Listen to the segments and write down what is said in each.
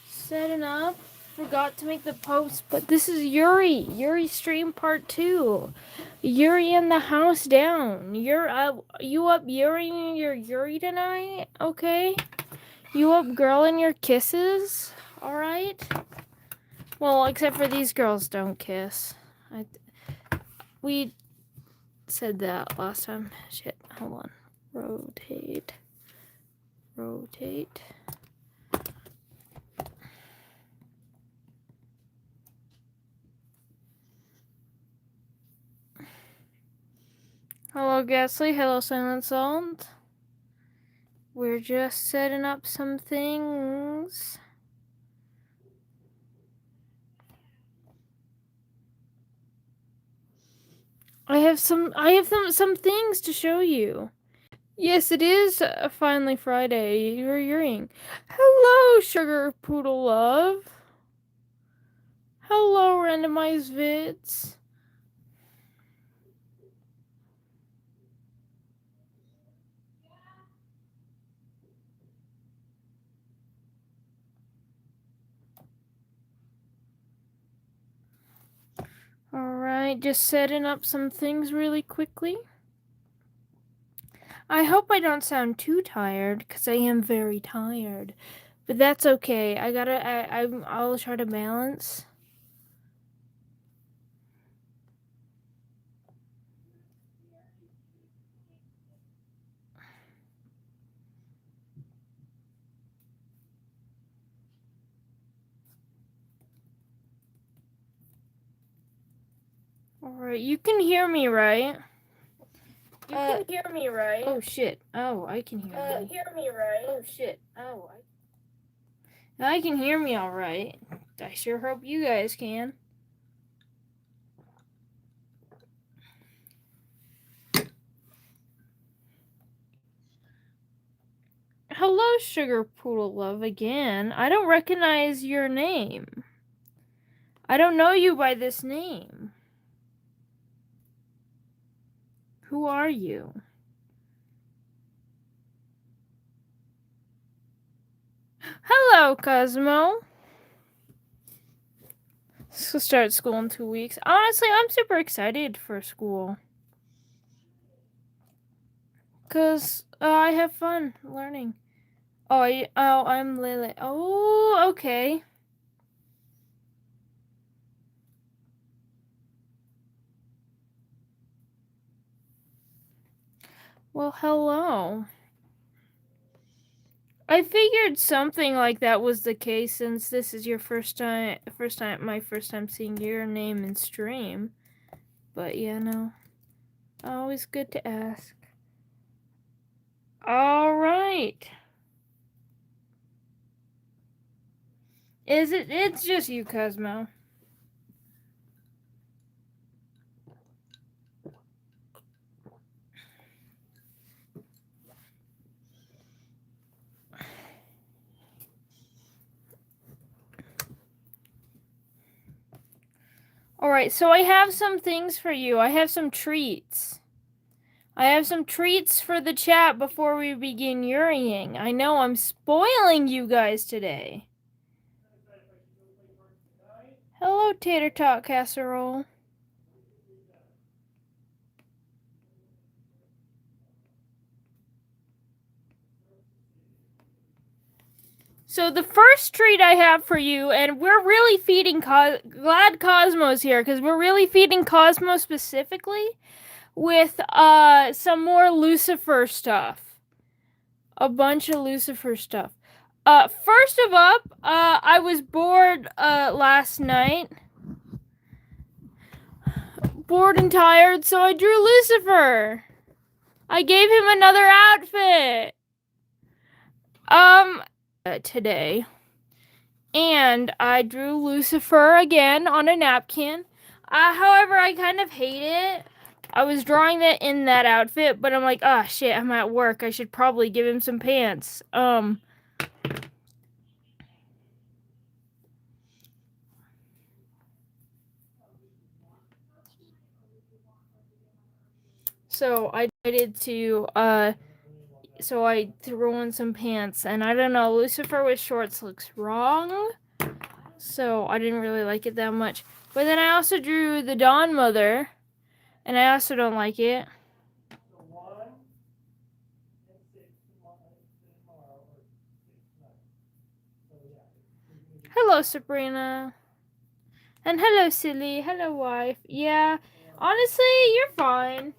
Setting up. Forgot to make the post, but this is Yuri stream part 2. Yuri in the house down. You up Yuri your Yuri tonight? Okay. You up girl in your kisses? Alright. Well, except for these girls don't kiss. We said that last time. Shit, hold on. Rotate. Hello, Ghastly. Hello, Silent Salt. We're just setting up some things. I have some things to show you. Yes, it is finally Friday. You're hearing. Hello, Sugar Poodle Love. Hello, Randomized Vids. Alright, just setting up some things really quickly. I hope I don't sound too tired, because I am very tired. But that's okay. I'll try to balance. Alright, you can hear me, right? You can hear me, right? Oh, shit. Oh, I can hear you. Hear me, right? Oh, shit. Oh, I can hear me all right. I sure hope you guys can. Hello, Sugar Poodle Love again. I don't recognize your name. I don't know you by this name. Who are you? Hello, Cosmo. So start school in 2 weeks. Honestly, I'm super excited for school. Cause I have fun learning. I'm Lily. Oh, okay. Well, hello. I figured something like that was the case since this is your my first time seeing your name in stream. But yeah, no. Always good to ask. All right. It's just you, Cosmo. Alright, so I have some things for you. I have some treats. I have some treats for the chat before we begin Yuriing. I know I'm spoiling you guys today. Hello, Tater Tot Casserole. So the first treat I have for you, and we're really feeding glad Cosmo's here, because we're really feeding Cosmo specifically with some more Lucifer stuff. A bunch of Lucifer stuff. First of all, I was bored last night. Bored and tired, so I drew Lucifer. I gave him another outfit. Today. And I drew Lucifer again on a napkin. However, I kind of hate it. I was drawing that in that outfit, but I'm like, ah, shit, I'm at work. I should probably give him some pants. So I decided to, so I threw on some pants, and I don't know, Lucifer with shorts looks wrong, so I didn't really like it that much. But then I also drew the Dawn Mother, and I also don't like it. Hello, Sabrina. And hello, Silly. Hello, wife. Yeah, honestly, you're fine.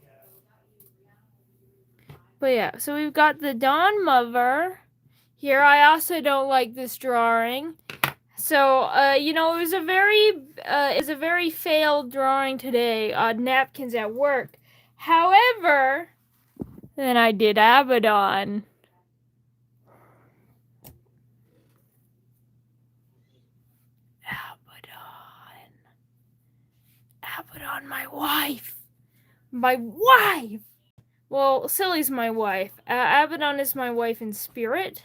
But yeah, so we've got the Dawn Mother here. I also don't like this drawing. So, you know, it was a very failed drawing today on napkins at work. However, then I did Abaddon. Abaddon, my wife. My wife! Well, Silly's my wife. Abaddon is my wife in spirit.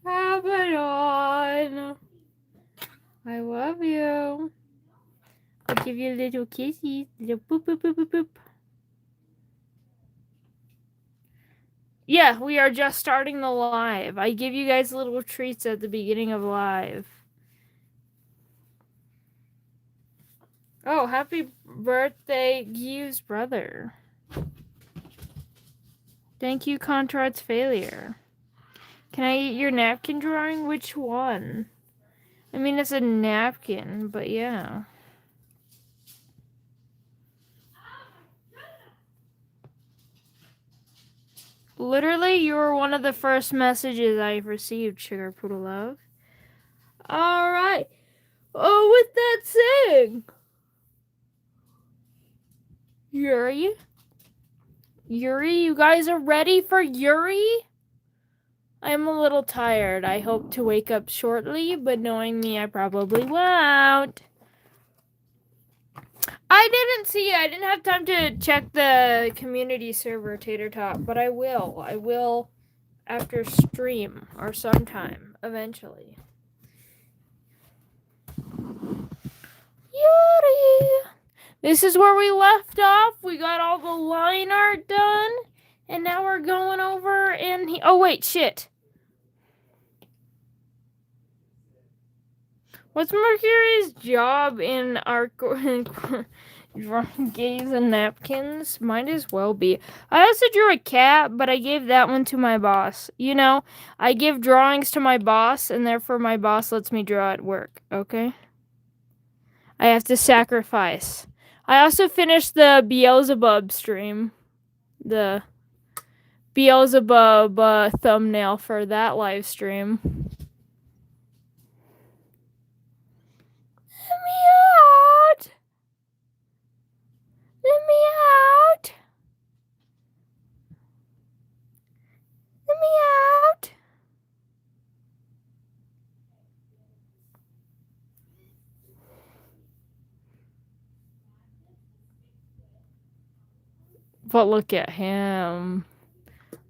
Abaddon, I love you. I'll give you little kisses. Little boop, boop, boop, boop, boop. Yeah, we are just starting the live. I give you guys little treats at the beginning of live. Oh, happy birthday, Yu's brother. Thank you, Contrad's failure. Can I eat your napkin drawing? Which one? I mean, it's a napkin, but yeah. Literally, you were one of the first messages I've received, Sugar Poodle Love. Alright. Oh, with that said, Yuri, you guys are ready for Yuri? I'm a little tired. I hope to wake up shortly, but knowing me, I probably won't. I didn't see. I didn't have time to check the community server, Tater Tot, but I will. I will after stream or sometime eventually. Yuri! This is where we left off. We got all the line art done, and now we're going over and oh wait, shit. What's Mercury's job in our drawing gays and napkins? Might as well be. I also drew a cat, but I gave that one to my boss. You know, I give drawings to my boss, and therefore my boss lets me draw at work, okay? I have to sacrifice. I also finished the Beelzebub stream. The Beelzebub thumbnail for that live stream. Let me out! Let me out! Let me out! But look at him.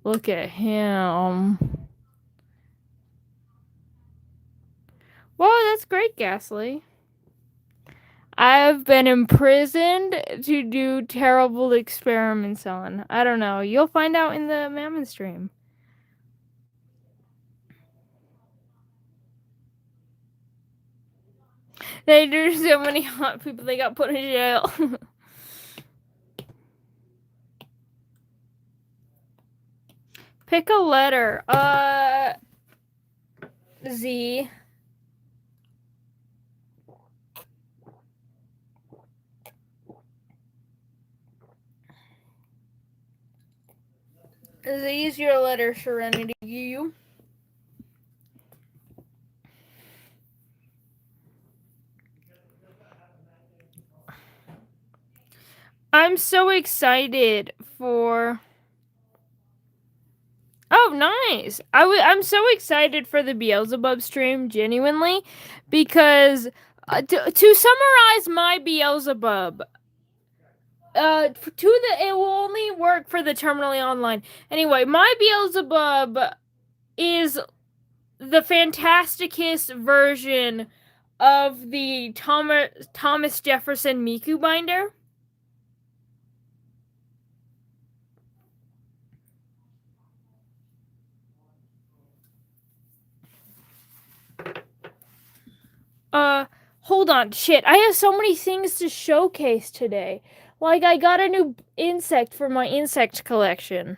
Look at him. Whoa, that's great, Ghastly. I've been imprisoned to do terrible experiments on. I don't know. You'll find out in the Mammon stream. They drew so many hot people they got put in jail. Pick a letter. Z. Z is your letter, Serenity. You. I'm so excited for... Oh, nice. I'm so excited for the Beelzebub stream, genuinely, because to summarize my Beelzebub, it will only work for the terminally online. Anyway, my Beelzebub is the Phantasticus version of the Thomas Jefferson Miku binder. Hold on, shit. I have so many things to showcase today. Like, I got a new insect for my insect collection.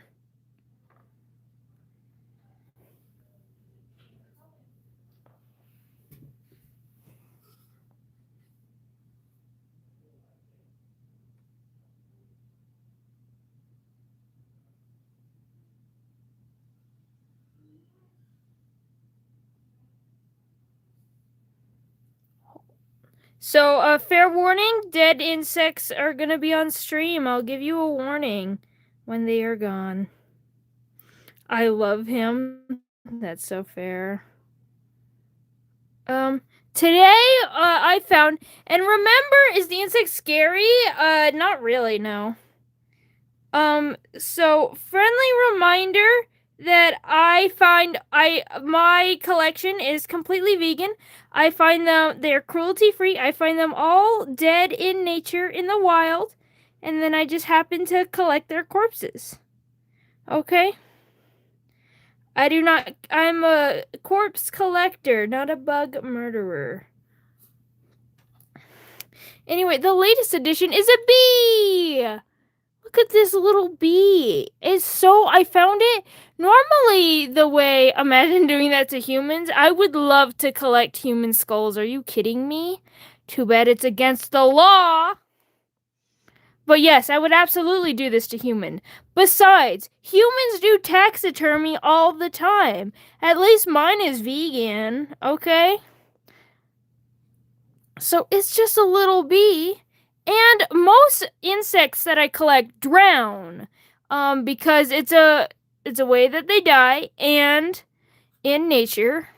So, fair warning, dead insects are gonna be on stream. I'll give you a warning when they are gone. I love him. That's so fair. Today, I found, and remember, is the insect scary? Not really, no. So, friendly reminder that my collection is completely vegan. I find them, they're cruelty free. I find them all dead in nature in the wild, and then I just happen to collect their corpses. Okay? I'm a corpse collector, not a bug murderer. Anyway, the latest edition is a bee! Look at this little bee. I found it. Normally, imagine doing that to humans. I would love to collect human skulls. Are you kidding me? Too bad it's against the law. But yes, I would absolutely do this to human. Besides, humans do taxidermy all the time. At least mine is vegan, okay? So it's just a little bee. And most insects that I collect drown. Because it's a way that they die, and in nature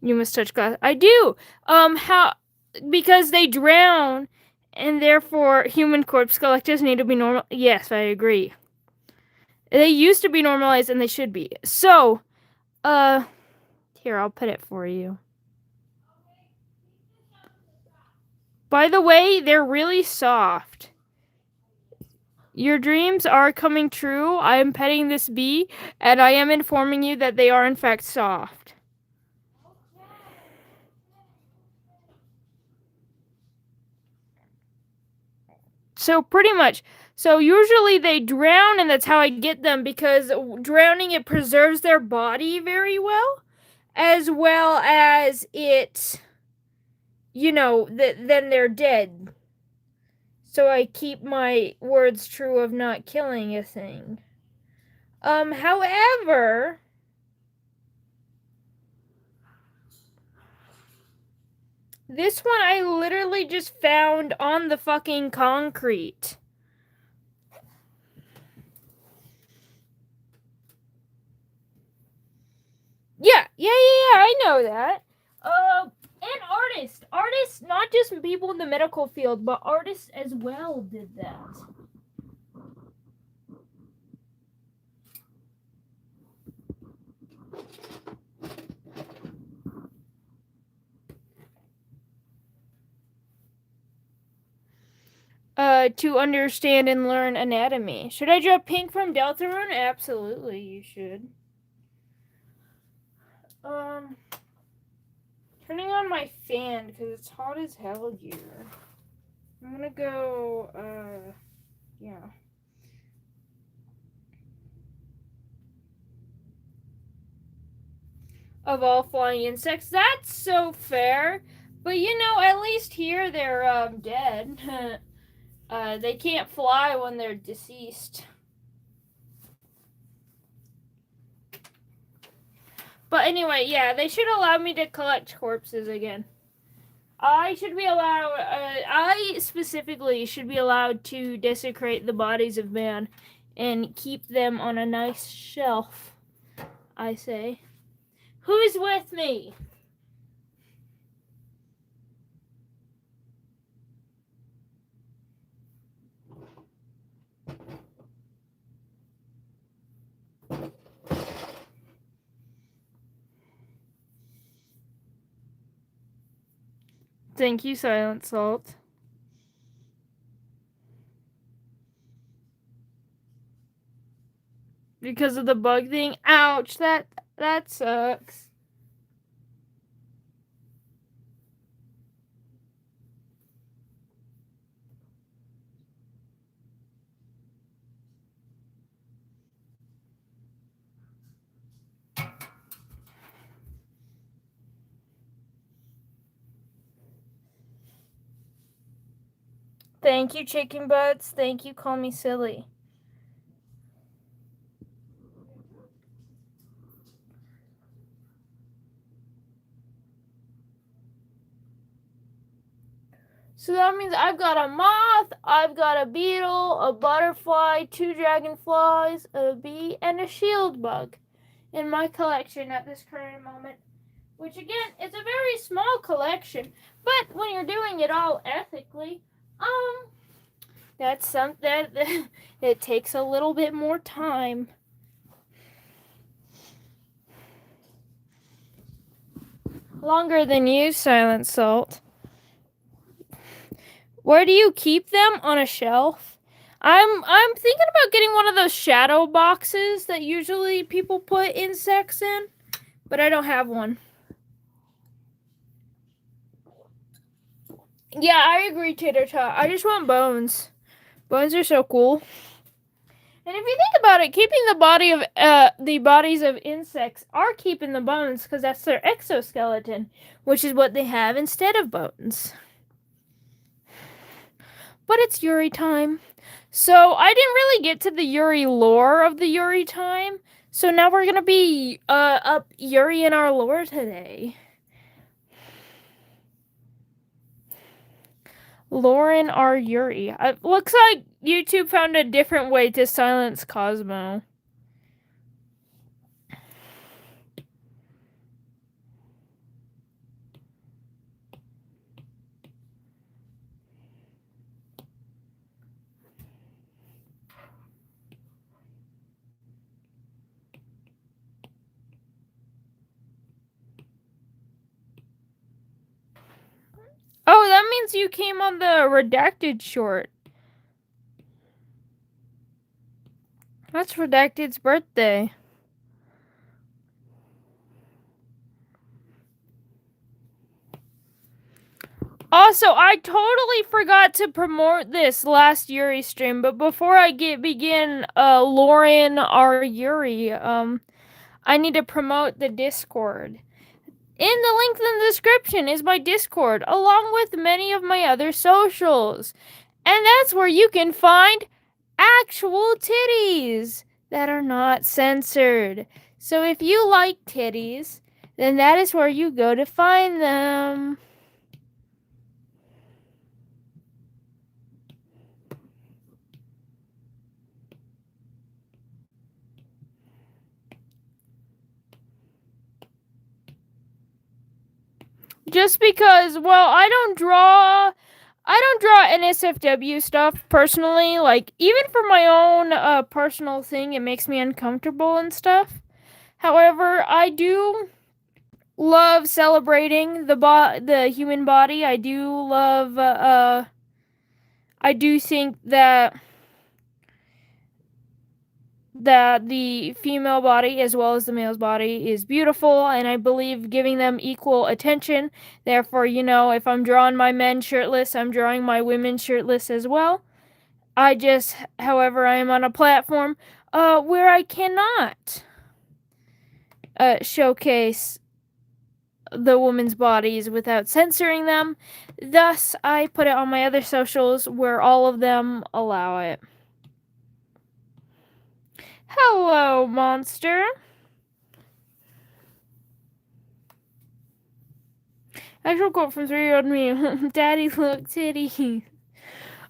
you must touch glass. I do. Because they drown, and therefore human corpse collectors need to be normal. Yes, I agree. They used to be normalized, and they should be. So, here, I'll put it for you. By the way, they're really soft. Your dreams are coming true. I am petting this bee, and I am informing you that they are in fact soft. So pretty much. So usually they drown, and that's how I get them, because drowning, it preserves their body very well as it, then they're dead. So I keep my words true of not killing a thing. However, this one I literally just found on the fucking concrete. Yeah, I know that. And artists, not just people in the medical field, but artists as well did that. To understand and learn anatomy. Should I draw Pink from Deltarune? Absolutely, you should. Turning on my fan because it's hot as hell here. I'm gonna go, yeah. Of all flying insects, that's so fair. But at least here they're, dead. They can't fly when they're deceased. But anyway, yeah, they should allow me to collect corpses again. I specifically should be allowed to desecrate the bodies of man and keep them on a nice shelf, I say. Who's with me? Thank you, Silent Salt. Because of the bug thing? Ouch, that sucks. Thank you, Chicken Butts. Thank you, Call Me Silly. So that means I've got a moth, I've got a beetle, a butterfly, 2 dragonflies, a bee, and a shield bug in my collection at this current moment. Which again, it's a very small collection, but when you're doing it all ethically, that's something that it takes a little bit more time. Longer than you, Silent Salt. Where do you keep them? On a shelf? I'm thinking about getting one of those shadow boxes that usually people put insects in, but I don't have one. Yeah, I agree, Tater Tot. I just want bones. Bones are so cool. And if you think about it, keeping the bodies of insects are keeping the bones because that's their exoskeleton, which is what they have instead of bones. But it's Yuri time. So I didn't really get to the Yuri lore of the Yuri time. So now we're gonna be up Yuri in our lore today. Lauren R. Yuri. Looks like YouTube found a different way to silence Cosmo. Oh, that means you came on the Redacted short. That's Redacted's birthday. Also, I totally forgot to promote this last Yuri stream, but before I begin Lauren R. Yuri, I need to promote the Discord. In the link in the description is my Discord, along with many of my other socials. And that's where you can find actual titties that are not censored. So if you like titties, then that is where you go to find them. Just because, well, I don't draw NSFW stuff personally. Like, even for my own personal thing, it makes me uncomfortable and stuff. However, I do love celebrating the human body. I do love I do think that the female body as well as the male's body is beautiful, and I believe giving them equal attention. Therefore, if I'm drawing my men shirtless, I'm drawing my women shirtless as well. However, I am on a platform where I cannot showcase the women's bodies without censoring them. Thus, I put it on my other socials where all of them allow it. Hello, monster. Actual quote from 3-year-old me. Daddy, look, titty.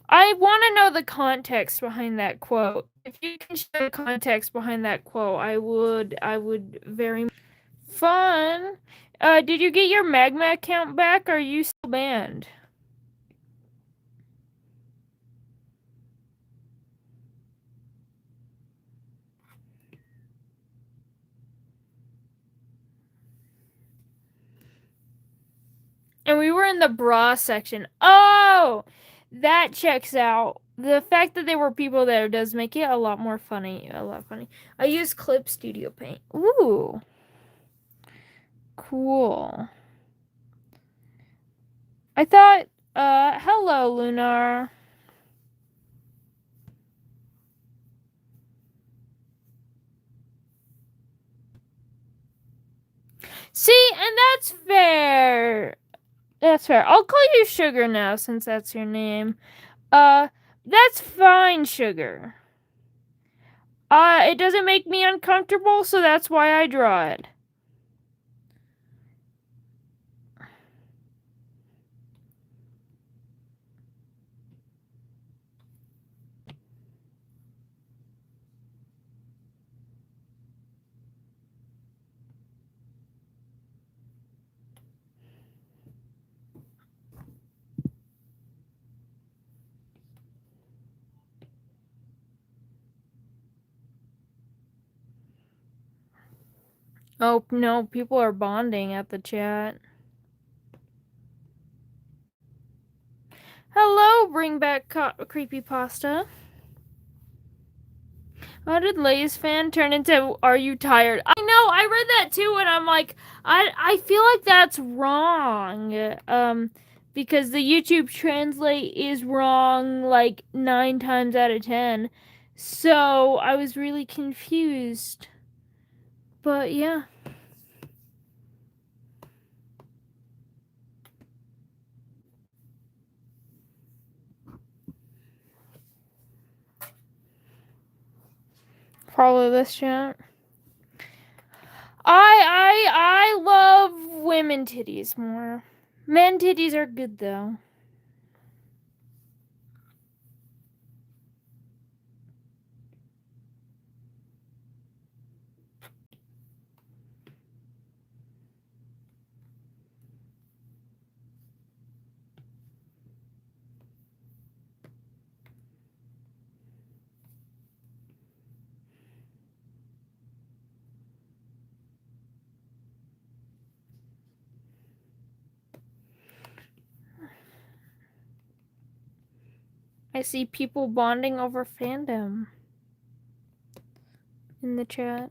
I want to know the context behind that quote. If you can share the context behind that quote, I would very fun. Did you get your Magma account back, or are you still banned? And we were in the bra section. Oh, that checks out. The fact that there were people there does make it a lot more funny. A lot funny. I use Clip Studio Paint. Ooh. Cool. I thought, hello, Lunar. See, and that's fair. That's fair. I'll call you Sugar now since that's your name. That's fine, Sugar. It doesn't make me uncomfortable, so that's why I draw it. Oh, no, people are bonding at the chat. Hello, bring back creepypasta. How did Lay's fan turn into Are You Tired? I know, I read that too, and I'm like, I feel like that's wrong. Because the YouTube translate is wrong like 9 times out of 10. So I was really confused. But yeah. Probably this chat. I love women titties more. Men titties are good though. I see people bonding over fandom in the chat.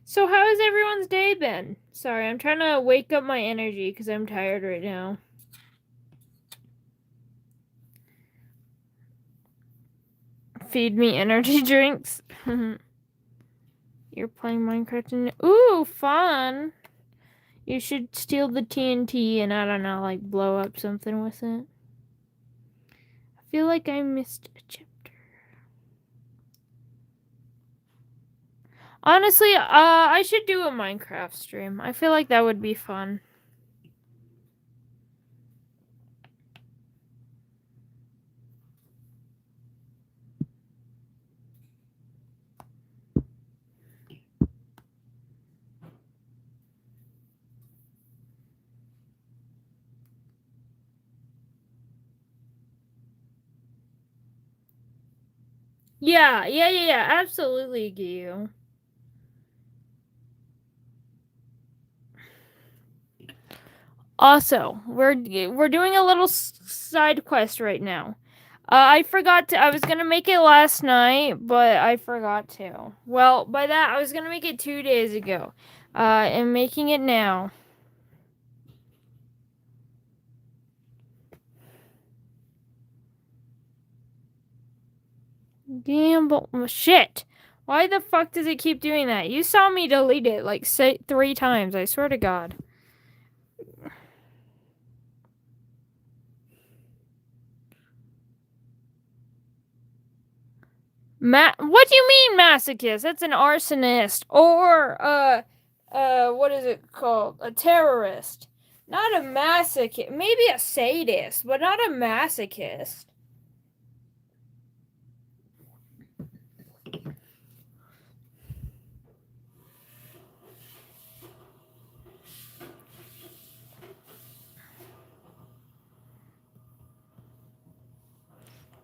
So how has everyone's day been? Sorry, I'm trying to wake up my energy because I'm tired right now. Feed me energy drinks. You're playing Minecraft and ooh, fun. You should steal the TNT and I don't know, like blow up something with it. I feel like I missed a chapter. Honestly, I should do a Minecraft stream. I feel like that would be fun. Yeah, absolutely, Gyu. Also, we're doing a little side quest right now. I forgot to. I was gonna make it last night, but I forgot to. Well, by that I was gonna make it 2 days ago. I'm making it now. Gamble. Shit. Why the fuck does it keep doing that? You saw me delete it like 3 times. I swear to God. What do you mean masochist? That's an arsonist or what is it called? A terrorist. Not a masochist. Maybe a sadist, but not a masochist.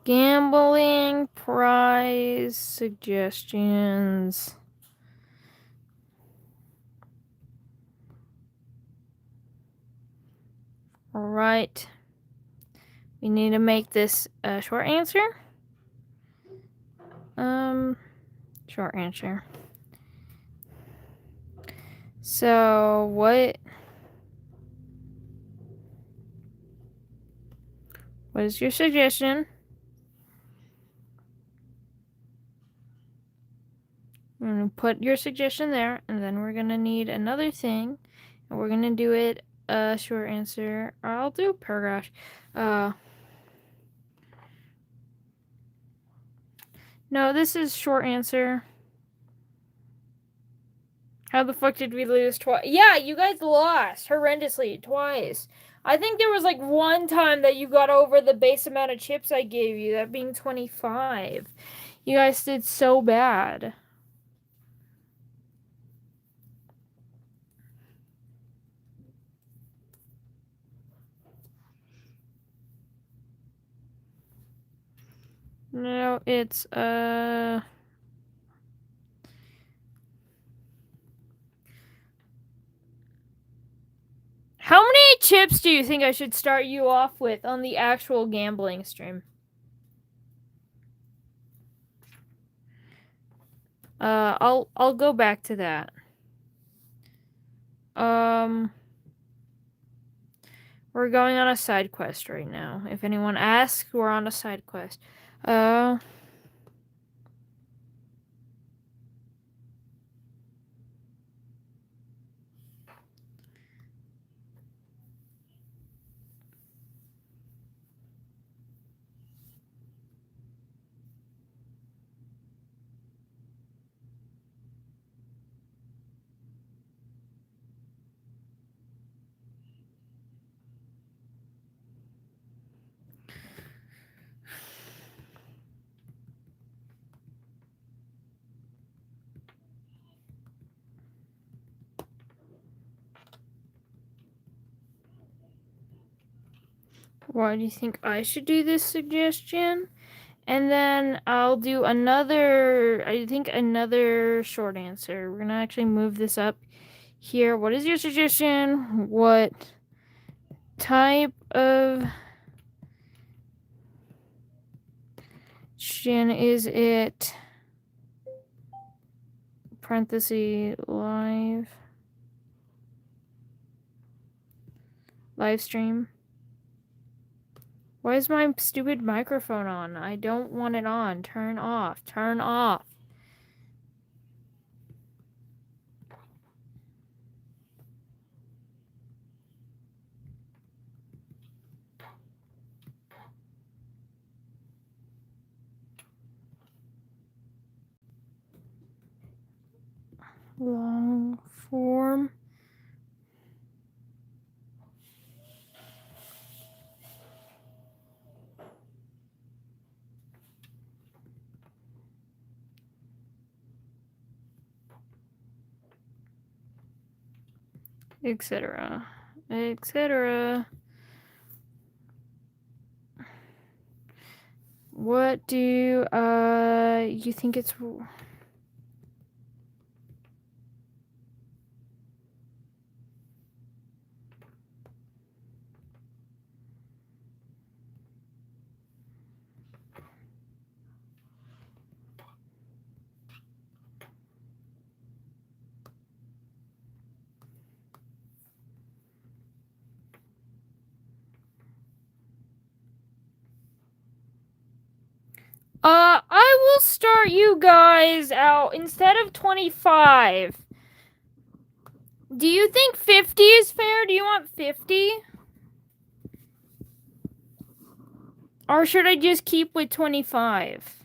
Gambling prize suggestions. All right. We need to make this a short answer. Short answer. So what is your suggestion? I'm gonna put your suggestion there, and then we're gonna need another thing, and we're gonna do it a short answer. Or I'll do a paragraph. No, this is short answer. How the fuck did we lose twice? Yeah, you guys lost horrendously twice. I think there was like one time that you got over the base amount of chips I gave you, that being 25. You guys did so bad. No, it's how many chips do you think I should start you off with on the actual gambling stream? I'll go back to that. We're going on a side quest right now. If anyone asks, we're on a side quest. Why do you think I should do this suggestion? And then I'll do another short answer. We're gonna actually move this up here. What is your suggestion? What type of shin is it? Parenthesis live stream. Why is my stupid microphone on? I don't want it on. Turn off. Turn off. Long form. Etc. Etc. What do you think it's... I will start you guys out instead of 25. Do you think 50 is fair? Do you want 50? Or should I just keep with 25?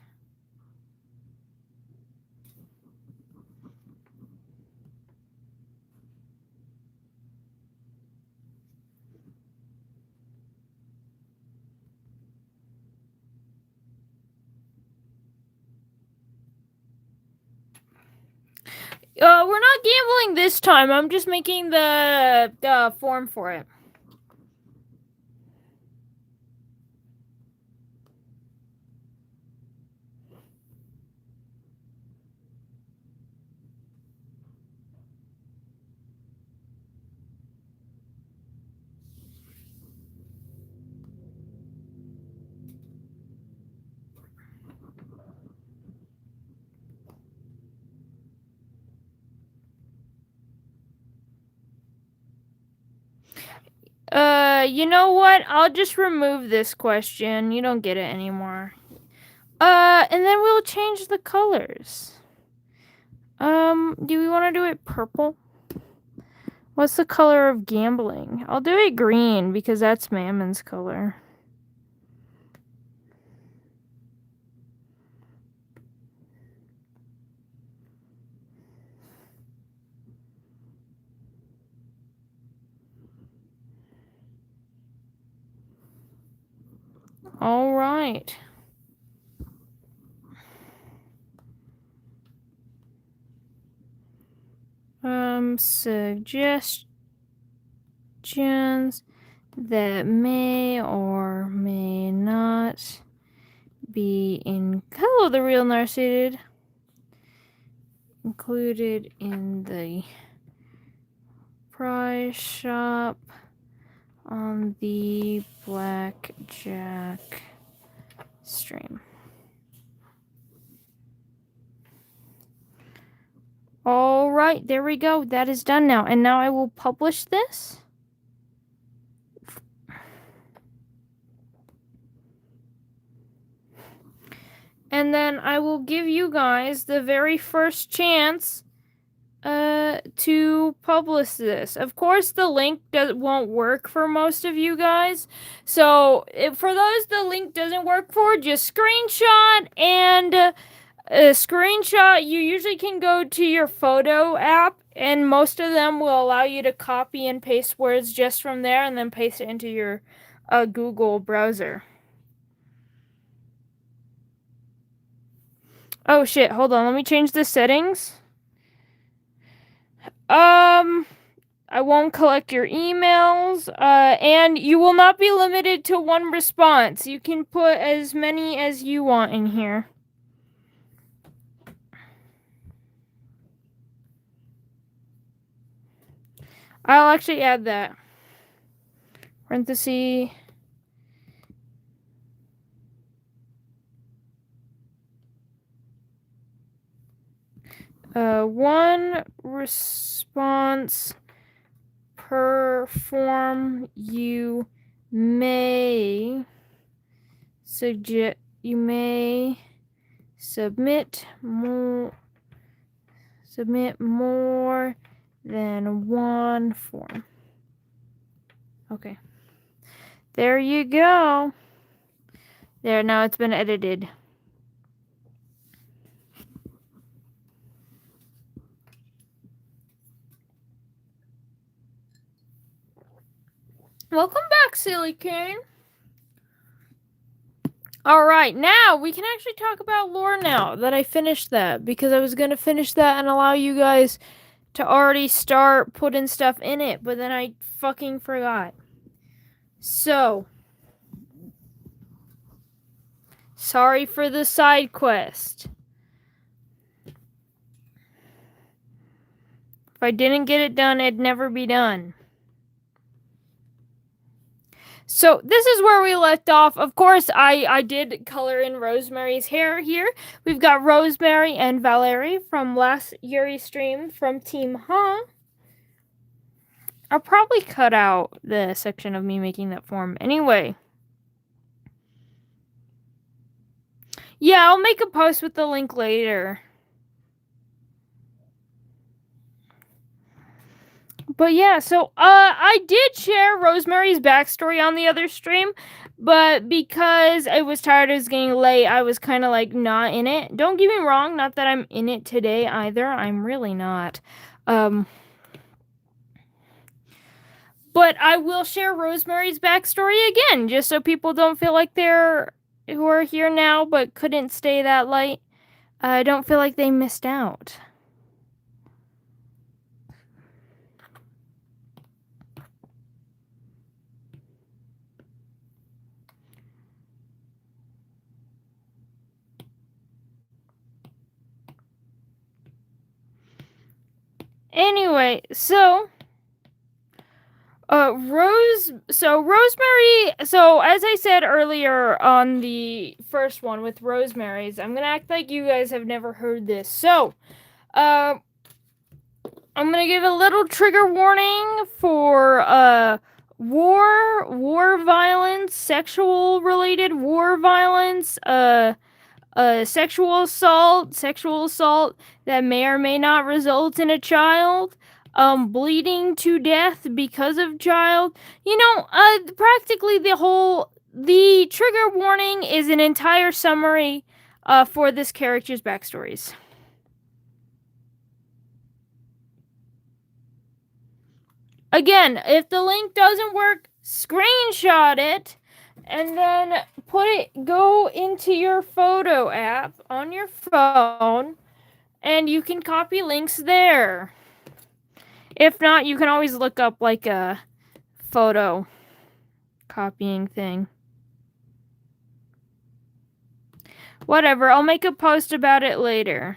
We're not gambling this time. I'm just making the form for it. You know what? I'll just remove this question. You don't get it anymore. And then we'll change the colors. Do we want to do it purple? What's the color of gambling? I'll do it green because that's Mammon's color. All right. Suggestions that may or may not be in Hello, the Real Narcissist included in the prize shop on the Blackjack stream. All right, there we go. That is done now. And now I will publish this. And then I will give you guys the very first chance to publish this. Of course, the link won't work for most of you guys. So for those the link doesn't work for, just screenshot and screenshot. You usually can go to your photo app, and most of them will allow you to copy and paste words just from there and then paste it into your Google browser. Oh shit, hold on, let me change the settings. I won't collect your emails, and you will not be limited to one response. You can put as many as you want in here. I'll actually add that. Parenthesis. One response per form. You may submit more than one form. Okay. There you go. There, now it's been edited. Welcome back, Silly Cane. Alright, now we can actually talk about lore now that I finished that, because I was going to finish that and allow you guys to already start putting stuff in it, but then I fucking forgot. So, sorry for the side quest. If I didn't get it done, it'd never be done. So this is where we left off. Of course, I did color in Rosemary's hair here. We've got Rosemary and Valerie from last Yuri stream from Team Huh. I'll probably cut out the section of me making that form anyway. Yeah, I'll make a post with the link later. But yeah, so I did share Rosemary's backstory on the other stream, but because I was tired, it was getting late, I was kind of like not in it. Don't get me wrong, not that I'm in it today either. I'm really not. But I will share Rosemary's backstory again, just so people don't feel like who are here now but couldn't stay that late, don't feel like they missed out. Anyway, so Rosemary, so as I said earlier on the first one with Rosemary's, I'm gonna act like you guys have never heard this. So, I'm gonna give a little trigger warning for war violence, sexual related war violence, sexual assault that may or may not result in a child, bleeding to death because of child. Practically the trigger warning is an entire summary for this character's backstories. Again, if the link doesn't work, screenshot it and then go into your photo app on your phone and you can copy links there. If not, you can always look up like a photo copying thing. Whatever, I'll make a post about it later.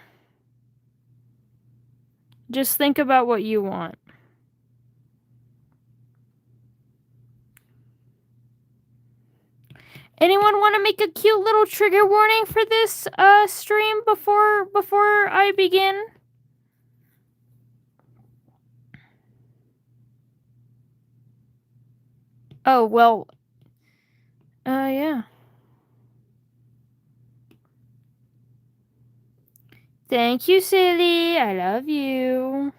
Just think about what you want. Anyone want to make a cute little trigger warning for this stream before I begin? Oh, well, yeah. Thank you, Silly. I love you.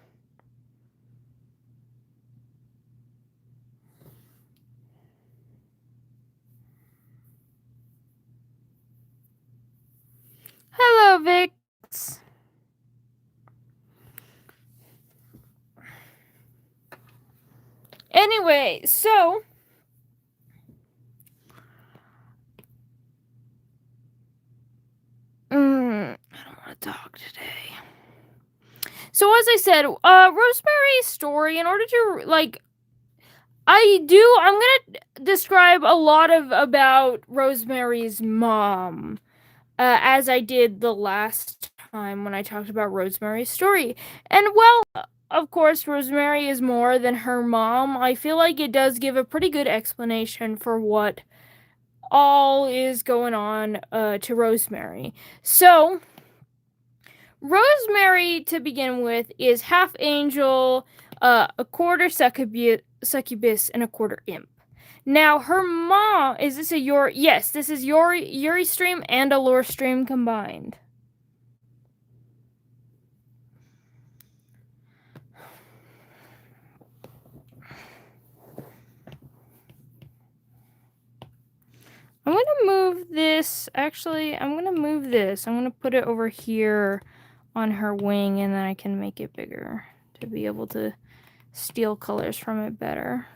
Hello, Vix. Anyway, so I don't want to talk today. So as I said, Rosemary's story, in order to I'm gonna describe a lot about Rosemary's mom, as I did the last time when I talked about Rosemary's story. And well, of course, Rosemary is more than her mom. I feel like it does give a pretty good explanation for what all is going on to Rosemary. So, Rosemary, to begin with, is half angel, a quarter succubus, and a quarter imp. Now, her mom, is this a Yuri? Yes, this is Yuri stream and a lore stream combined. I'm going to move this. Actually, I'm going to move this. I'm going to put it over here on her wing, and then I can make it bigger to be able to steal colors from it better.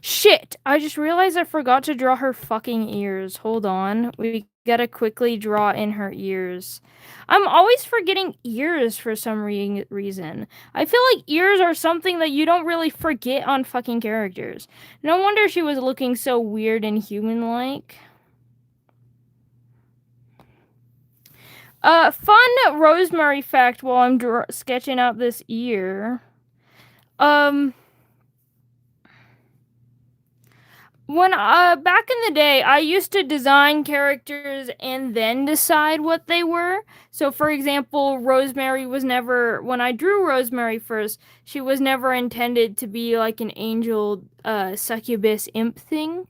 Shit! I just realized I forgot to draw her fucking ears. Hold on. We gotta quickly draw in her ears. I'm always forgetting ears for some reason. I feel like ears are something that you don't really forget on fucking characters. No wonder she was looking so weird and human-like. Fun Rosemary fact while I'm sketching out this ear. When back in the day, I used to design characters and then decide what they were. So, for example, Rosemary was never, when I drew Rosemary first, she was never intended to be like an angel, succubus imp thing.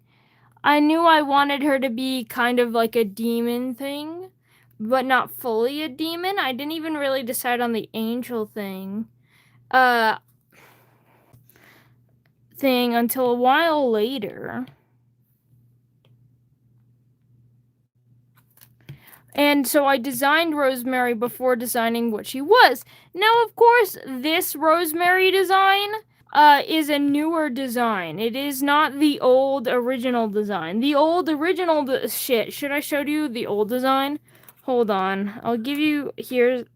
I knew I wanted her to be kind of like a demon thing, but not fully a demon. I didn't even really decide on the angel thing until a while later. And so I designed Rosemary before designing what she was. Now, of course, this Rosemary design is a newer design. It is not the old original design. The old original shit. Should I show you the old design? Hold on. I'll give you here.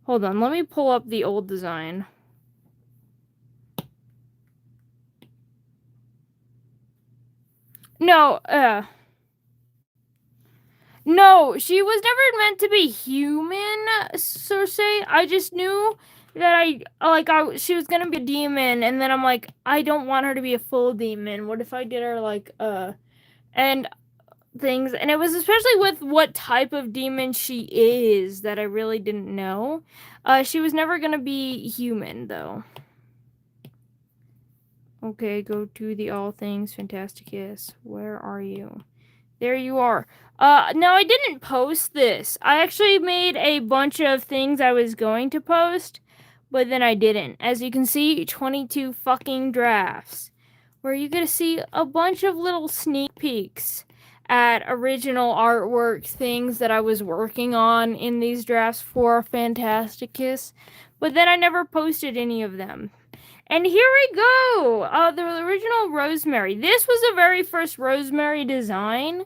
Hold on. Let me pull up the old design. No, she was never meant to be human, so say. I just knew that she was gonna be a demon, and then I'm like, I don't want her to be a full demon. What if I did her and things? And it was especially with what type of demon she is that I really didn't know. She was never gonna be human, though. Okay, go to the All Things Phantasticus. Where are you? There you are. Now I didn't post this. I actually made a bunch of things I was going to post, but then I didn't. As you can see, 22 fucking drafts, where you get to see a bunch of little sneak peeks at original artwork things that I was working on in these drafts for Phantasticus, but then I never posted any of them. And here we go! The original Rosemary. This was the very first Rosemary design.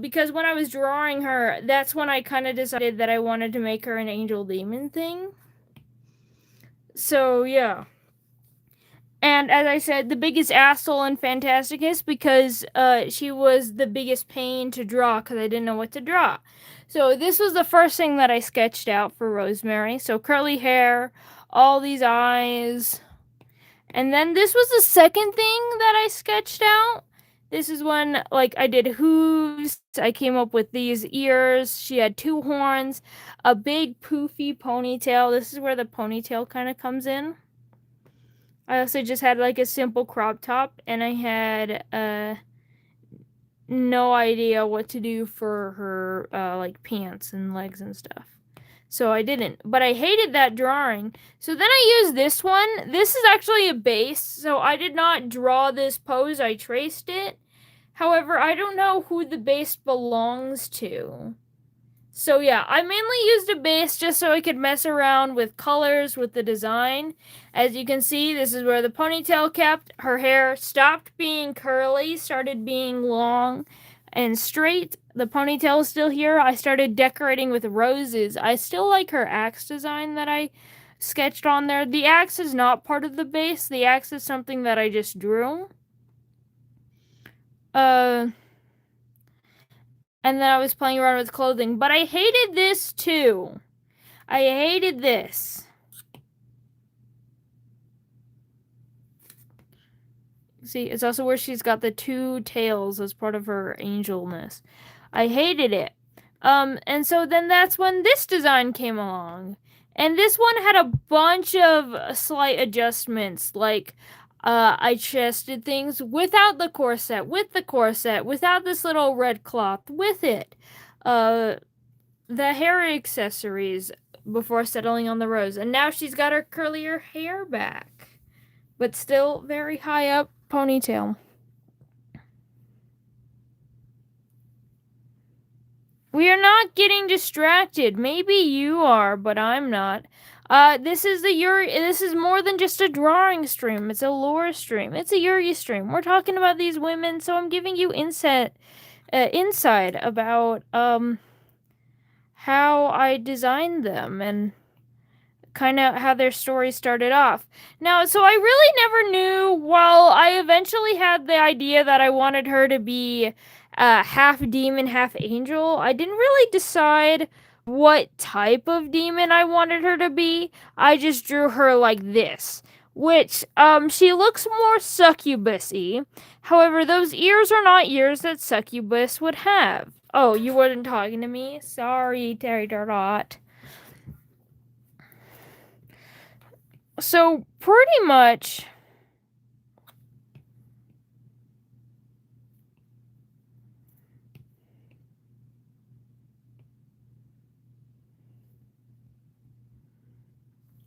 Because when I was drawing her, that's when I kind of decided that I wanted to make her an angel demon thing. So, yeah. And as I said, the biggest asshole in Phantasticus because she was the biggest pain to draw because I didn't know what to draw. So this was the first thing that I sketched out for Rosemary. So curly hair, all these eyes. And then this was the second thing that I sketched out. This is when, like, I did hooves. I came up with these ears. She had 2 horns, a big poofy ponytail. This is where the ponytail kind of comes in. I also just had, like, a simple crop top, and I had no idea what to do for her, like, pants and legs and stuff. So I didn't. But I hated that drawing. So then I used this one. This is actually a base, so I did not draw this pose. I traced it. However, I don't know who the base belongs to. So yeah, I mainly used a base just so I could mess around with colors, with the design. As you can see, this is where the ponytail kept. Her hair stopped being curly, started being long and straight. The ponytail is still here. I started decorating with roses. I still like her axe design that I sketched on there. The axe is not part of the base. The axe is something that I just drew. And then I was playing around with clothing. But I hated this too. I hated this. See, it's also where she's got the 2 tails as part of her angelness. I hated it. And so then that's when this design came along. And this one had a bunch of slight adjustments, like I chested things without the corset, with the corset, without this little red cloth, with it. The hair accessories before settling on the rose. And now she's got her curlier hair back, but still very high up ponytail. We are not getting distracted. Maybe you are, but I'm not. This is this is more than just a drawing stream. It's a lore stream. It's a Yuri stream. We're talking about these women, so I'm giving you insight about how I designed them and kind of how their story started off. Now, so I really never knew. Well, I eventually had the idea that I wanted her to be half demon, half angel. I didn't really decide what type of demon I wanted her to be. I just drew her like this, which she looks more succubus-y. However, those ears are not ears that succubus would have. Oh, you weren't talking to me? Sorry, Terry Dart. So, pretty much,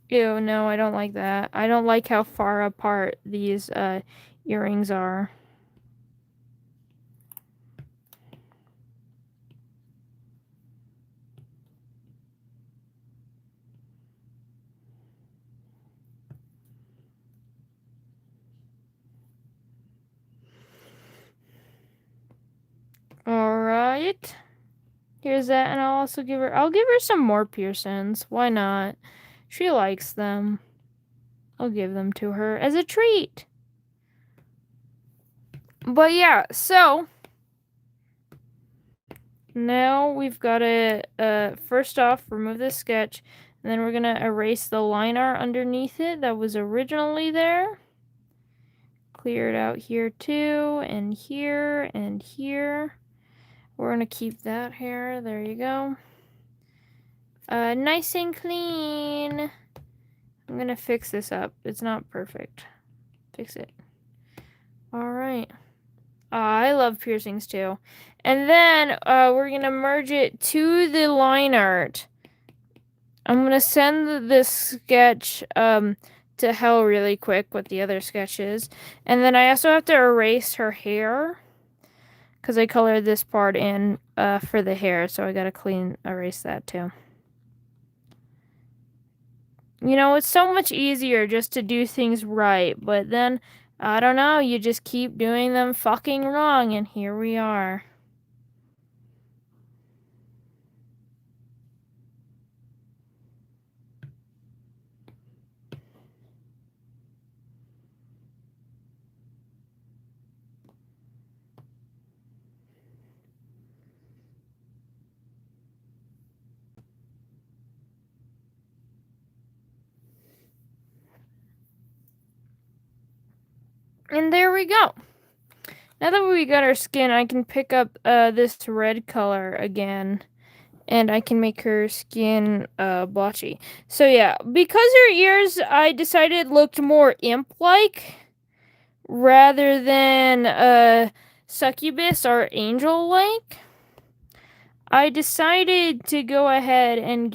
ew, no, I don't like that. I don't like how far apart these earrings are. Alright. Here's that, and I'll give her some more piercings. Why not? She likes them. I'll give them to her as a treat. But yeah, so now we've got to, first off, remove this sketch, and then we're going to erase the line art underneath it that was originally there. Clear it out here too, and here, and here. We're going to keep that hair. There you go. Nice and clean. I'm gonna fix this up. It's not perfect. Fix it. Alright. I love piercings too. And then we're gonna merge it to the line art. I'm gonna send this sketch to hell really quick with the other sketches. And then I also have to erase her hair, because I colored this part in for the hair, so I gotta erase that too. You know, it's so much easier just to do things right, but then, I don't know, you just keep doing them fucking wrong, and here we are. And there we go. Now that we got our skin, I can pick up this red color again. And I can make her skin blotchy. So yeah, because her ears, I decided, looked more imp-like rather than succubus or angel-like. I decided to go ahead and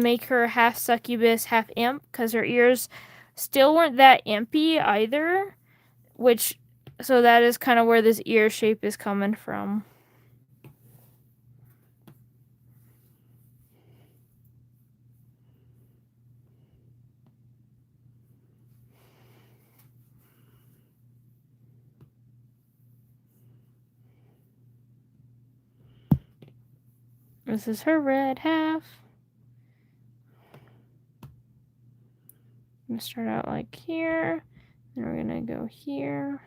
make her half succubus, half imp, because her ears still weren't that impy either. So that is kind of where this ear shape is coming from. This is her red half. I'm gonna start out like here, and we're gonna go here.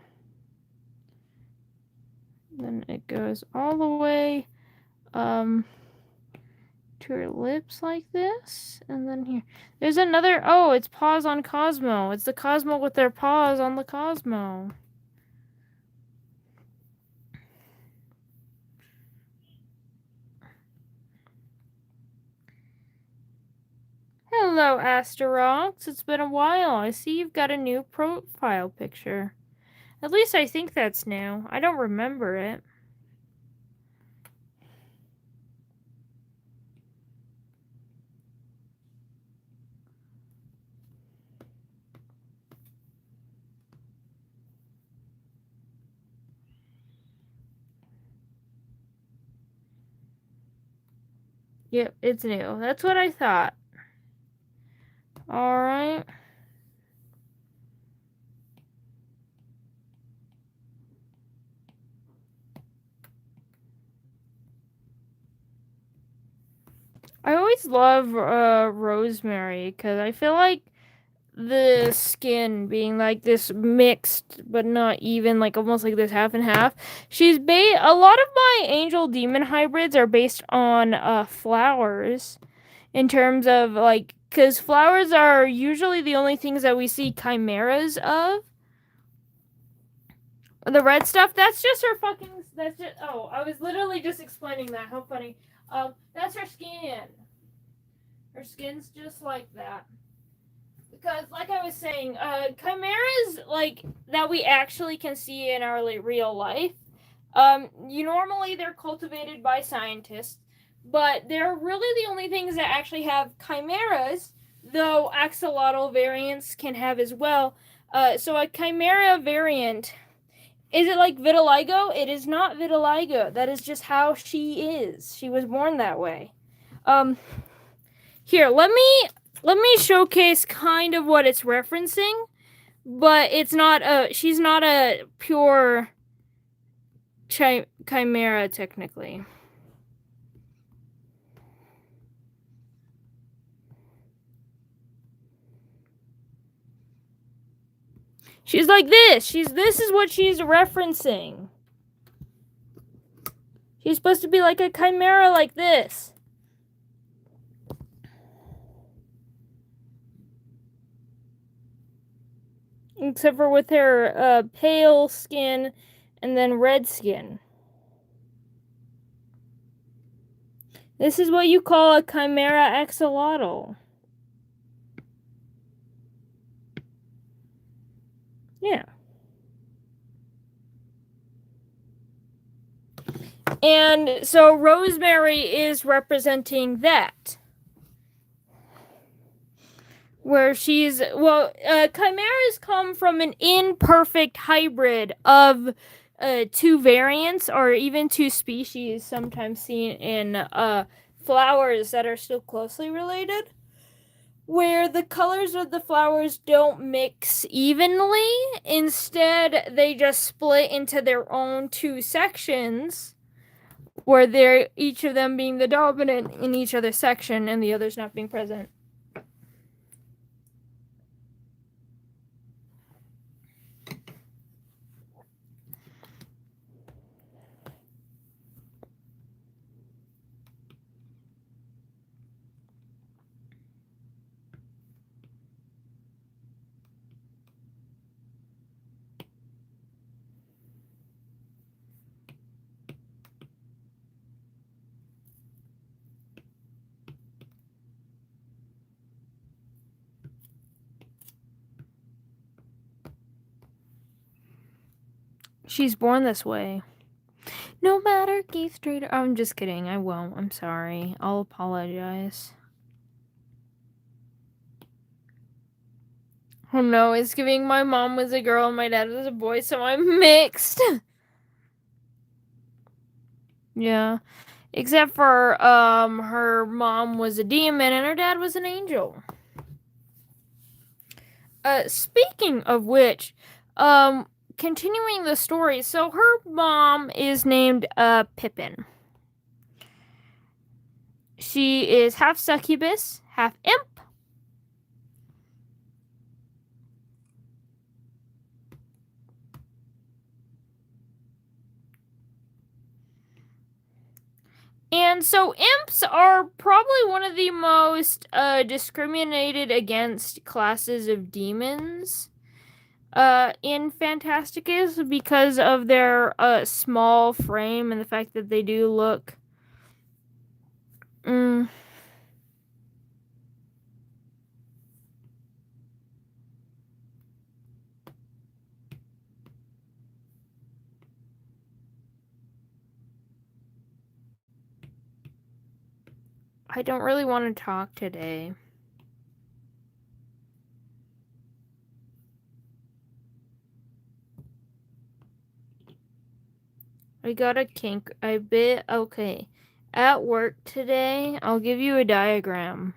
Then it goes all the way to her lips like this, and then here. There's another, oh, it's paws on Cosmo. It's the Cosmo with their paws on the Cosmo. Hello, Asterox. It's been a while. I see you've got a new profile picture. At least I think that's new. I don't remember it. Yep, it's new. That's what I thought. Alright. I always love Rosemary, because I feel like the skin being like this mixed but not even, like almost like this half and half. A lot of my angel demon hybrids are based on flowers, in terms of like, because flowers are usually the only things that we see chimeras of. The red stuff, that's just her fucking, I was literally just explaining that. How funny. That's her skin. Her skin's just like that. Because, like I was saying, chimeras, like, that we actually can see in our real life, normally they're cultivated by scientists, but they're really the only things that actually have chimeras, though axolotl variants can have as well. So a chimera variant, is it like vitiligo? It is not vitiligo. That is just how she is. She was born that way. Here, let me showcase kind of what it's referencing, but she's not a pure chimera technically. She's like this. This is what she's referencing. She's supposed to be like a chimera like this. Except for with her pale skin and then red skin. This is what you call a chimera axolotl. Yeah. And so Rosemary is representing that. Where she's, well, chimeras come from an imperfect hybrid of two variants or even two species, sometimes seen in flowers that are still closely related, where the colors of the flowers don't mix evenly. Instead, they just split into their own two sections, where they're each of them being the dominant in each other section and the others not being present. She's born this way. No matter, Keith Street. I'm just kidding. I won't. I'm sorry. I'll apologize. Oh no, it's giving my mom was a girl and my dad was a boy, so I'm mixed. Yeah. Except for her mom was a demon and her dad was an angel. Speaking of which, continuing the story, so her mom is named Pippin. She is half succubus, half imp. And so imps are probably one of the most discriminated against classes of demons in Phantasticus because of their small frame and the fact that they do look... I don't really want to talk today. I got a kink. Okay. At work today, I'll give you a diagram.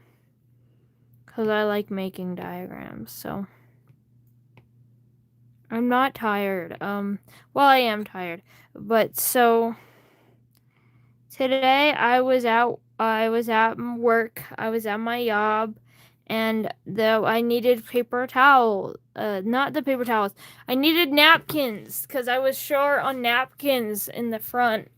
Because I like making diagrams, so... I'm not tired. Well, I am tired. But, so... Today, I was at work. I was at my job. And I needed paper towel. Not the paper towels. I needed napkins. Because I was short on napkins in the front.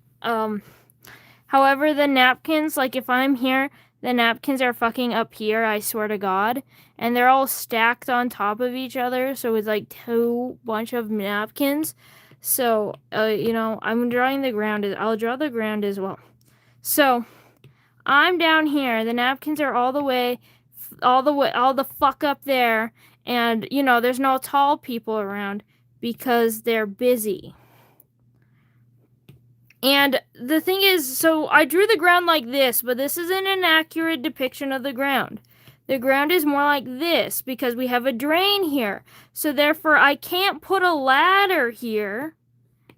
However, the napkins, like if I'm here, the napkins are fucking up here, I swear to God. And they're all stacked on top of each other, so it's like two bunch of napkins. So, I'm drawing the ground. I'll draw the ground as well. So, I'm down here. The napkins are all the fuck up there. And, there's no tall people around because they're busy. And the thing is, so I drew the ground like this, but this isn't an accurate depiction of the ground. The ground is more like this because we have a drain here. So therefore, I can't put a ladder here.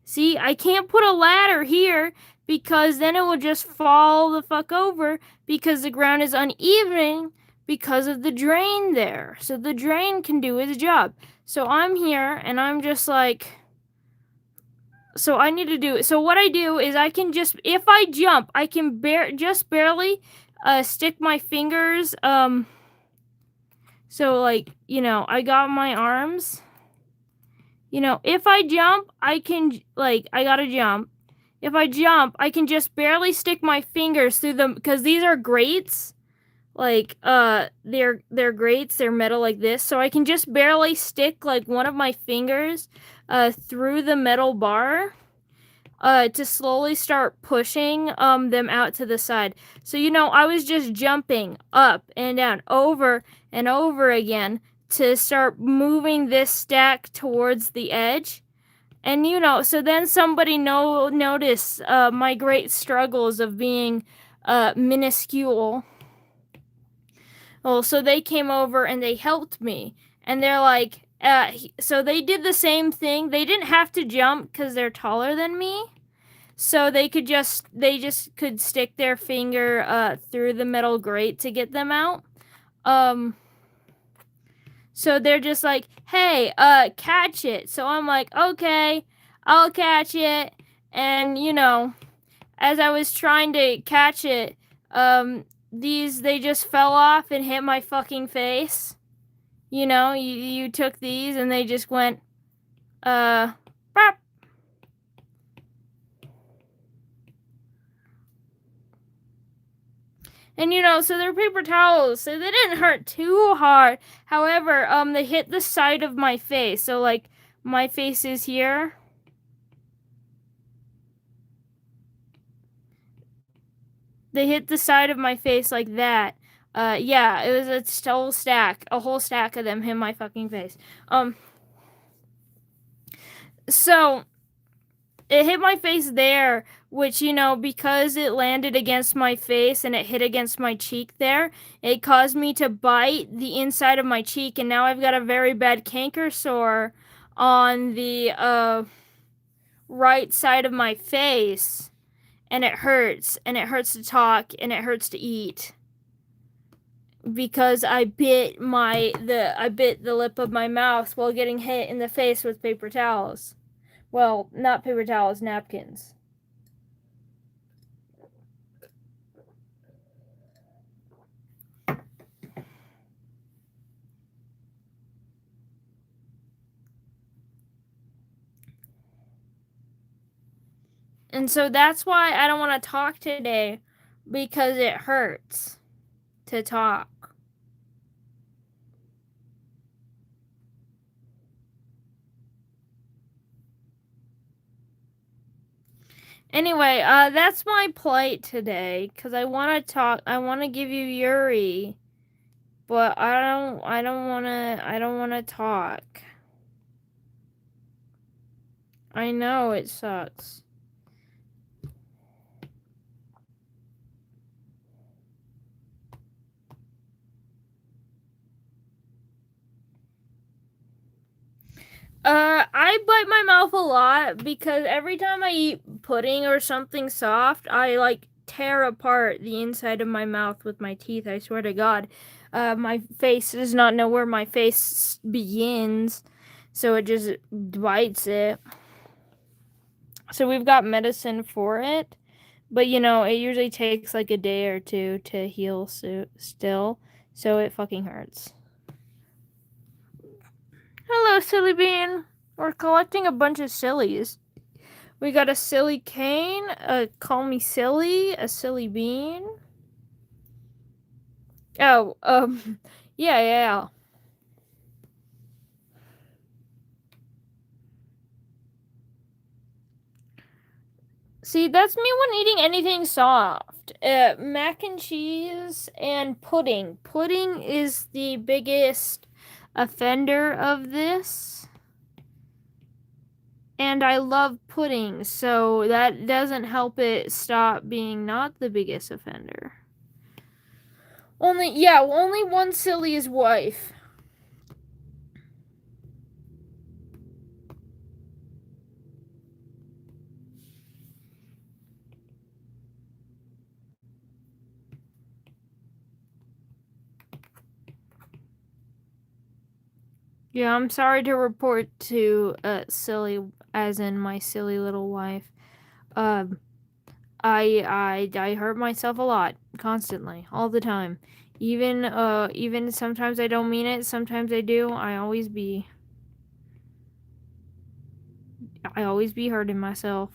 See, I can't put a ladder here because then it will just fall the fuck over because the ground is uneven because of the drain there. So the drain can do its job. So I'm here and I'm just like... So I need to do... So what I do is I can just... If I jump, I can just barely stick my fingers... So, like, I got my arms. If I jump, I can... Like, I gotta jump. If I jump, I can just barely stick my fingers through them... Because these are grates. Like, they're grates. They're metal like this. So I can just barely stick, like, one of my fingers through the metal bar. to slowly start pushing them out to the side. So, you know, I was just jumping up and down over and over again to start moving this stack towards the edge. And, you know, so then somebody noticed my great struggles of being minuscule. Well, so they came over and they helped me. And they're like, so they did the same thing. They didn't have to jump because they're taller than me. So they just could stick their finger through the metal grate to get them out. So they're just like, hey, catch it. So I'm like, okay, I'll catch it. And, you know, as I was trying to catch it, they just fell off and hit my fucking face. You know, you took these and they just went, bop. And, you know, so they're paper towels, so they didn't hurt too hard. However, they hit the side of my face. So, like, my face is here. They hit the side of my face like that. Yeah, it was a whole stack of them hit my fucking face. So it hit my face there, which, you know, because it landed against my face and it hit against my cheek there, it caused me to bite the inside of my cheek, and now I've got a very bad canker sore on the right side of my face, and it hurts to talk, and it hurts to eat. Because I bit the lip of my mouth while getting hit in the face with paper towels. Well, not paper towels, napkins. And so that's why I don't want to talk today, because it hurts to talk. Anyway, that's my plight today, because I want to talk. I want to give you Yuri, but I don't want to talk. I know it sucks. I bite my mouth a lot because every time I eat pudding or something soft, I, like, tear apart the inside of my mouth with my teeth, I swear to God. My face does not know where my face begins, so it just bites it. So we've got medicine for it, but, you know, it usually takes, like, a day or two to heal still, so it fucking hurts. Hello, Silly Bean. We're collecting a bunch of sillies. We got a silly cane, a call me silly, a silly bean. Oh, yeah. See, that's me when eating anything soft. Mac and cheese and pudding. Pudding is the biggest offender of this. And I love pudding, so that doesn't help it stop being not the biggest offender. Only one silly is wife. Yeah, I'm sorry to report to silly, as in my silly little wife. I hurt myself a lot, constantly, all the time. Even sometimes I don't mean it, sometimes I do. I always be hurting myself,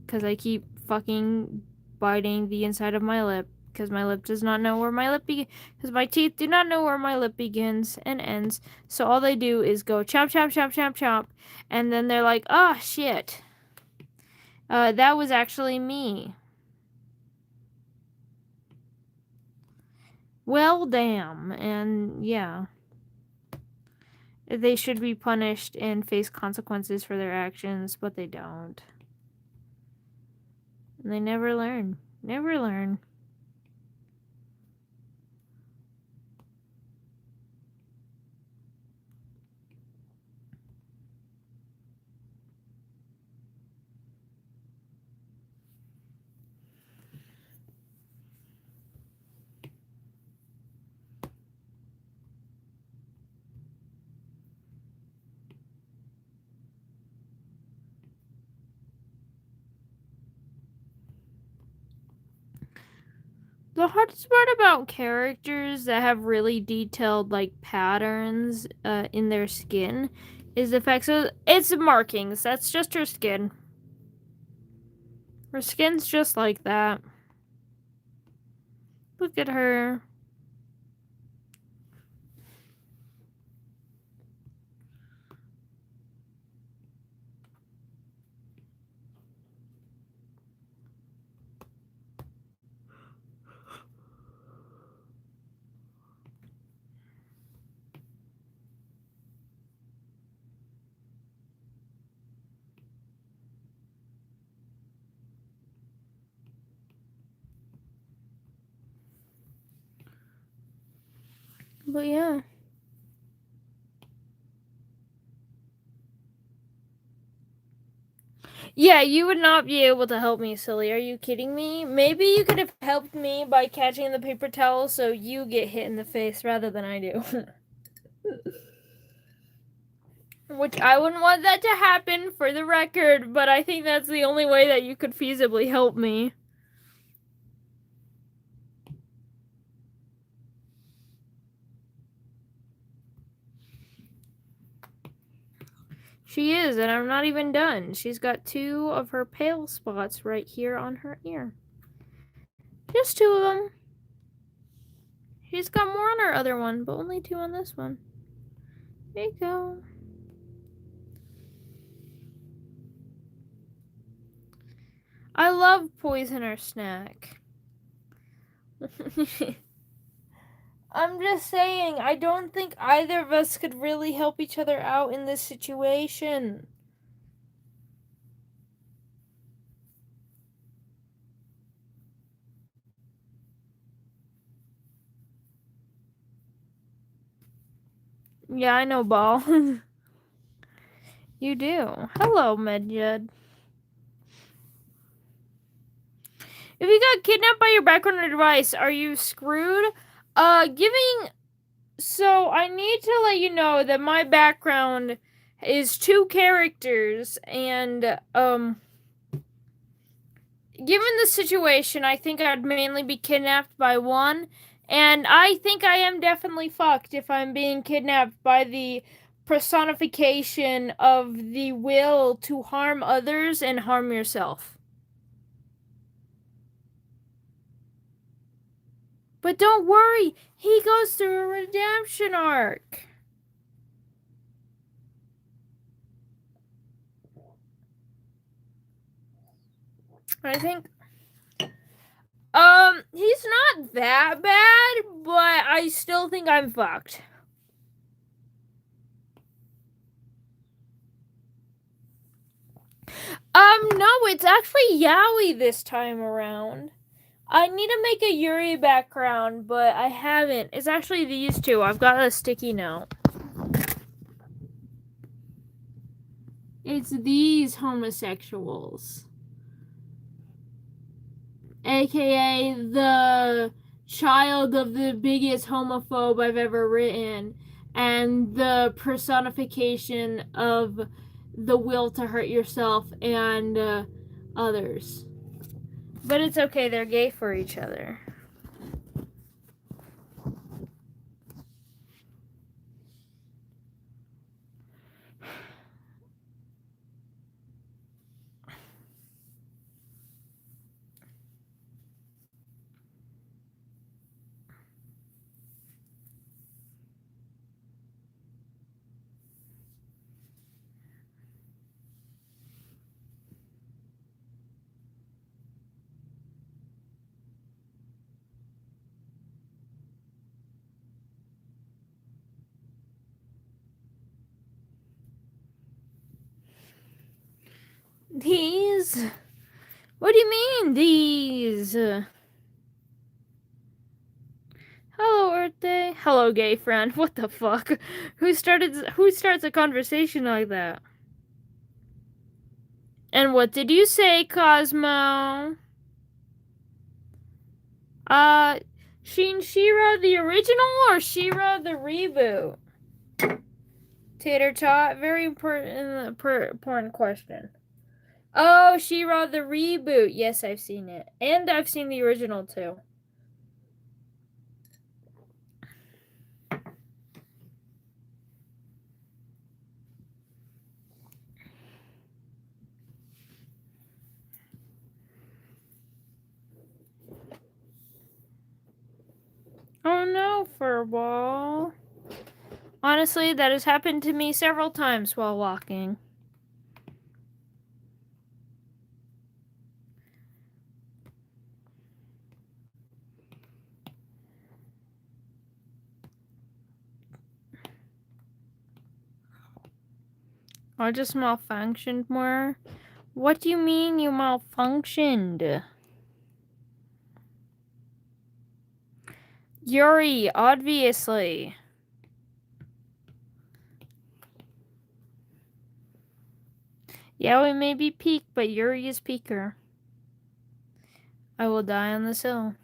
because I keep fucking biting the inside of my lip, because my lip does not know where my lip because my teeth do not know where my lip begins and ends. So all they do is go chomp, chomp, chomp, chomp, chomp, and then they're like, oh shit. That was actually me. Well, damn. And yeah. They should be punished and face consequences for their actions, but they don't. And they never learn. Never learn. The hardest part about characters that have really detailed like patterns in their skin is the fact that it's markings. That's just her skin. Her skin's just like that. Look at her. But yeah. Yeah, you would not be able to help me, silly. Are you kidding me? Maybe you could have helped me by catching the paper towel so you get hit in the face rather than I do. Which I wouldn't want that to happen for the record, but I think that's the only way that you could feasibly help me. She is, and I'm not even done. She's got 2 of her pale spots right here on her ear. Just 2 of them. She's got more on her other one, but only 2 on this one. There you go. I love poison or snack. I'm just saying, I don't think either of us could really help each other out in this situation. Yeah, I know, Ball. You do. Hello, Medjed. If you got kidnapped by your background device, are you screwed? So I need to let you know that my background is 2 characters, and given the situation, I think I'd mainly be kidnapped by one, and I think I am definitely fucked if I'm being kidnapped by the personification of the will to harm others and harm yourself. But don't worry, he goes through a redemption arc. I think he's not that bad, but I still think I'm fucked. No, it's actually Yowie this time around. I need to make a Yuri background, but I haven't. It's actually these 2. I've got a sticky note. It's these homosexuals. AKA the child of the biggest homophobe I've ever written, and the personification of the will to hurt yourself and others. But it's okay, they're gay for each other. These? What do you mean, these? Hello, Earth Day. Hello, gay friend. What the fuck? Who starts a conversation like that? And what did you say, Cosmo? She-Ra the original or She-Ra the reboot? Tater tot, very important question. Oh, She-Ra the reboot. Yes, I've seen it. And I've seen the original too. Oh no, Furball. Honestly, that has happened to me several times while walking. I just malfunctioned more. What do you mean you malfunctioned? Yuri, obviously. Yeah, we may be peak, but Yuri is peaker. I will die on this hill.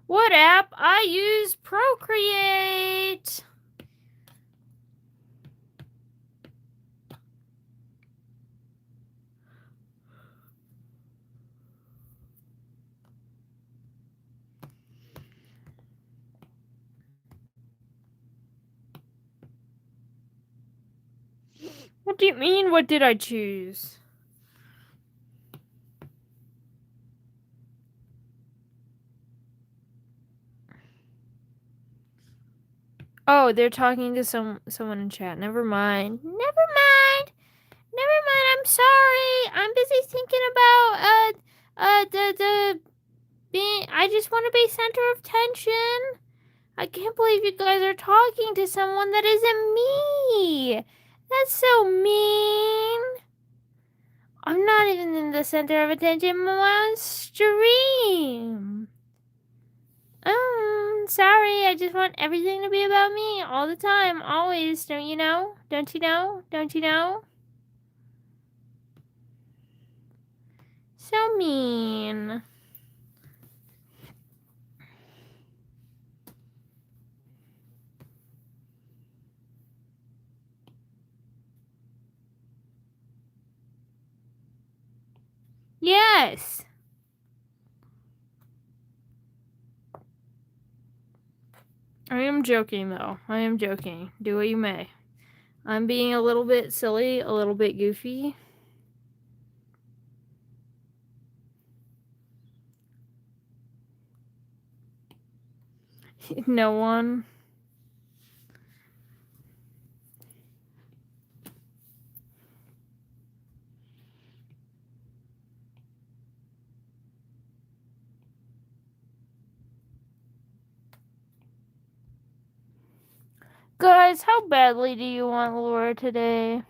What app? I use Procreate. What do you mean, what did I choose? Oh, they're talking to someone in chat. Never mind. Never mind. I'm sorry. I'm busy thinking about the being. I just want to be center of attention. I can't believe you guys are talking to someone that isn't me. That's so mean. I'm not even in the center of attention on stream. Sorry, I just want everything to be about me all the time, always, don't you know? Don't you know? Don't you know? So mean. Yes. I am joking, though. I am joking. Do what you may. I'm being a little bit silly, a little bit goofy. No one. Guys, how badly do you want Laura today?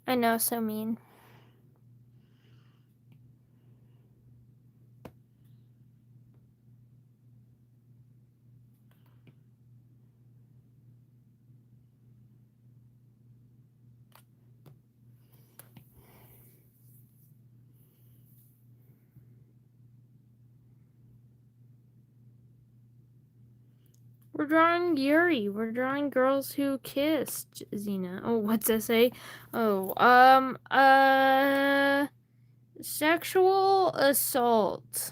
I know, so mean. We're drawing Yuri. We're drawing girls who kissed Xena. Oh, what's that say? Oh, sexual assault.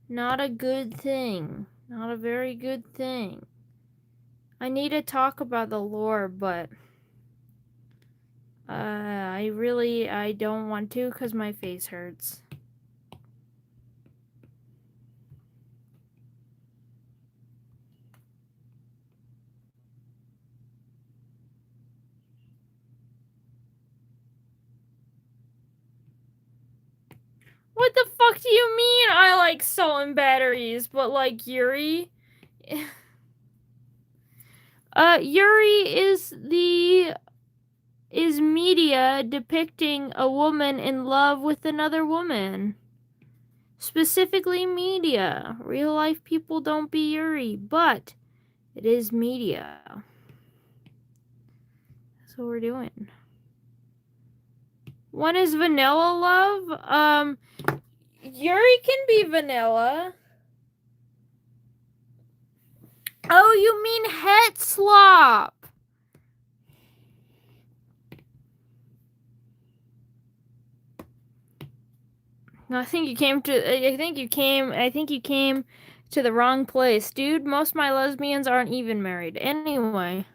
Not a good thing. Not a very good thing. I need to talk about the lore, but I don't want to because my face hurts. What the fuck do you mean I like salt and batteries, but like Yuri? Yuri is media depicting a woman in love with another woman. Specifically media. Real life people don't be Yuri, but it is media. That's what we're doing. One is vanilla love. Yuri can be vanilla. Oh, you mean het slop. No, I think you came to the wrong place. Dude, most of my lesbians aren't even married. Anyway.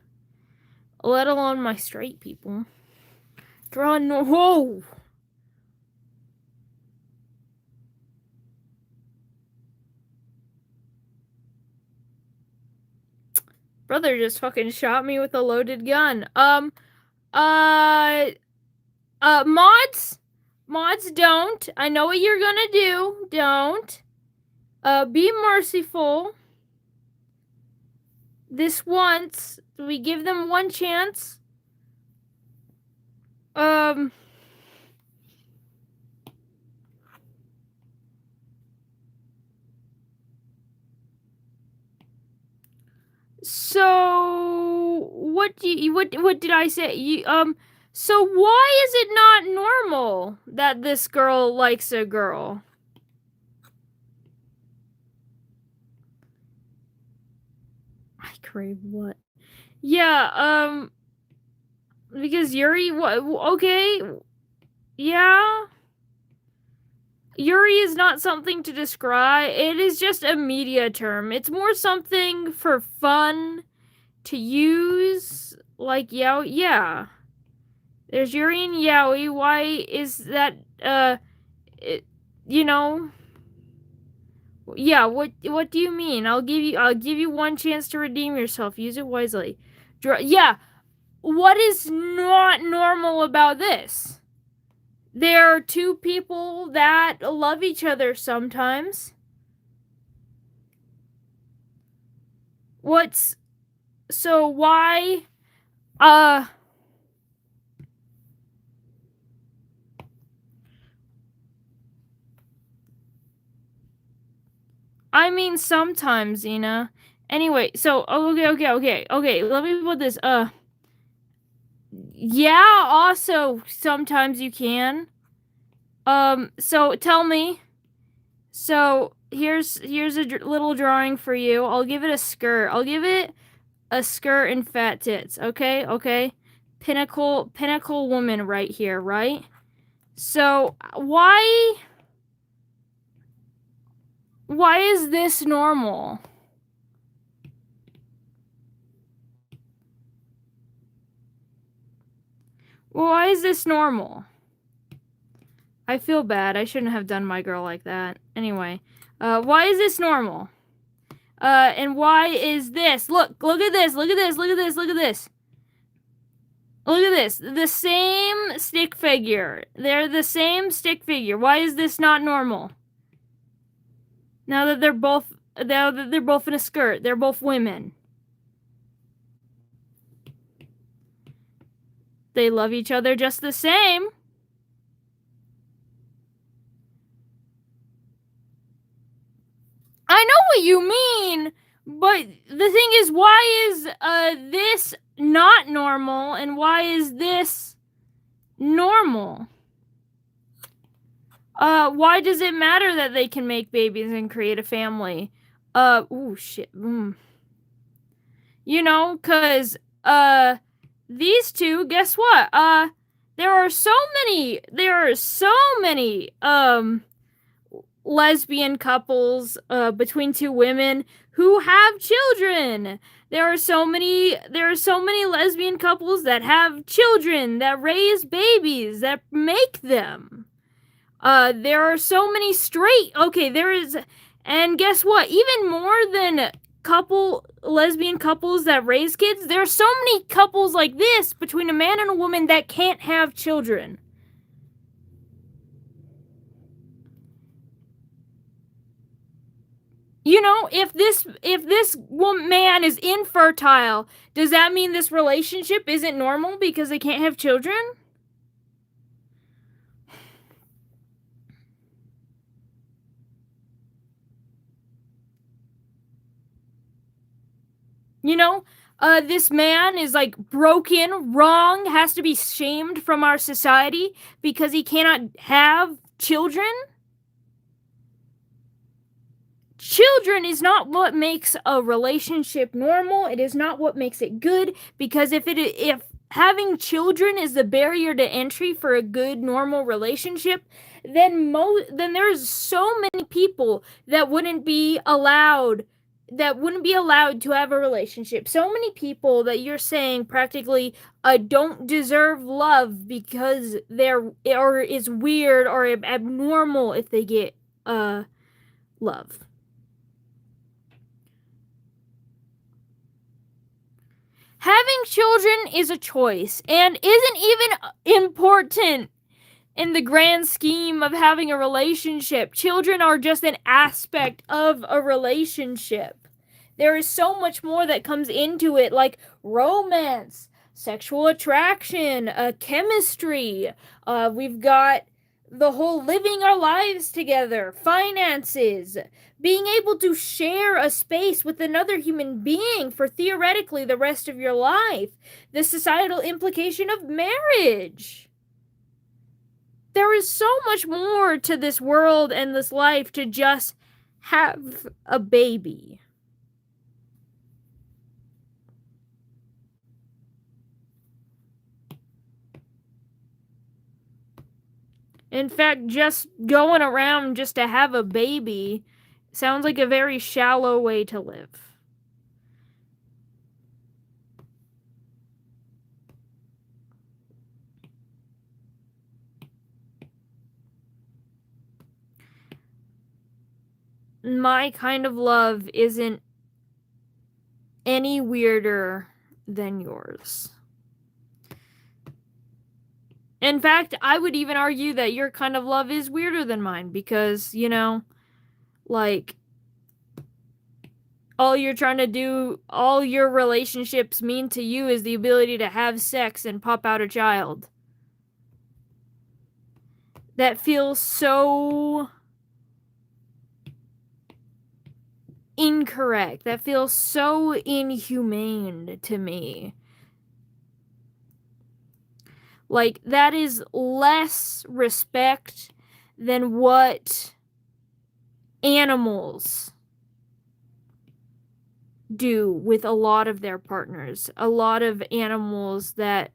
Let alone my straight people. Whoa! Brother just fucking shot me with a loaded gun. Mods? Mods, don't. I know what you're gonna do. Don't. Be merciful. This once. We give them one chance. So what did I say? So why is it not normal that this girl likes a girl? I crave what? Yeah, because Yuri, what? Okay, yeah. Yuri is not something to describe. It is just a media term. It's more something for fun to use. Like, yeah. There's Yuri and Yaoi. Why is that, you know? Yeah, what do you mean? I'll give you one chance to redeem yourself. Use it wisely. Yeah. What is not normal about this? There are two people that love each other sometimes. So why, I mean sometimes, Zena. Anyway, so, okay, let me put this, yeah, also, sometimes you can. So, tell me. So, here's a little drawing for you. I'll give it a skirt. I'll give it a skirt and fat tits, okay? Pinnacle woman right here, right? So, why is this normal? Why is this normal? I feel bad. I shouldn't have done my girl like that. Anyway, why is this normal? And why is this? Look at this. Look at this. The same stick figure. They're the same stick figure. Why is this not normal? Now that they're both in a skirt. They're both women. They love each other just the same. I know what you mean, but the thing is, why is this not normal, and why is this normal? Why does it matter that they can make babies and create a family? Ooh, shit. You know, cause, these two, guess what? There are so many, lesbian couples, between two women who have children. There are so many lesbian couples that have children, that raise babies, that make them. There are so many straight, and guess what? Even more than lesbian couples that raise kids, there are so many couples like this between a man and a woman that can't have children. if this man is infertile, does that mean this relationship isn't normal because they can't have children? This man is like broken, wrong, has to be shamed from our society because he cannot have children. Children is not what makes a relationship normal. It is not what makes it good, because if having children is the barrier to entry for a good normal relationship, then there's so many people that wouldn't be allowed to have a relationship. So many people that you're saying practically don't deserve love because they're or is weird or abnormal if they get love. Having children is a choice and isn't even important in the grand scheme of having a relationship. Children are just an aspect of a relationship. There is so much more that comes into it, like romance, sexual attraction, chemistry. We've got the whole living our lives together, finances, being able to share a space with another human being for theoretically the rest of your life, the societal implication of marriage. There is so much more to this world and this life to just have a baby. In fact, just going around just to have a baby sounds like a very shallow way to live. My kind of love isn't any weirder than yours. In fact, I would even argue that your kind of love is weirder than mine because, like, all you're trying to do, all your relationships mean to you is the ability to have sex and pop out a child. That feels so incorrect. That feels so inhumane to me. Like, that is less respect than what animals do with a lot of their partners. A lot of animals that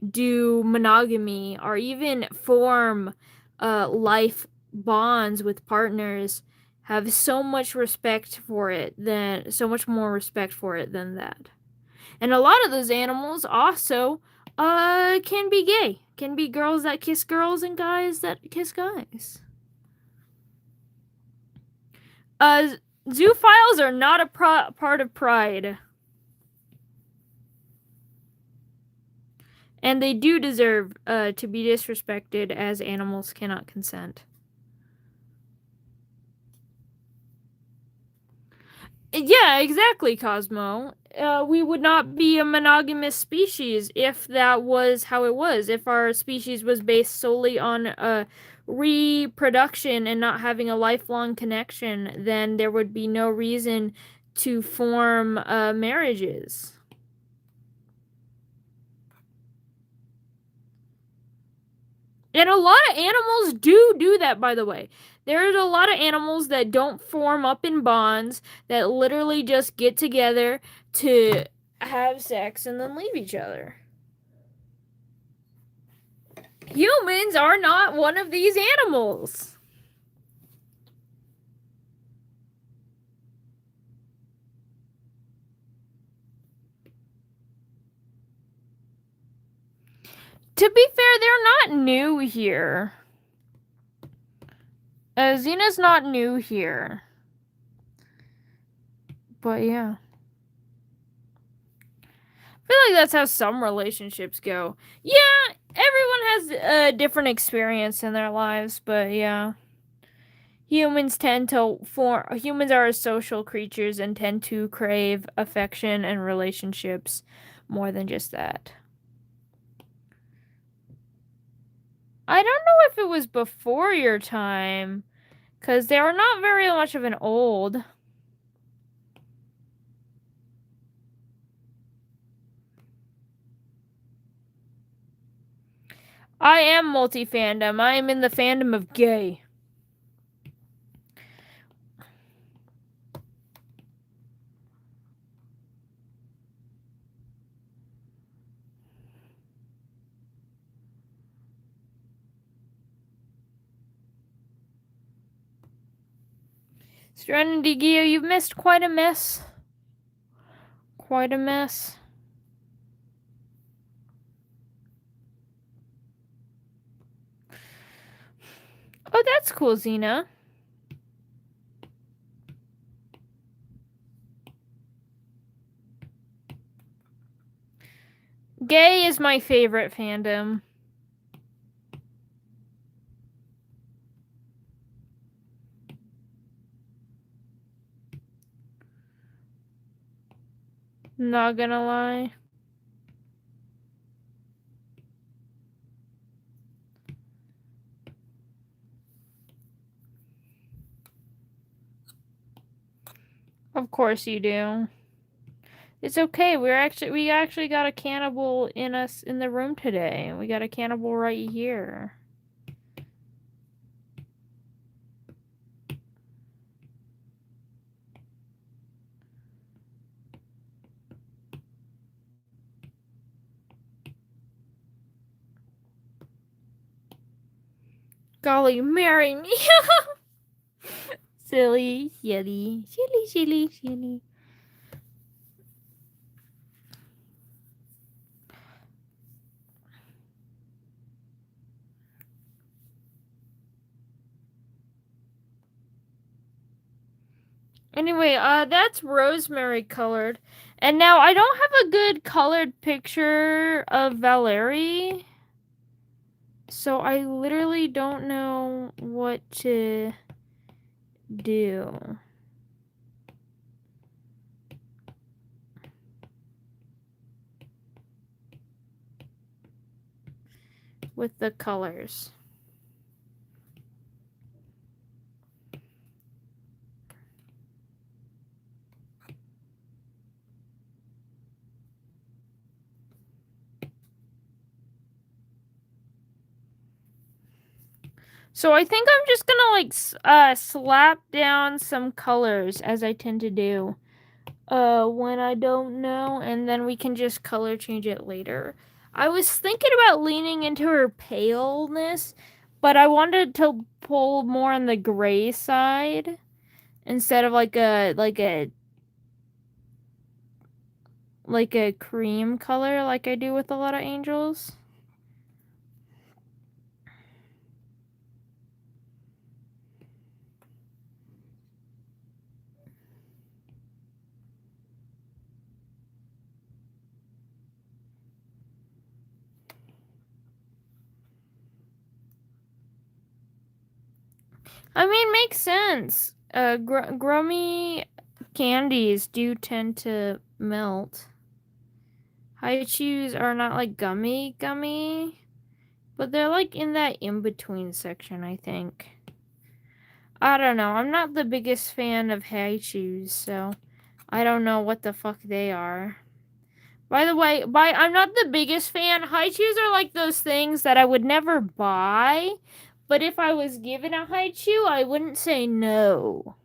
do monogamy or even form life bonds with partners have so much respect for it so much more respect for it than that. And a lot of those animals also can be gay. Can be girls that kiss girls and guys that kiss guys. Zoophiles are not a part of Pride. And they do deserve to be disrespected, as animals cannot consent. Yeah, exactly, Cosmo. We would not be a monogamous species if that was how it was. If our species was based solely on reproduction and not having a lifelong connection, then there would be no reason to form marriages. And a lot of animals do that, by the way. There's a lot of animals that don't form up in bonds, that literally just get together to have sex and then leave each other. Humans are not one of these animals. To be fair, they're not new here. Xena's not new here. But yeah. I feel like that's how some relationships go. Yeah, everyone has a different experience in their lives, but yeah. Humans are social creatures and tend to crave affection and relationships more than just that. I don't know if it was before your time, because they were not very much of an old. I am multi-fandom. I am in the fandom of gay. Serenity Geo, you've missed quite a mess. Quite a mess. Oh, that's cool, Xena. Gay is my favorite fandom. Not gonna lie. Of course you do. It's okay. We actually got a cannibal in the room today. We got a cannibal right here. Golly, marry me. Silly. Anyway, that's rosemary colored. And now I don't have a good colored picture of Valerie. So I literally don't know what to do with the colors. So I think I'm just gonna like slap down some colors as I tend to do when I don't know, and then we can just color change it later. I was thinking about leaning into her paleness, but I wanted to pull more on the gray side instead of like a cream color like I do with a lot of angels. I mean, makes sense. Grummy candies do tend to melt. High chews are not like gummy, but they're like in that in-between section, I think. I don't know. I'm not the biggest fan of high chews, so I don't know what the fuck they are. By the way, I'm not the biggest fan. High chews are like those things that I would never buy, but if I was given a high chew, I wouldn't say no.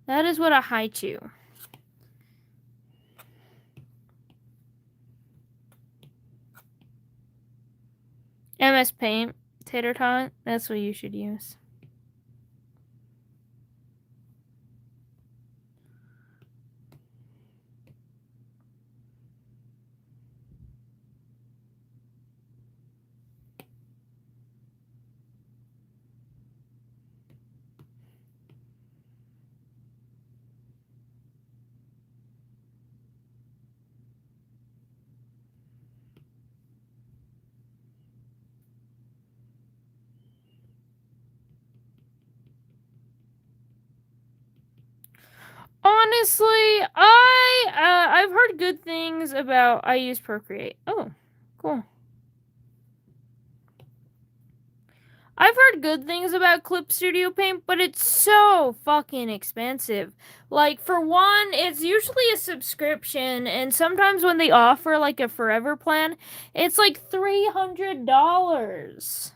That is what a high chew. MS Paint, Tater Tot, that's what you should use. Honestly, I've heard good things about. I use Procreate. Oh, cool. I've heard good things about Clip Studio Paint, but it's so fucking expensive. Like, for one, it's usually a subscription, and sometimes when they offer, like, a forever plan, it's like $300.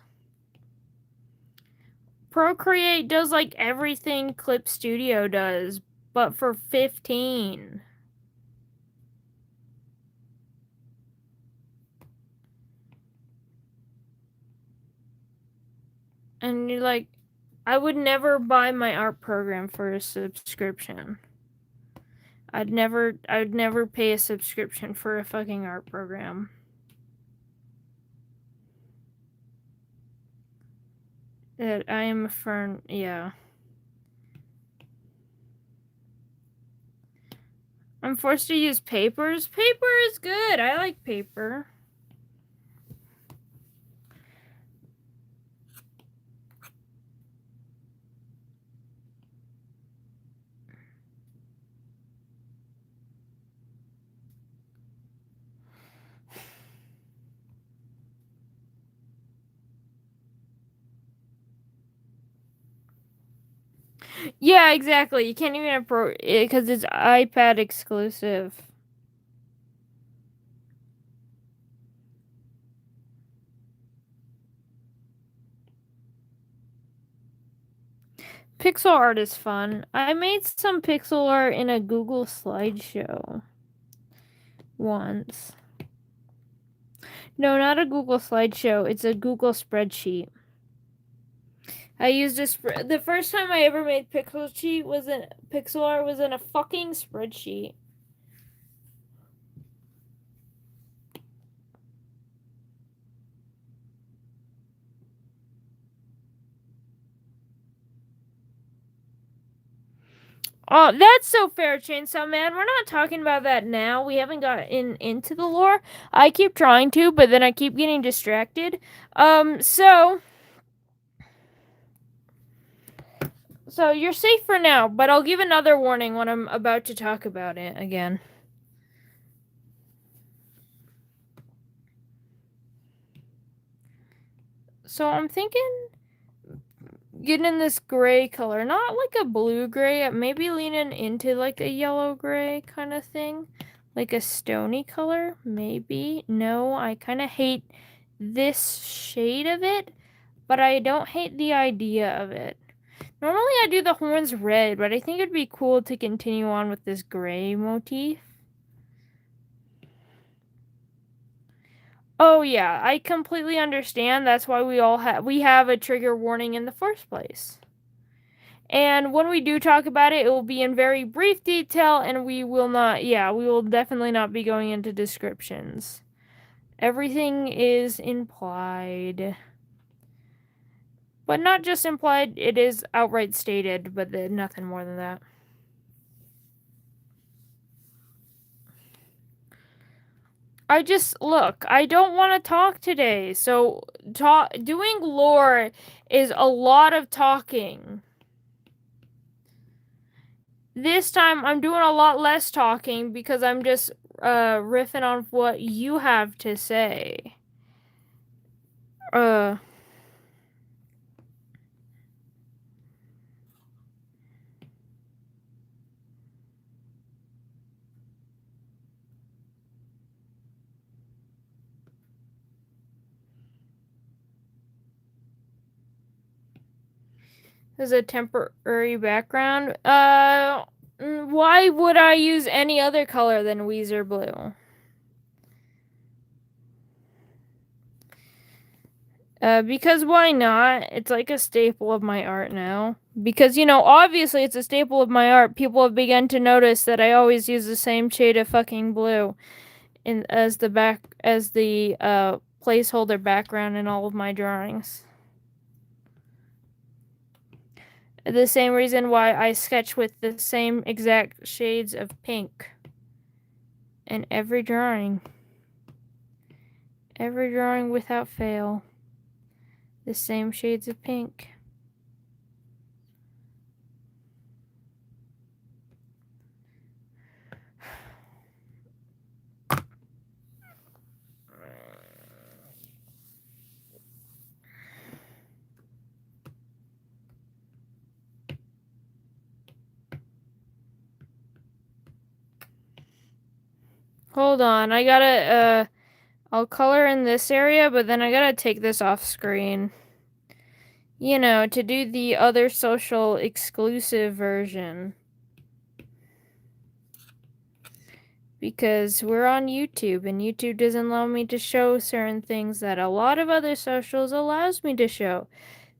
Procreate does, like, everything Clip Studio does, but for 15. And you're like, I would never buy my art program for a subscription. I'd never pay a subscription for a fucking art program. That I am a fern, yeah. I'm forced to use papers. Paper is good. I like paper. Yeah, exactly. You can't even because it's iPad exclusive. Pixel art is fun. I made some pixel art in a Google slideshow once. No, not a Google slideshow. It's a Google spreadsheet. I used the first time I ever made pixel art was in a fucking spreadsheet. Oh, that's so fair, Chainsaw Man. We're not talking about that now. We haven't gotten into the lore. I keep trying to, but then I keep getting distracted. So you're safe for now, but I'll give another warning when I'm about to talk about it again. So I'm thinking getting this gray color, not like a blue gray, maybe leaning into like a yellow gray kind of thing, like a stony color, maybe. No, I kind of hate this shade of it, but I don't hate the idea of it. Normally I do the horns red, but I think it'd be cool to continue on with this gray motif. Oh yeah, I completely understand. That's why we have a trigger warning in the first place. And when we do talk about it, it will be in very brief detail, and we will definitely not be going into descriptions. Everything is implied. But not just implied, it is outright stated, but nothing more than that. I don't want to talk today, so doing lore is a lot of talking. This time I'm doing a lot less talking because I'm just riffing on what you have to say. As a temporary background. Why would I use any other color than Weezer Blue? Because why not? It's like a staple of my art now. Because, obviously it's a staple of my art. People have begun to notice that I always use the same shade of fucking blue as the placeholder background in all of my drawings. The same reason why I sketch with the same exact shades of pink in every drawing. Every drawing without fail. The same shades of pink. Hold on, I gotta, I'll color in this area, but then I gotta take this off screen. You know, to do the other social exclusive version. Because we're on YouTube, and YouTube doesn't allow me to show certain things that a lot of other socials allows me to show.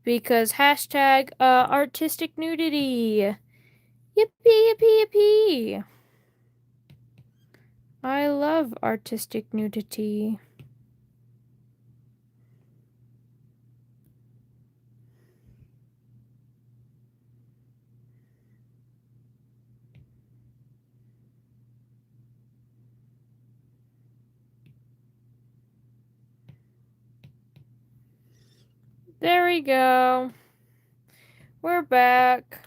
Because hashtag, artistic nudity. Yippee, yippee, yippee. I love artistic nudity. There we go. We're back.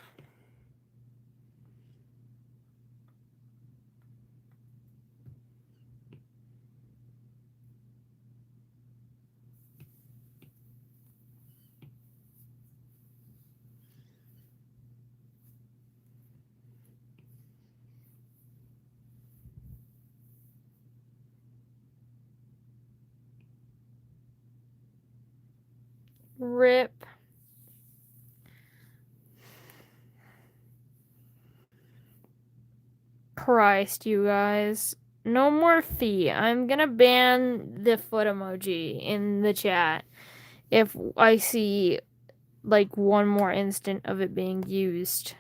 Rip. Christ, you guys. No more feet. I'm gonna ban the foot emoji in the chat if I see like one more instant of it being used.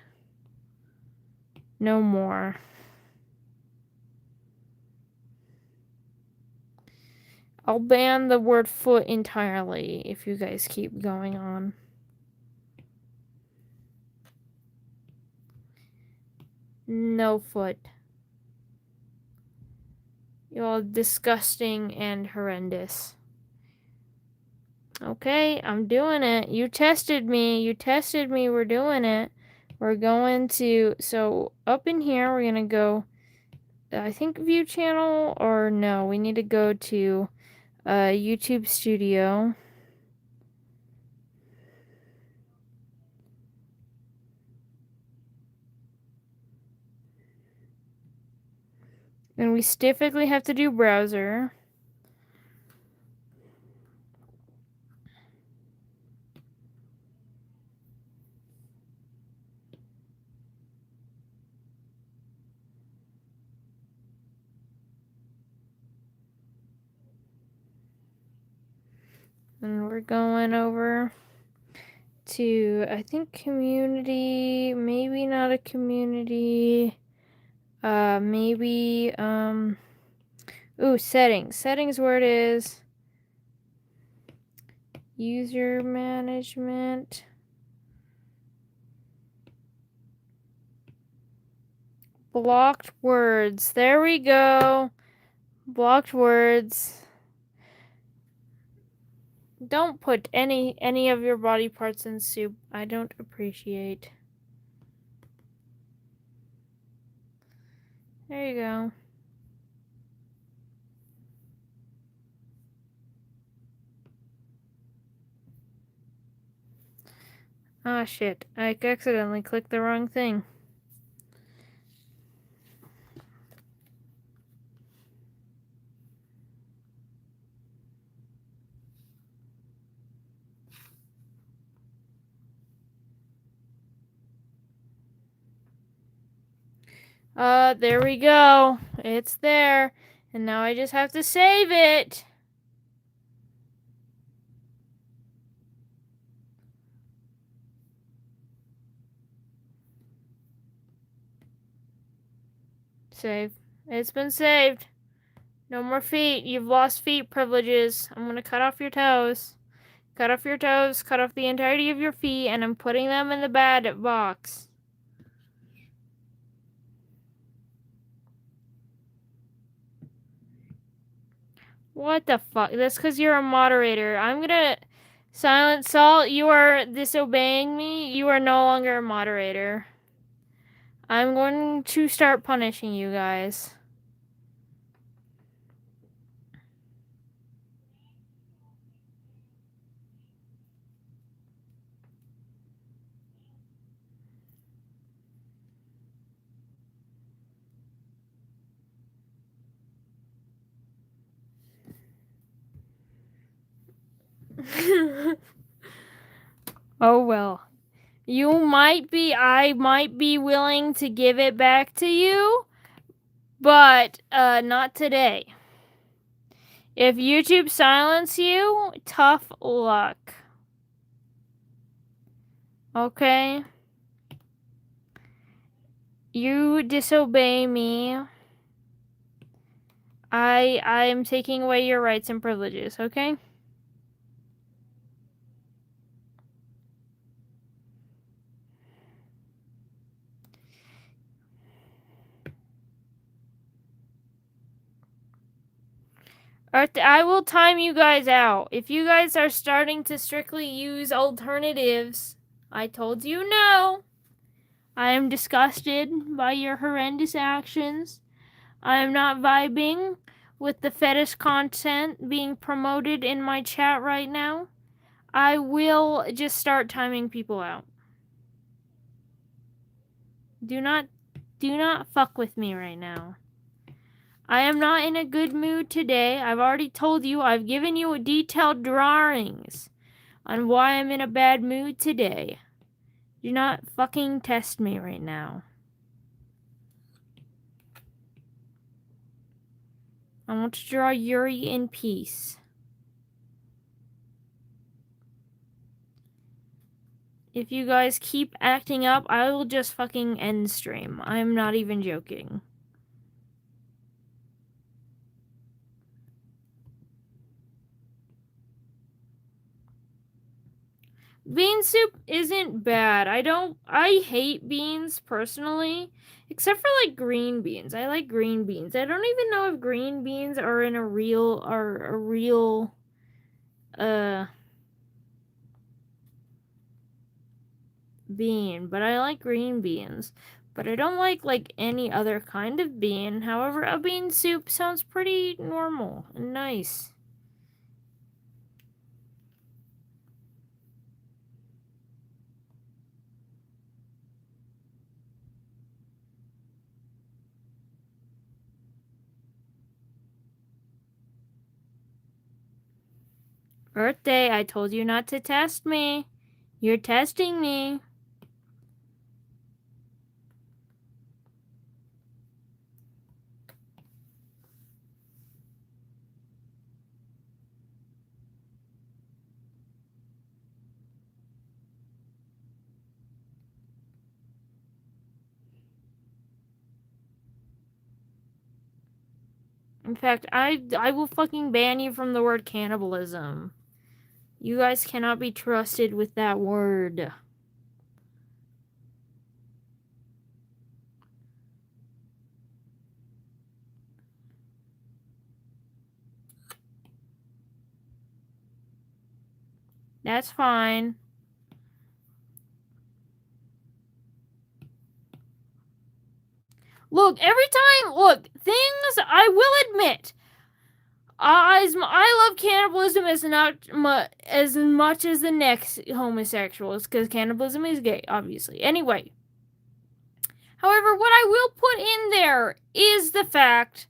No more. I'll ban the word foot entirely if you guys keep going on. No foot. You're all disgusting and horrendous. Okay, I'm doing it. You tested me. You tested me. We're doing it. We're going to... So, up in here, we're going to go... I think view channel, or no, we need to go to YouTube Studio. And we specifically have to do browser. And we're going over to, I think, community, maybe not a community, maybe, ooh, settings. Settings where it is. User management. Blocked words. There we go. Blocked words. Don't put any of your body parts in soup. I don't appreciate. There you go. Ah, shit. I accidentally clicked the wrong thing. There we go. It's there. And now I just have to save it. Save. It's been saved. No more feet. You've lost feet privileges. I'm gonna cut off your toes. Cut off your toes, cut off the entirety of your feet, and I'm putting them in the bad box. What the fuck? That's because you're a moderator. I'm gonna... Silent Salt, you are disobeying me. You are no longer a moderator. I'm going to start punishing you guys. Oh well. I might be willing to give it back to you, but not today. If YouTube silence you, tough luck. Okay? You disobey me. I'm taking away your rights and privileges, okay? I will time you guys out. If you guys are starting to strictly use alternatives, I told you no. I am disgusted by your horrendous actions. I am not vibing with the fetish content being promoted in my chat right now. I will just start timing people out. Do not fuck with me right now. I am not in a good mood today. I've already told you, I've given you detailed drawings on why I'm in a bad mood today. Do not fucking test me right now. I want to draw Yuri in peace. If you guys keep acting up, I will just fucking end stream. I'm not even joking. Bean soup isn't bad. I hate beans personally, except for like green beans. I like green beans. I don't even know if green beans are a real bean, but I like green beans. But I don't like any other kind of bean. However, a bean soup sounds pretty normal and nice. Birthday, I told you not to test me. You're testing me. In fact, I will fucking ban you from the word cannibalism. You guys cannot be trusted with that word. That's fine. Look, things I will admit. I love cannibalism as much as the next homosexuals, because cannibalism is gay, obviously. Anyway. However, what I will put in there is the fact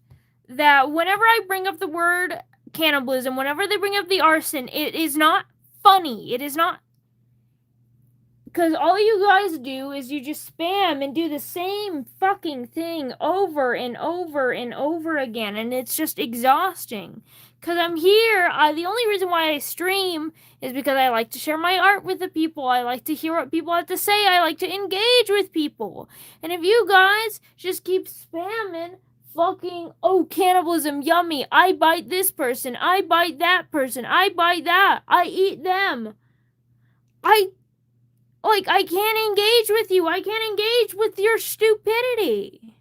that whenever I bring up the word cannibalism, whenever they bring up the arson, it is not funny. It is not. Because all you guys do is you just spam and do the same fucking thing over and over and over again, and it's just exhausting. Because I'm here, the only reason why I stream is because I like to share my art with the people. I like to hear what people have to say. I like to engage with people. And if you guys just keep spamming fucking, oh, cannibalism, yummy, I bite this person, I bite that person, I bite that, I eat them. I can't engage with you. I can't engage with your stupidity.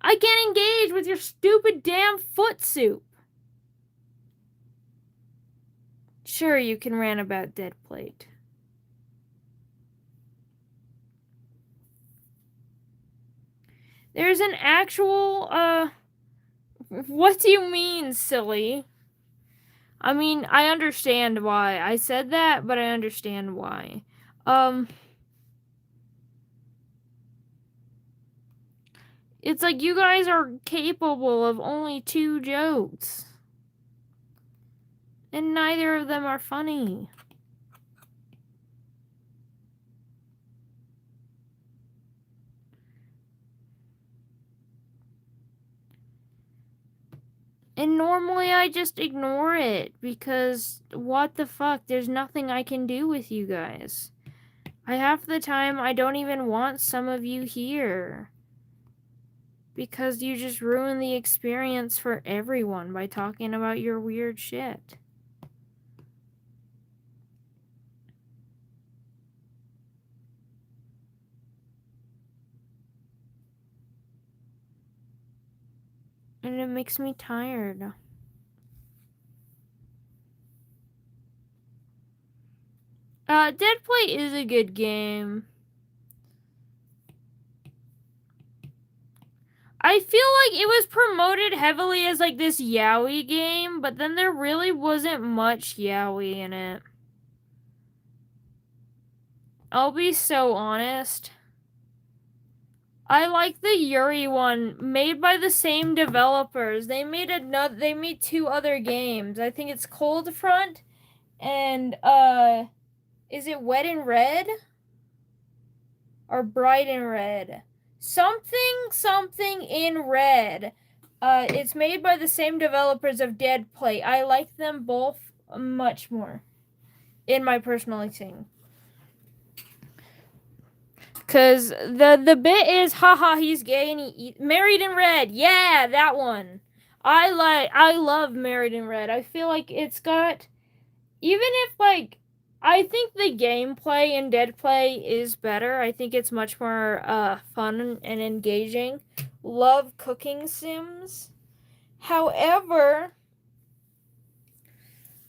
I can't engage with your stupid damn foot soup. Sure, you can rant about Dead Plate. There's an actual, what do you mean, silly? I mean, I understand why. I said that, but I understand why. It's like you guys are capable of only 2 jokes. And neither of them are funny. And normally I just ignore it because what the fuck? There's nothing I can do with you guys. Half the time I don't even want some of you here. Because you just ruin the experience for everyone by talking about your weird shit. And it makes me tired. Dead Play is a good game. I feel like it was promoted heavily as like this yaoi game, but then there really wasn't much yaoi in it. I'll be so honest. I like the Yuri one, made by the same developers. They made two other games. I think it's Cold Front and is it Wet and Red? Or Bright and Red? Something in Red. It's made by the same developers of Dead Play. I like them both much more, in my personal thing. Cause the bit is, haha, he's gay and he Married in Red. Yeah, that one. I love Married in Red. I feel like it's got, even if like, I think the gameplay in Dead Play is better. I think it's much more fun and engaging. Love cooking sims. However,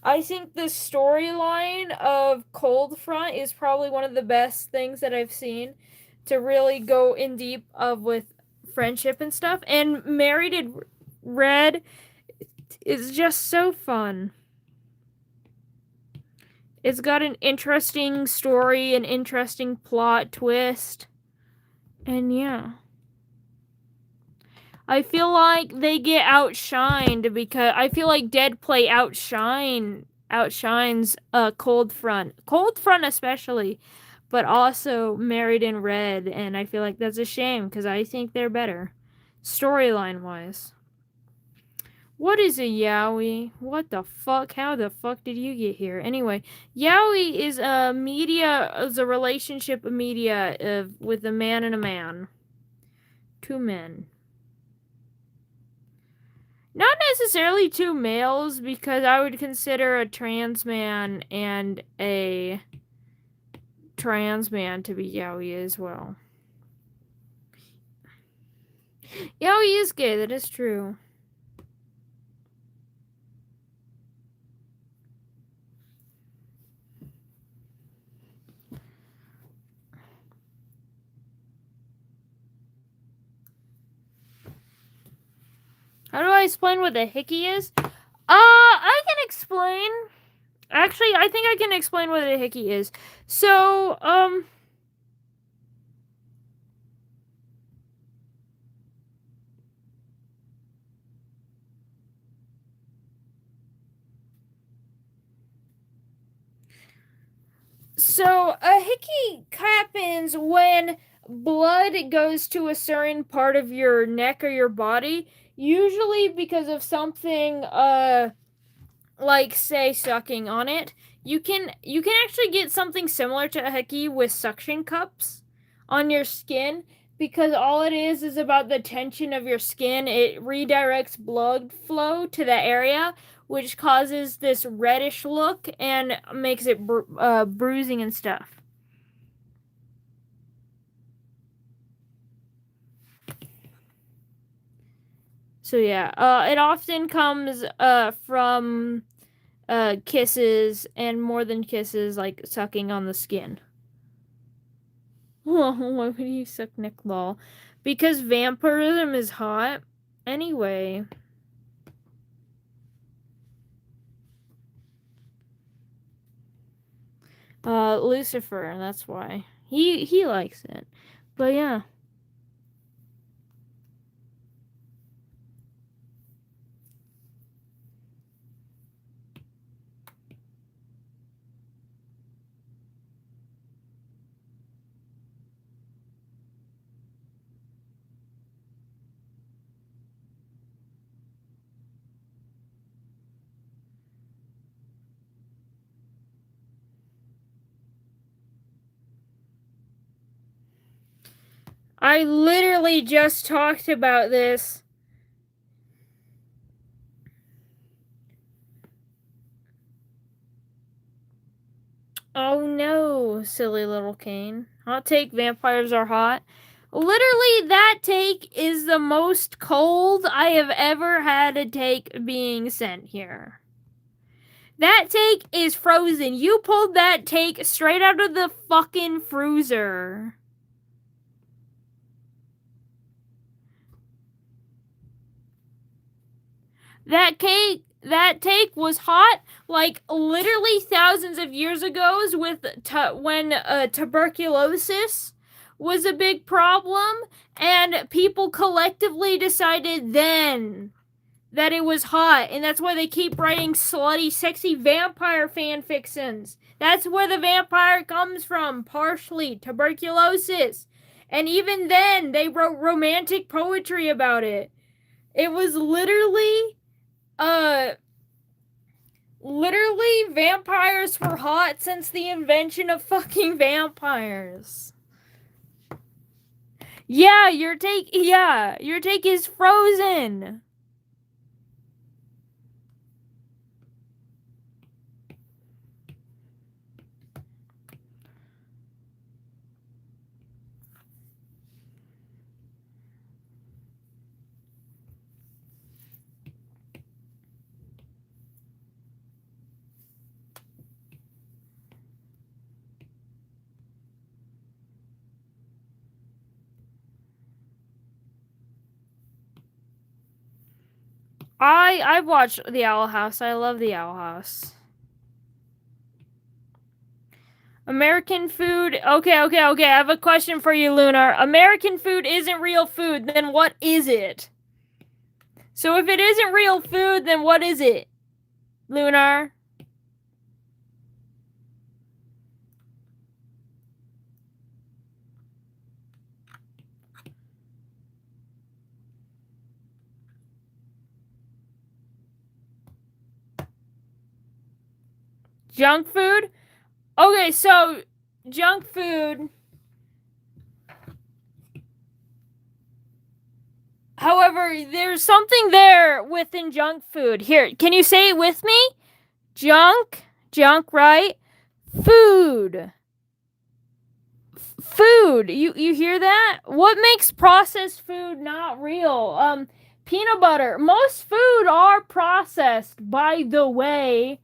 I think the storyline of Cold Front is probably one of the best things that I've seen to really go in deep with friendship and stuff. And Married in Red is just so fun. It's got an interesting story, an interesting plot twist. And yeah. I feel like they get outshined because I feel like Dead Play outshines Cold Front. Cold Front especially, but also Married in Red, and I feel like that's a shame because I think they're better storyline wise. What is a yaoi? What the fuck? How the fuck did you get here? Anyway, yaoi is a relationship media with a man and a man. Two men. Not necessarily two males, because I would consider a trans man and a trans man to be yaoi as well. Yaoi is gay, that is true. How do I explain what a hickey is? I can explain. Actually, I think I can explain what a hickey is. So, a hickey happens when blood goes to a certain part of your neck or your body, usually because of something, like say sucking on it. You can actually get something similar to a hickey with suction cups on your skin, because all it is about the tension of your skin. It redirects blood flow to that area, which causes this reddish look and makes it bruising and stuff. So yeah, it often comes from kisses, and more than kisses, like sucking on the skin. Why would you suck Nick Law? Because vampirism is hot. Anyway. Lucifer, that's why. He likes it. But yeah. I literally just talked about this. Oh no, silly little Kane. Hot take, vampires are hot. Literally, that take is the most cold I have ever had a take being sent here. That take is frozen. You pulled that take straight out of the fucking freezer. That take was hot like literally thousands of years ago with when tuberculosis was a big problem, and people collectively decided then that it was hot, and that's why they keep writing slutty, sexy vampire fan fictions. That's where the vampire comes from, partially tuberculosis. And even then, they wrote romantic poetry about it. It was literally vampires were hot since the invention of fucking vampires. Yeah, your take is frozen. I've watched The Owl House. I love The Owl House. American food. Okay. I have a question for you, Lunar. American food isn't real food, then what is it? So if it isn't real food, then what is it, Lunar? Junk food? Okay, so junk food. However, there's something there within junk food. Here, can you say it with me? Junk, right? Food. Food. You hear that? What makes processed food not real? Peanut butter. Most food are processed, by the way.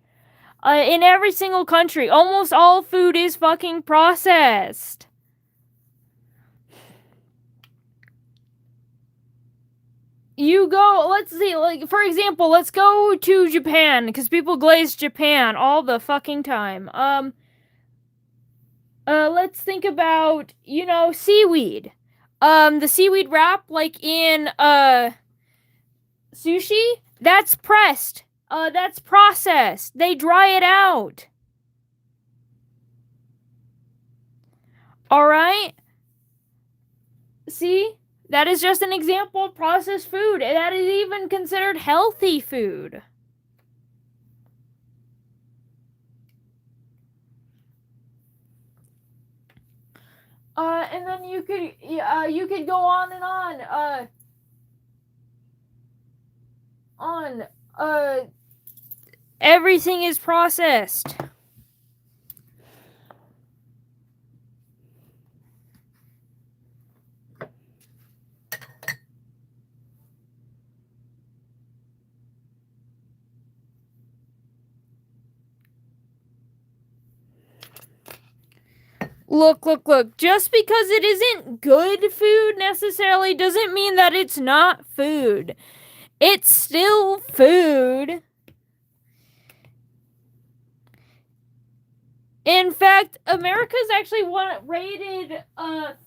In every single country, almost all food is fucking processed. You go, let's see, like, for example, let's go to Japan, because people glaze Japan all the fucking time. Let's think about, seaweed. The seaweed wrap, like in, sushi, that's pressed. That's processed. They dry it out. Alright? See? That is just an example of processed food. And that is even considered healthy food. And then you could go on and on. Everything is processed. Look. Just because it isn't good food necessarily doesn't mean that it's not food. It's still food. In fact, America's actually rated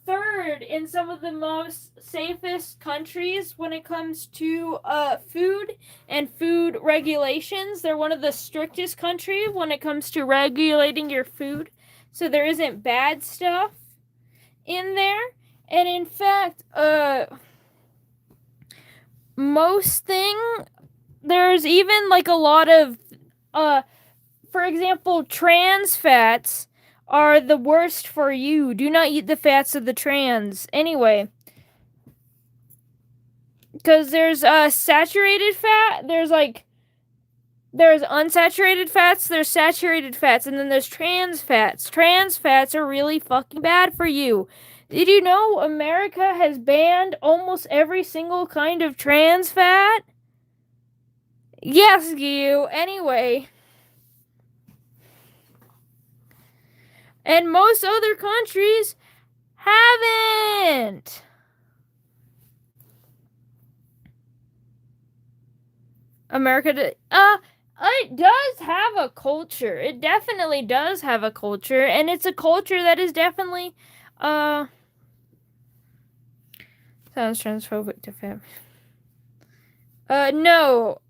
third in some of the most safest countries when it comes to food and food regulations. They're one of the strictest countries when it comes to regulating your food, so there isn't bad stuff in there. And in fact, there's even like a lot of for example, trans fats are the worst for you. Do not eat the fats of the trans. Anyway, Because there's saturated fat, there's unsaturated fats, there's saturated fats, and then there's trans fats. Trans fats are really fucking bad for you. Did you know America has banned almost every single kind of trans fat? Yes, you. Anyway. And most other countries haven't. America, it does have a culture. It definitely does have a culture, and it's a culture that is definitely, sounds transphobic to fam. No,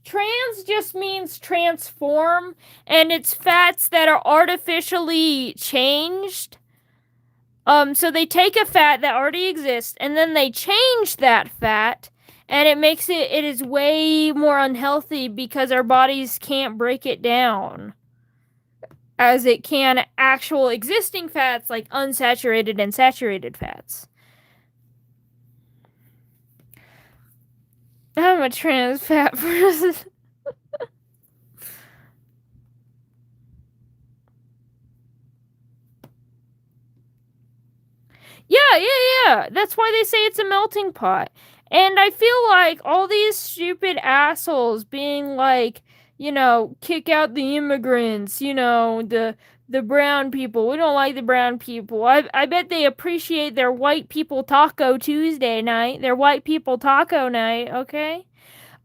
trans just means transform, and it's fats that are artificially changed. So they take a fat that already exists, and then they change that fat, and it is way more unhealthy because our bodies can't break it down as it can actual existing fats like unsaturated and saturated fats. I'm a trans fat person. Yeah. That's why they say it's a melting pot. And I feel like all these stupid assholes being like, kick out the immigrants, the brown people. We don't like the brown people. I bet they appreciate their white people taco Tuesday night, their white people taco night, okay?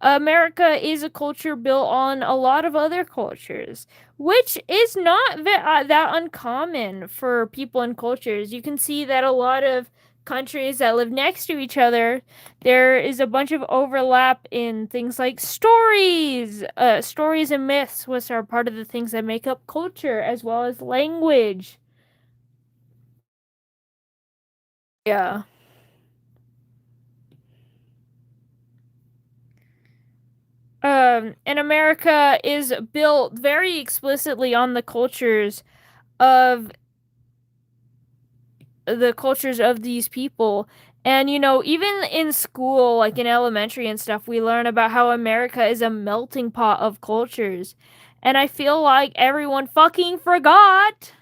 America is a culture built on a lot of other cultures, which is not that uncommon for people and cultures. You can see that a lot of countries that live next to each other, there is a bunch of overlap in things like stories. Stories and myths, which are part of the things that make up culture, as well as language. Yeah. And America is built very explicitly on of the cultures of these people. And even in school, like in elementary and stuff, we learn about how America is a melting pot of cultures. And I feel like everyone fucking forgot.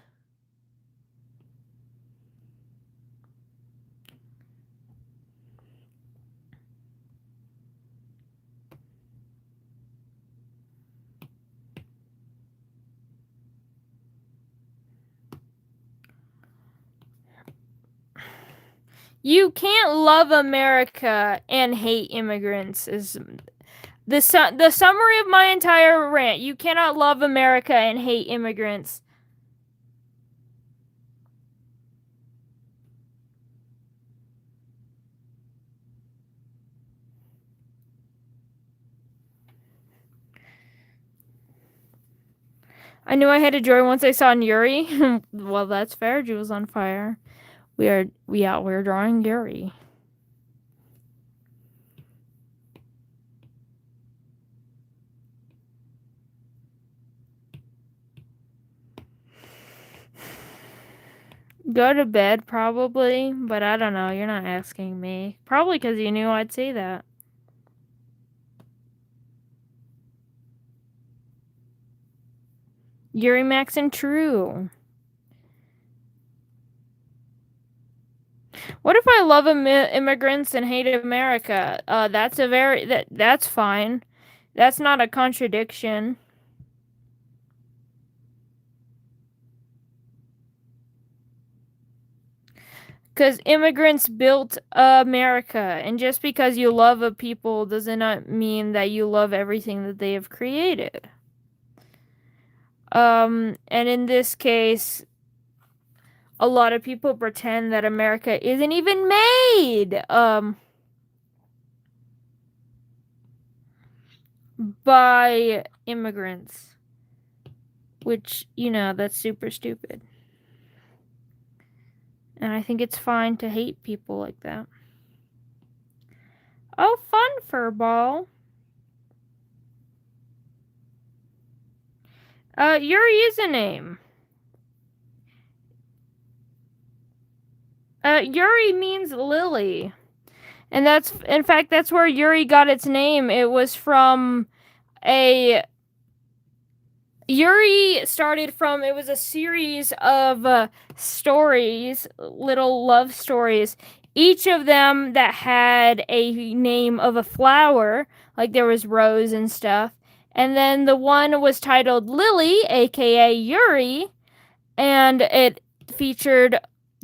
You can't love America and hate immigrants is the summary of my entire rant. You cannot love America and hate immigrants. I knew I had a joy once I saw Yuri. Well, that's fair. Jewel's on fire. We're drawing Yuri. Go to bed, probably, but I don't know. You're not asking me. Probably because you knew I'd say that. Yuri Max and True. What if I love immigrants and hate America? That's fine. That's not a contradiction. Because immigrants built America, and just because you love a people does not mean that you love everything that they have created. And in this case, a lot of people pretend that America isn't even made by immigrants, which, that's super stupid. And I think it's fine to hate people like that. Oh, fun, Furball. Your username. Yuri means lily. And in fact, that's where Yuri got its name. It was from Yuri started from, it was a series of stories, little love stories, each of them that had a name of a flower, like there was Rose and stuff. And then the one was titled Lily, aka Yuri, and it featured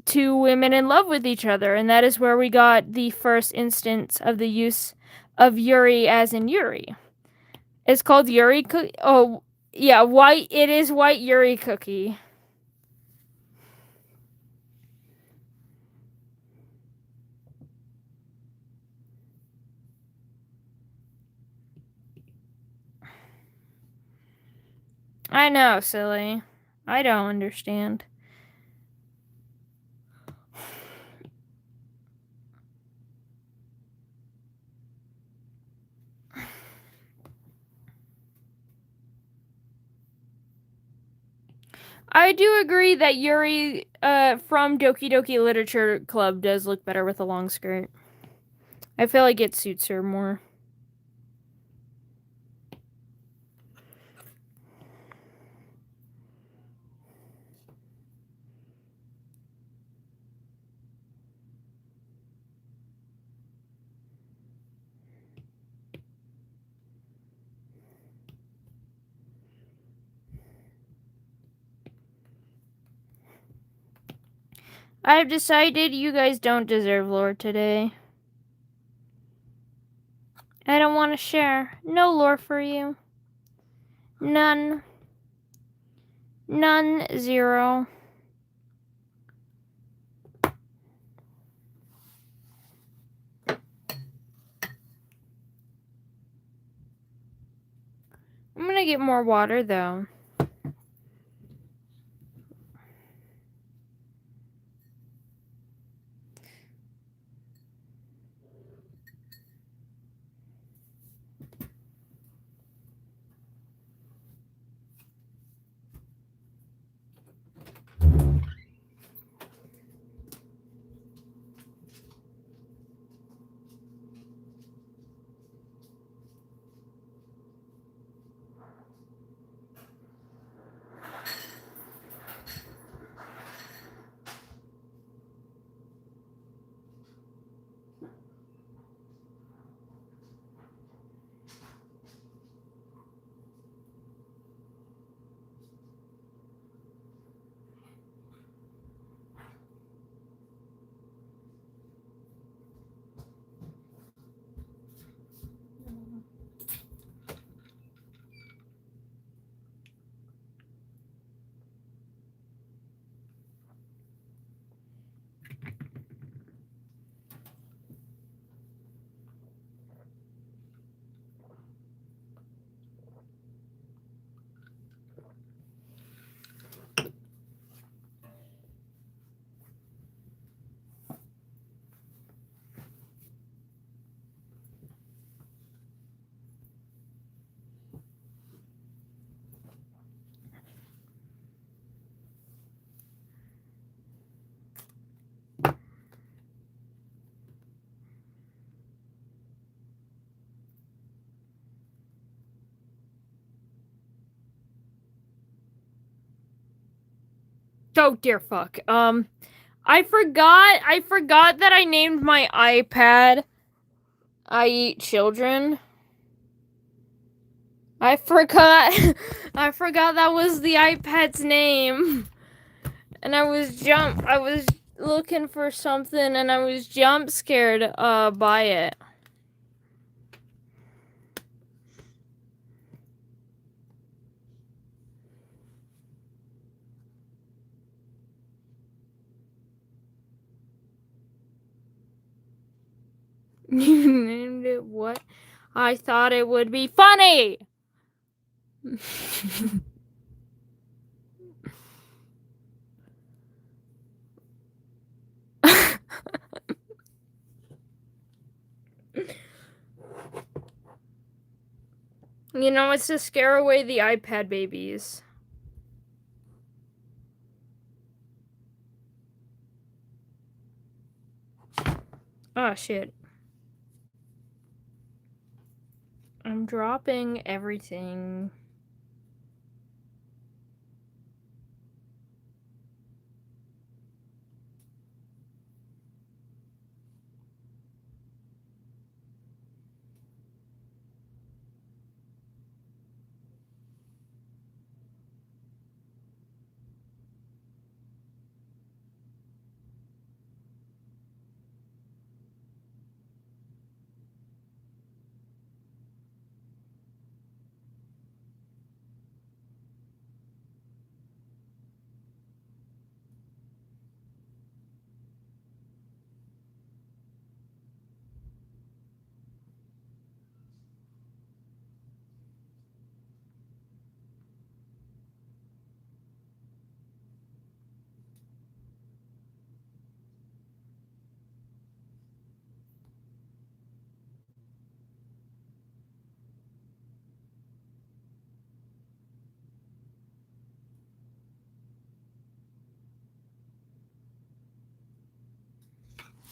two women in love with each other, and that is where we got the first instance of the use of Yuri as in Yuri. It's called Yuri cookie. Oh, yeah, white. It is white Yuri cookie. I know, silly. I don't understand. I do agree that Yuri from Doki Doki Literature Club does look better with a long skirt. I feel like it suits her more. I've decided you guys don't deserve lore today. I don't want to share. No lore for you. None. None. Zero. I'm gonna get more water though. Oh dear fuck. I forgot that I named my iPad I Eat Children. I forgot I forgot that was the iPad's name. And I was looking for something and I was jump scared by it. You named it what? I thought it would be funny. You know, it's to scare away the iPad babies. Oh shit. I'm dropping everything.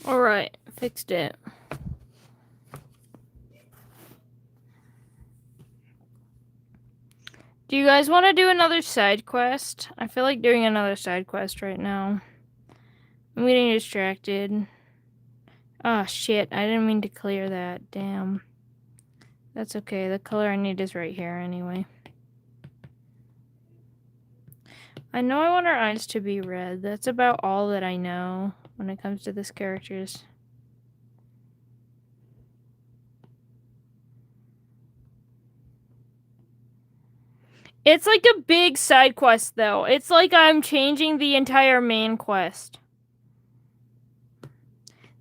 Alright, fixed it. Do you guys want to do another side quest? I feel like doing another side quest right now. I'm getting distracted. Ah, shit. I didn't mean to clear that. Damn. That's okay. The color I need is right here anyway. I know I want our eyes to be red. That's about all that I know when it comes to this character's. It's like a big side quest, though. It's like I'm changing the entire main quest.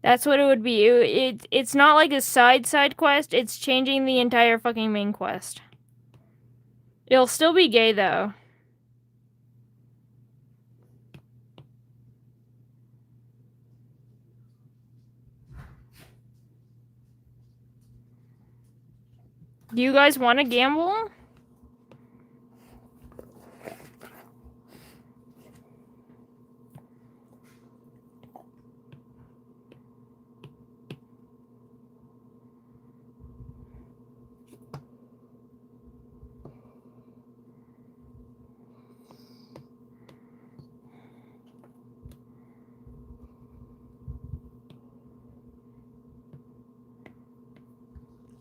That's what it would be. It's not like a side quest. It's changing the entire fucking main quest. It'll still be gay, though. Do you guys want to gamble?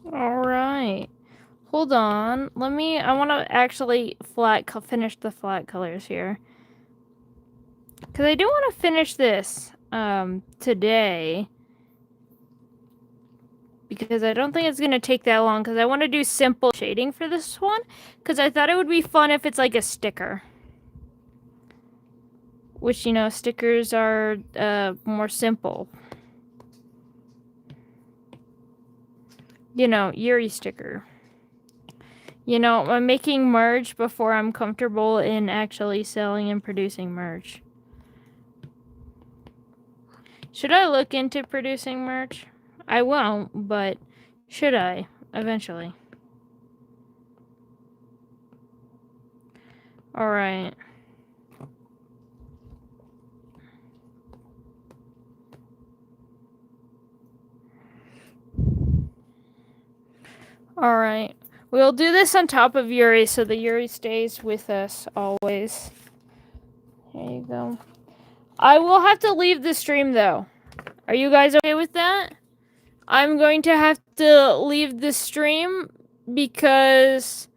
Alright. Hold on. I want to actually finish the flat colors here. Because I do want to finish this, today. Because I don't think it's going to take that long. Because I want to do simple shading for this one. Because I thought it would be fun if it's like a sticker. Which, you know, stickers are, more simple. You know, Yuri sticker. You know, I'm making merch before I'm comfortable in actually selling and producing merch. Should I look into producing merch? I won't, but should I? Eventually. Alright. Alright. We'll do this on top of Yuri so the Yuri stays with us always. Here you go. I will have to leave the stream though. Are you guys okay with that? I'm going to have to leave the stream because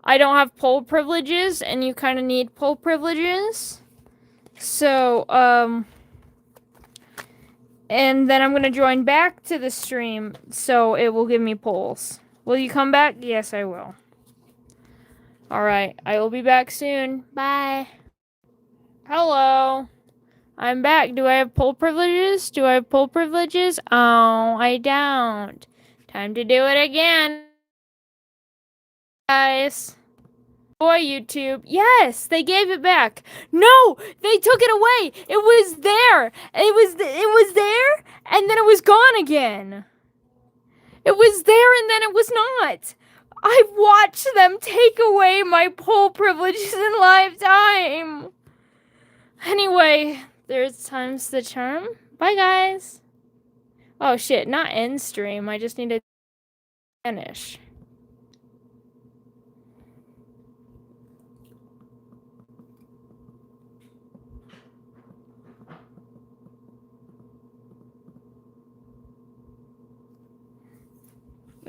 I don't have poll privileges and you kind of need poll privileges. So, and then I'm going to join back to the stream so it will give me polls. Will you come back? Yes, I will. Alright, I will be back soon. Bye. Hello. I'm back. Do I have poll privileges? Do I have poll privileges? Oh, I don't. Time to do it again. Guys. Boy, YouTube. Yes, they gave it back. No, they took it away. It was there. It was there, and then it was gone again. It was there, and then it was not. I've watched them take away my poll privileges in lifetime. Anyway, there's times the charm. Bye, guys. Oh, shit, not end stream. I just need to finish.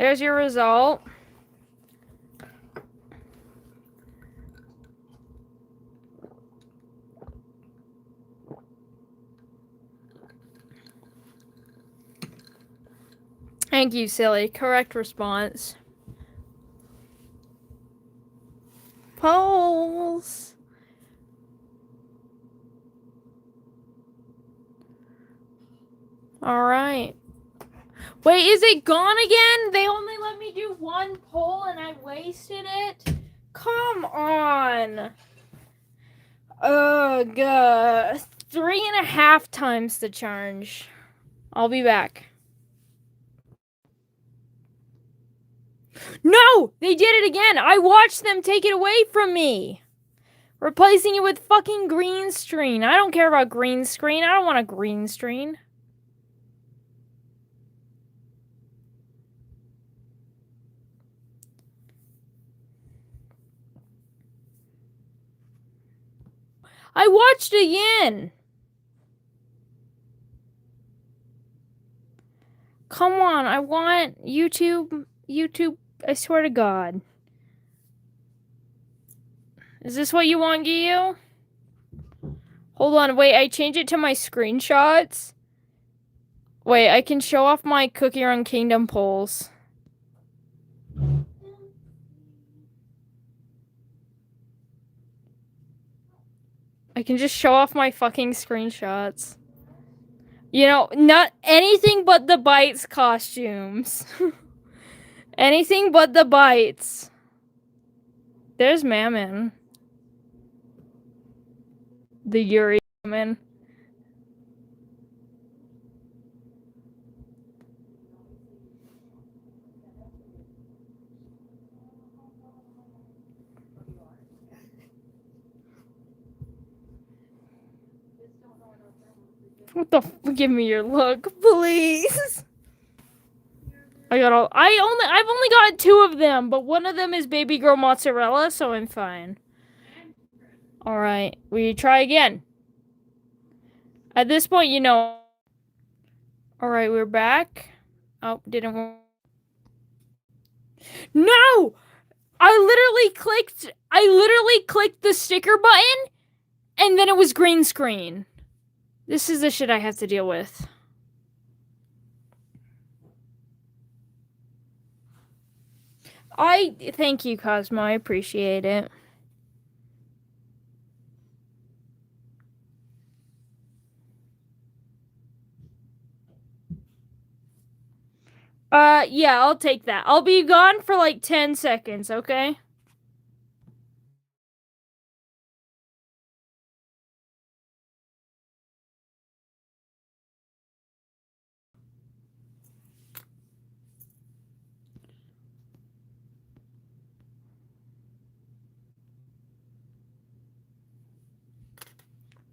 There's your result. Thank you, silly. Correct response. Polls. Alright. Wait, is it gone again? They only let me do one poll and I wasted it? Come on. Ugh. 3.5 times the charge. I'll be back. No! They did it again! I watched them take it away from me! Replacing it with fucking green screen. I don't care about green screen. I don't want a green screen. I watched again! Come on, I want YouTube, I swear to God. Is this what you want, Gio? Hold on, wait, I changed it to my screenshots. Wait, I can show off my Cookie Run Kingdom polls. I can just show off my fucking screenshots. You know, not anything but the Bites costumes. Anything but the Bites. There's Mammon. The Yuri Mammon. What the f- give me your look, please. I've only got 2 of them, but one of them is baby girl mozzarella, so I'm fine. Alright, we try again. At this point, you know. Alright, we're back. Oh, didn't work. No! I literally clicked the sticker button, and then it was green screen. This is the shit I have to deal with. Thank you, Cosmo. I appreciate it. Yeah, I'll take that. I'll be gone for like 10 seconds, okay?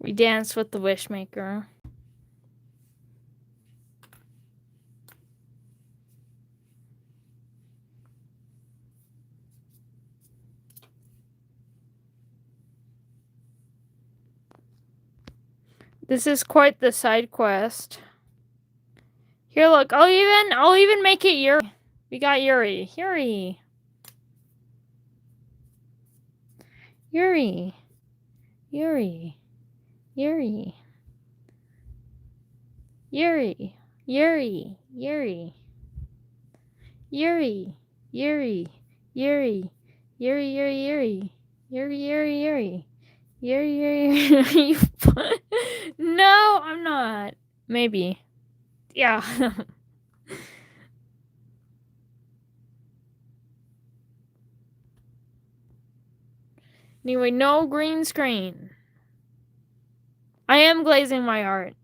We dance with the Wishmaker. This is quite the side quest. Here, look. I'll even make it Yuri. We got Yuri. Yuri. Yuri. Yuri. Yuri. Yuri. Yuri. Yuri. Yuri. Yuri. Yuri. Yuri. Yuri. Yuri. Yuri. Yuri. Yuri. Yuri. Yuri. No, I'm not. Maybe. Yeah. Anyway, no green screen. I am glazing my art.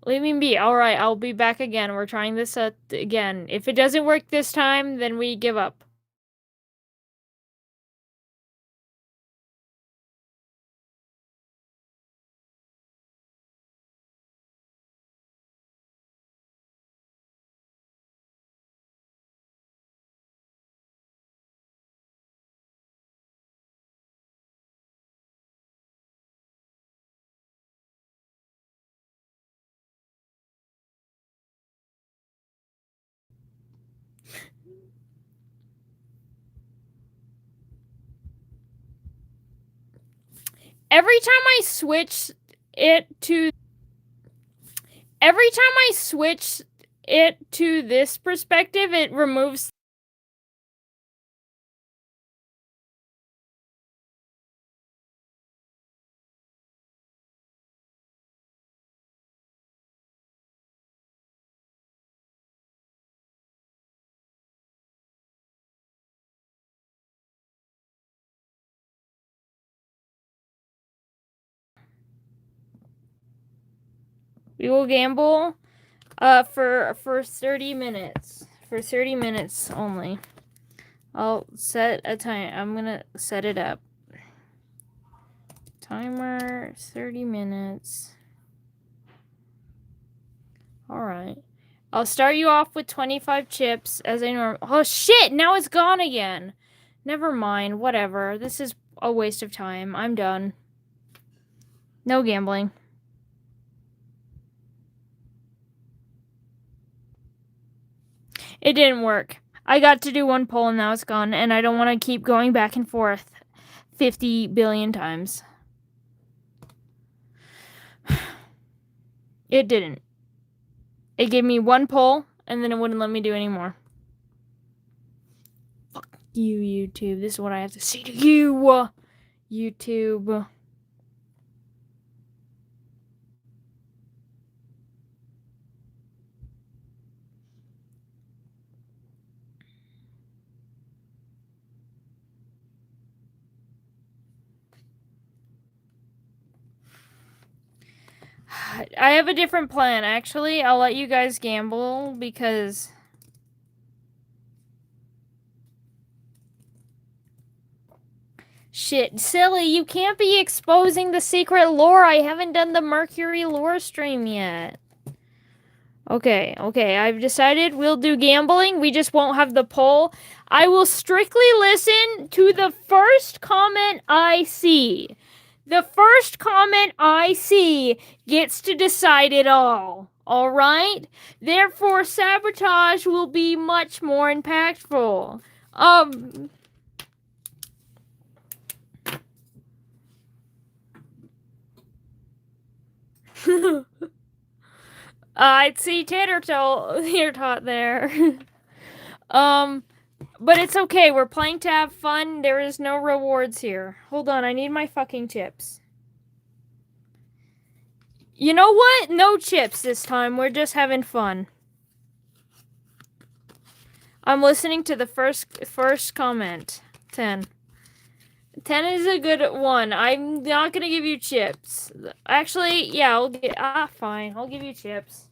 Leave me be. Alright, I'll be back again. We're trying this again. If it doesn't work this time, then we give up. Every time I switch it to this perspective, it removes. We will gamble for 30 minutes. For 30 minutes only. I'll set a time. I'm gonna set it up. Timer 30 minutes. Alright. I'll start you off with 25 chips as I normally. Oh shit! Now it's gone again. Never mind. Whatever. This is a waste of time. I'm done. No gambling. It didn't work. I got to do one poll and now it's gone, and I don't want to keep going back and forth 50 billion times. It didn't. It gave me one poll, and then it wouldn't let me do any more. Fuck you, YouTube. This is what I have to say to you, YouTube. I have a different plan, actually. I'll let you guys gamble because... Shit, silly, you can't be exposing the secret lore. I haven't done the Mercury lore stream yet. Okay, I've decided we'll do gambling. We just won't have the poll. I will strictly listen to the first comment I see. The first comment I see gets to decide it all. Alright? Therefore, sabotage will be much more impactful. I'd see tater-tot there. But it's okay. We're playing to have fun. There is no rewards here. Hold on. I need my fucking chips. You know what? No chips this time. We're just having fun. I'm listening to the first comment. 10. 10 is a good one. I'm not gonna give you chips. Actually, yeah, fine. I'll give you chips.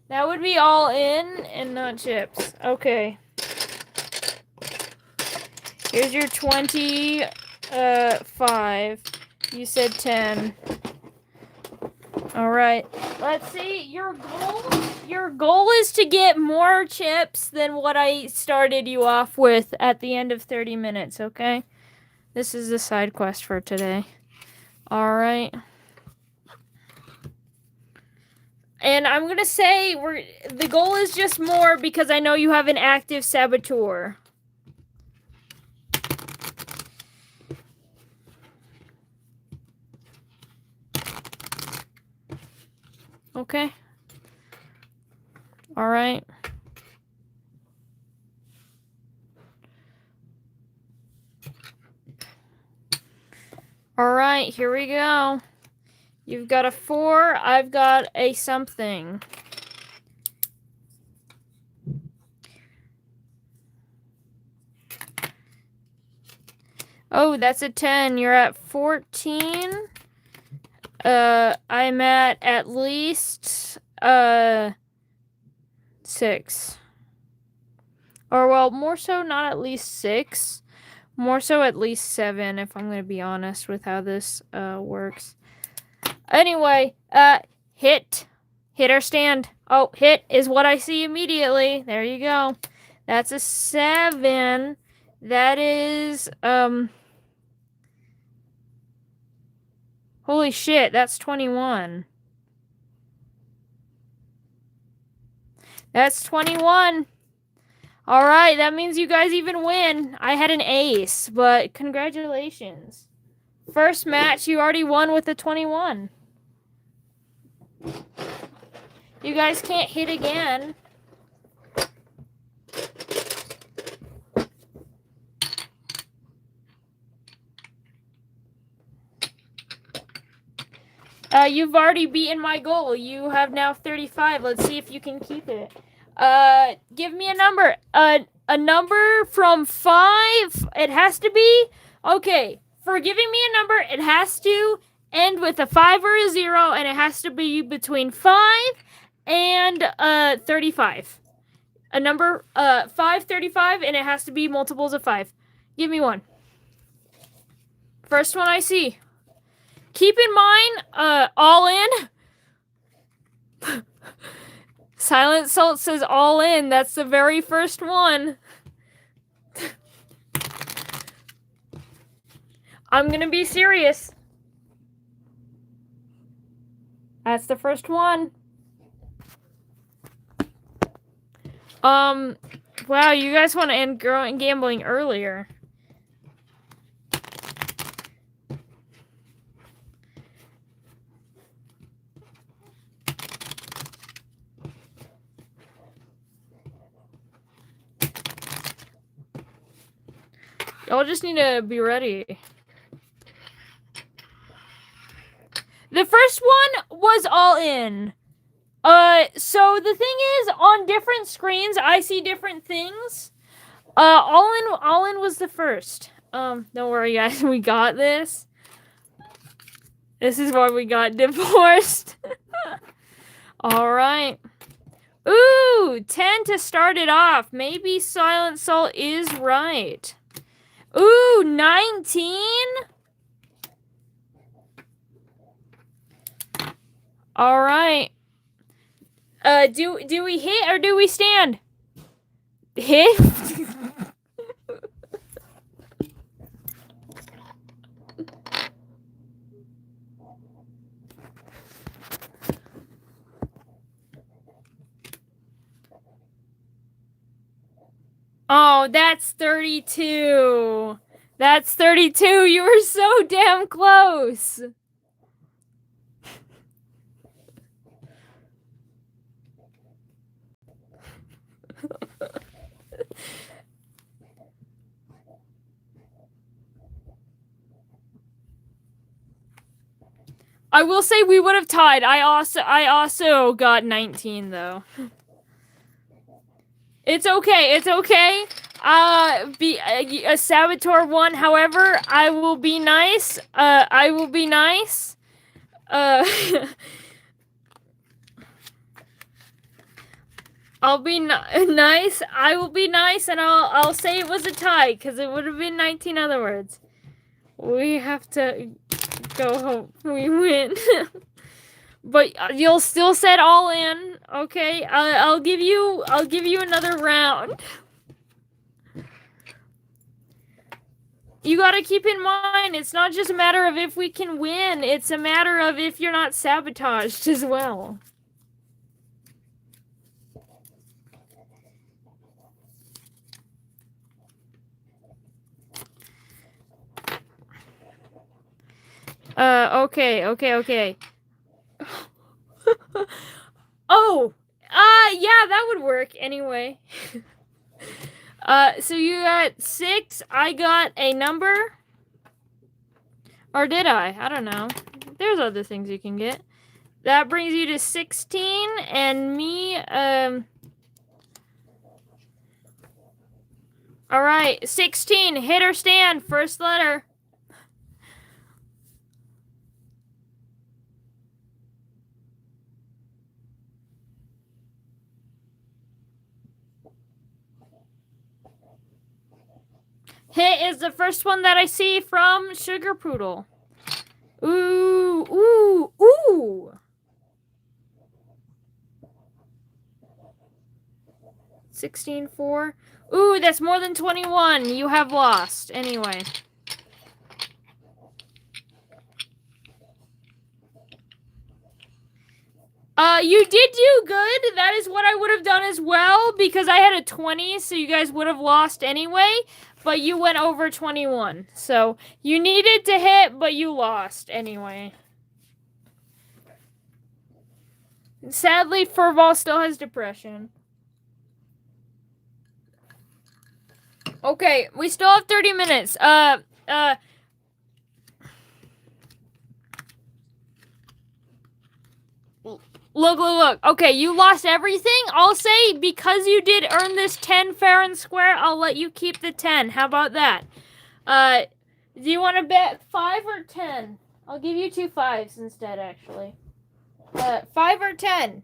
That would be all in and not chips. Okay. Here's your 25. You said 10. Alright. Let's see. Your goal is to get more chips than what I started you off with at the end of 30 minutes, okay? This is the side quest for today. Alright. And I'm gonna say the goal is just more because I know you have an active saboteur. Okay. Alright. Alright, here we go. You've got a 4, I've got a something. Oh, that's a 10. You're at 14. I'm at least 6. Or well, more so not at least 6. More so at least 7 if I'm going to be honest with how this works. Anyway, hit or stand. Oh, hit is what I see immediately. There you go. That's a 7. That is holy shit, that's 21. That's 21. Alright, that means you guys even win. I had an ace, but congratulations. First match, you already won with a 21. You guys can't hit again. You've already beaten my goal. You have now 35. Let's see if you can keep it. Give me a number. A number from 5. It has to be... Okay, for giving me a number, it has to end with a 5 or a 0, and it has to be between 5 and 35. A number, 5, 35, and it has to be multiples of 5. Give me one. First one I see. Keep in mind, all in. Silent Salt says all in. That's the very first one. I'm gonna be serious. That's the first one. Wow, you guys want to end gambling earlier. Y'all just need to be ready. The first one was all in. So the thing is, on different screens, I see different things. All in was the first. Don't worry, guys, we got this. This is why we got divorced. All right. Ooh, 10 to start it off. Maybe Silent Salt is right. Ooh, 19? All right. Do we hit or do we stand? Hit? Oh, that's 32. That's 32. You were so damn close. I will say we would have tied. I also got 19 though. It's okay. It's okay. A Saboteur won. However, I will be nice. I will be nice. I'll be nice. I will be nice, and I'll say it was a tie because it would have been 19 other words. We have to go home. We win. But you'll still set all in, okay? I'll give you another round. You gotta keep in mind, it's not just a matter of if we can win, it's a matter of if you're not sabotaged as well. Okay. Oh! Yeah, that would work anyway. So you got 6, I got a number. Or did I? I don't know. There's other things you can get. That brings you to 16, and me, Alright, 16, hit or stand, first letter. Hit is the first one that I see from Sugar Poodle. Ooh. 16-4. Ooh, that's more than 21. You have lost. Anyway. You did do good. That is what I would have done as well, well because I had a 20, so you guys would have lost anyway, but you went over 21. So you needed to hit, but you lost anyway. Sadly, Furball still has depression. Okay, we still have 30 minutes. Look. Okay, you lost everything. I'll say because you did earn this 10 fair and square, I'll let you keep the 10. How about that? Do you want to bet 5 or 10? I'll give you 2 5s instead, actually. 5 or 10?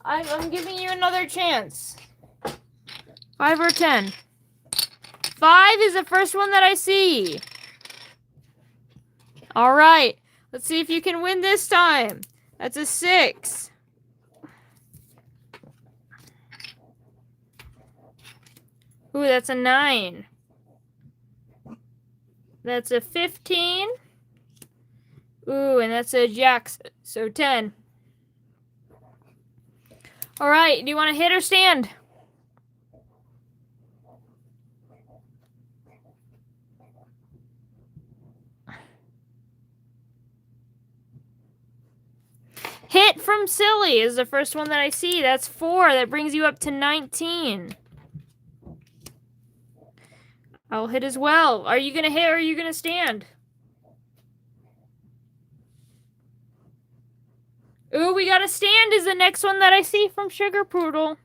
I'm giving you another chance. 5 or 10? 5 is the first one that I see. All right. Let's see if you can win this time. That's a 6. Ooh, that's a 9. That's a 15. Ooh, and that's a jack, so 10. All right, do you want to hit or stand? Hit from Silly is the first one that I see. That's 4. That brings you up to 19. I'll hit as well. Are you going to hit or are you going to stand? Ooh, we got a stand is the next one that I see from Sugar Poodle.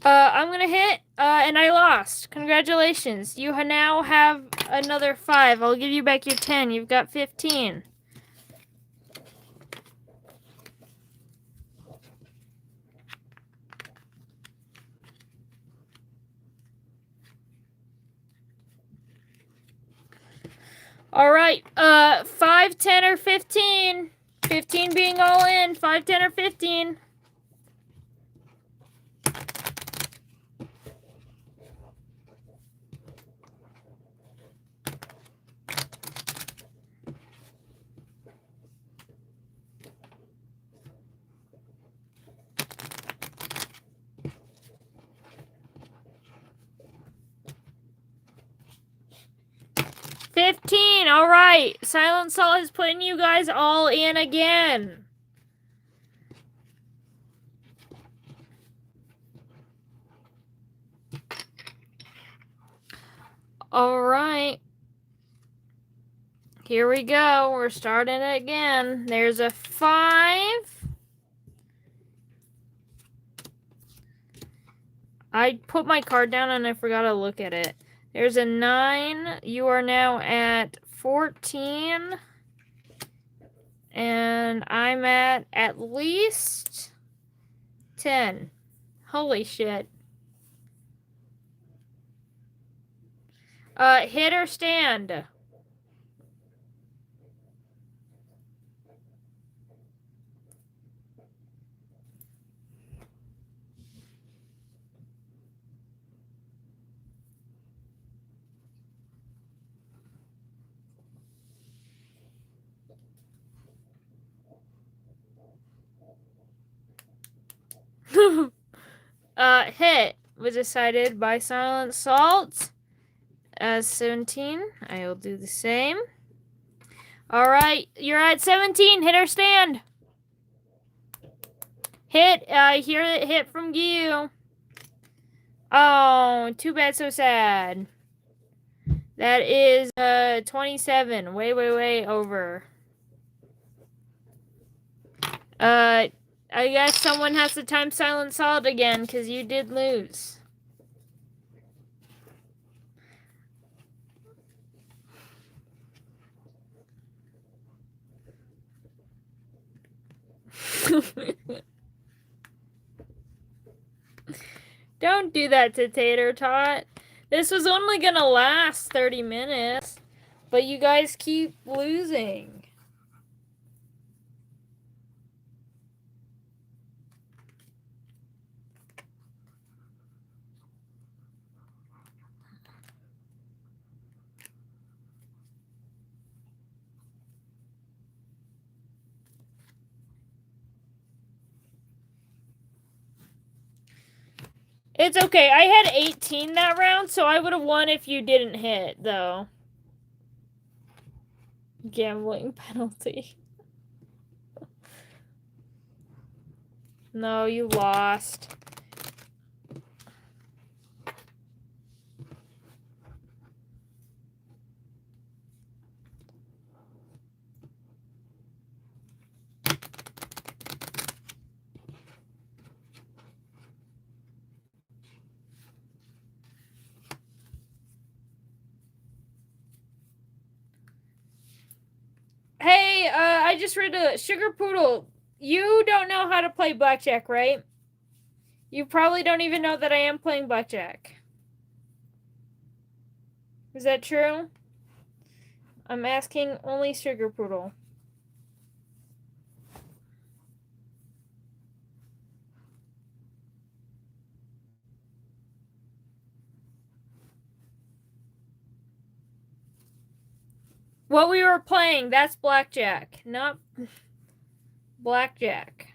I'm going to hit, and I lost. Congratulations. You now have another 5. I'll give you back your 10. You've got 15. All right, 5, 10, or 15. 15 being all in. 5, 10, or 15. $15. All right. Silent Salt is putting you guys all in again. All right. Here we go. We're starting it again. There's a 5. I put my card down and I forgot to look at it. There's a 9. You are now at 14. And I'm at least 10. Holy shit. Hit or stand? Hit was decided by Silent Salt as 17. I will do the same. All right, you're at 17. Hit or stand? Hit. I hear it hit from you. Oh, too bad, so sad. That is 27. Way over. I guess someone has to time Silent Salt again, because you did lose. Don't do that to Tater Tot. This was only gonna last 30 minutes, but you guys keep losing. It's okay. I had 18 that round, so I would have won if you didn't hit, though. Gambling penalty. No, you lost. Hey, I just read a Sugar Poodle. You don't know how to play blackjack, right? You probably don't even know that I am playing blackjack. Is that true? I'm asking only Sugar Poodle. What we were playing, that's blackjack, not blackjack.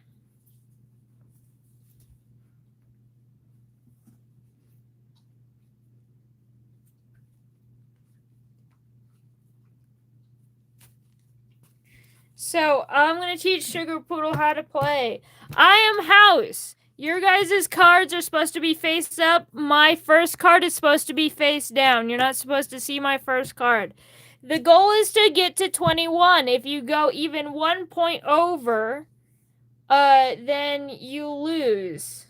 So, I'm going to teach Sugar Poodle how to play. I am house. Your guys' cards are supposed to be face up. My first card is supposed to be face down. You're not supposed to see my first card. The goal is to get to 21. If you go even 1 point over, then you lose.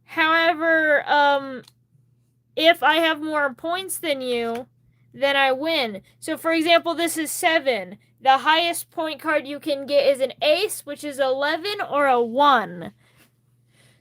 However, if I have more points than you, then I win. So, for example, this is 7. The highest point card you can get is an ace, which is 11, or a 1.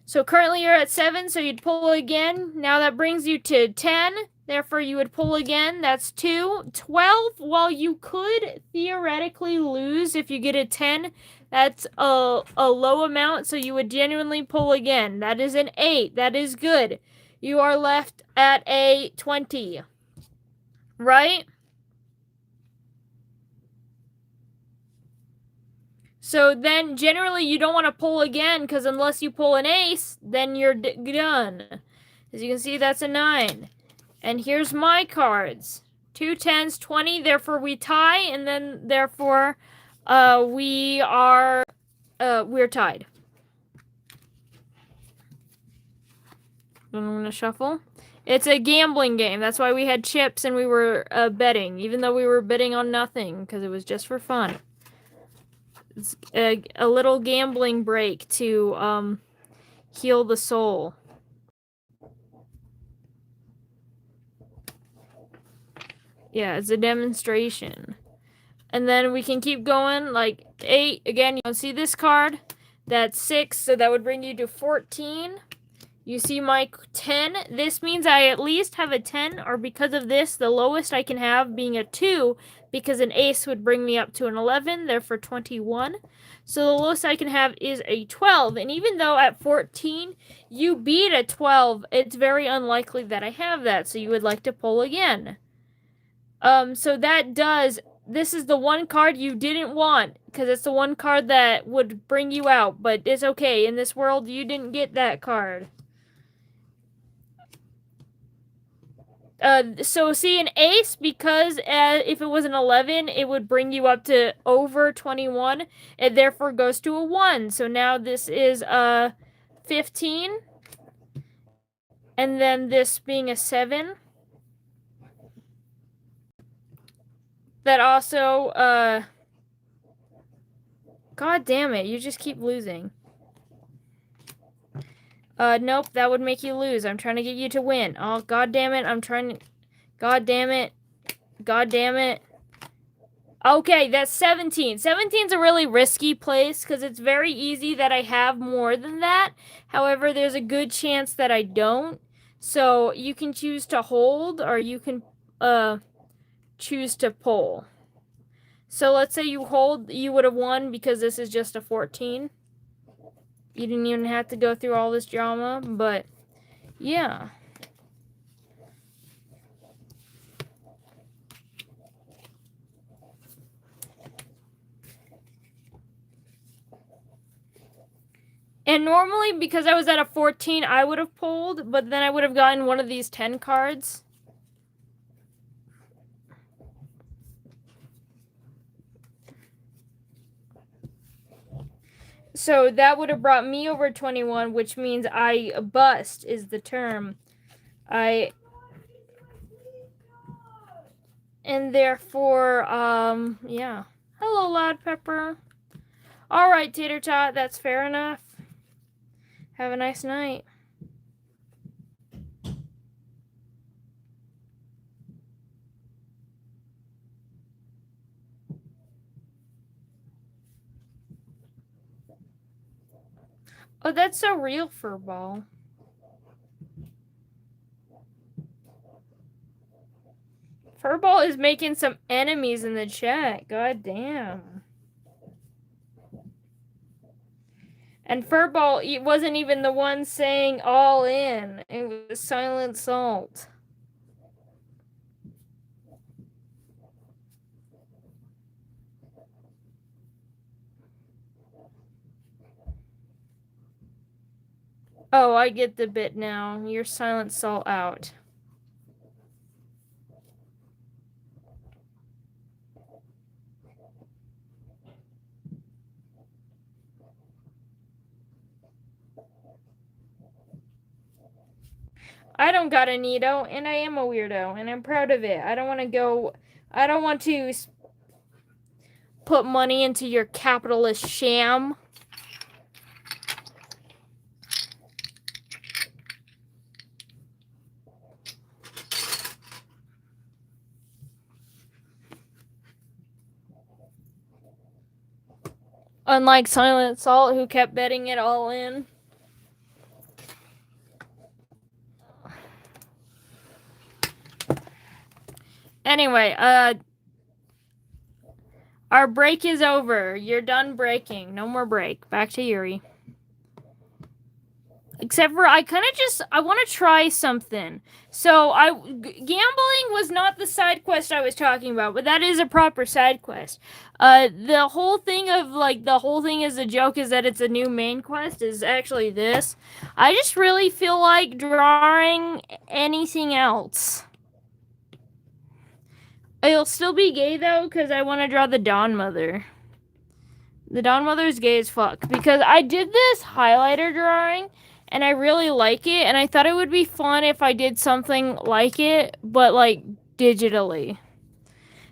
So currently you're at 7, so you'd pull again. Now that brings you to 10. Therefore, you would pull again. That's 2. 12, while you could theoretically lose if you get a 10, that's a low amount, so you would genuinely pull again. That is an 8. That is good. You are left at a 20. Right? So then generally you don't want to pull again, because unless you pull an ace, then you're done. As you can see, that's a 9. And here's my cards. 2 10s, 20, therefore we tie, and then therefore we're tied. I'm going to shuffle. It's a gambling game. That's why we had chips and we were betting, even though we were betting on nothing, because it was just for fun. It's a little gambling break to heal the soul. Yeah, it's a demonstration. And then we can keep going, like 8. Again, you don't see this card. That's 6, so that would bring you to 14. You see my 10. This means I at least have a 10, or because of this, the lowest I can have being a 2, because an ace would bring me up to an 11, therefore 21. So the lowest I can have is a 12. And even though at 14 you beat a 12, it's very unlikely that I have that. So you would like to pull again. So that does, this is the one card you didn't want, because it's the one card that would bring you out. But it's okay. In this world, you didn't get that card. So see, an ace, because if it was an 11, it would bring you up to over 21. It therefore goes to a 1. So now this is a 15. And then this being a 7. That also, God damn it, you just keep losing. Nope, that would make you lose. I'm trying to get you to win. Oh, god damn it, I'm trying to... God damn it. God damn it. Okay, that's 17. 17's a really risky place, because it's very easy that I have more than that. However, there's a good chance that I don't. So, you can choose to hold, or you can, choose to pull. So, let's say you hold, you would have won, because this is just a 14. You didn't even have to go through all this drama, but yeah. And normally, because I was at a 14, I would have pulled, but then I would have gotten one of these 10 cards. So that would have brought me over 21, which means I bust is the term. And therefore, yeah. Hello, Loud Pepper. All right, Tater Tot, that's fair enough. Have a nice night. Oh, that's so real, Furball. Furball is making some enemies in the chat. God damn. And Furball wasn't even the one saying all in. It was Silent Salt. Oh, I get the bit now. You're Silent Salt out. I don't got a Nito, and I am a weirdo, and I'm proud of it. I don't want to put money into your capitalist sham. Unlike Silent Salt, who kept betting it all in. Anyway, our break is over. You're done breaking. No more break. Back to Yuri. Except for I want to try something. So gambling was not the side quest I was talking about, but that is a proper side quest. The whole thing is a joke is that it's a new main quest is actually this. I just really feel like drawing anything else. It'll still be gay though, because I want to draw the Dawn Mother. The Dawn Mother is gay as fuck because I did this highlighter drawing. And I really like it, and I thought it would be fun if I did something like it, but, like, digitally.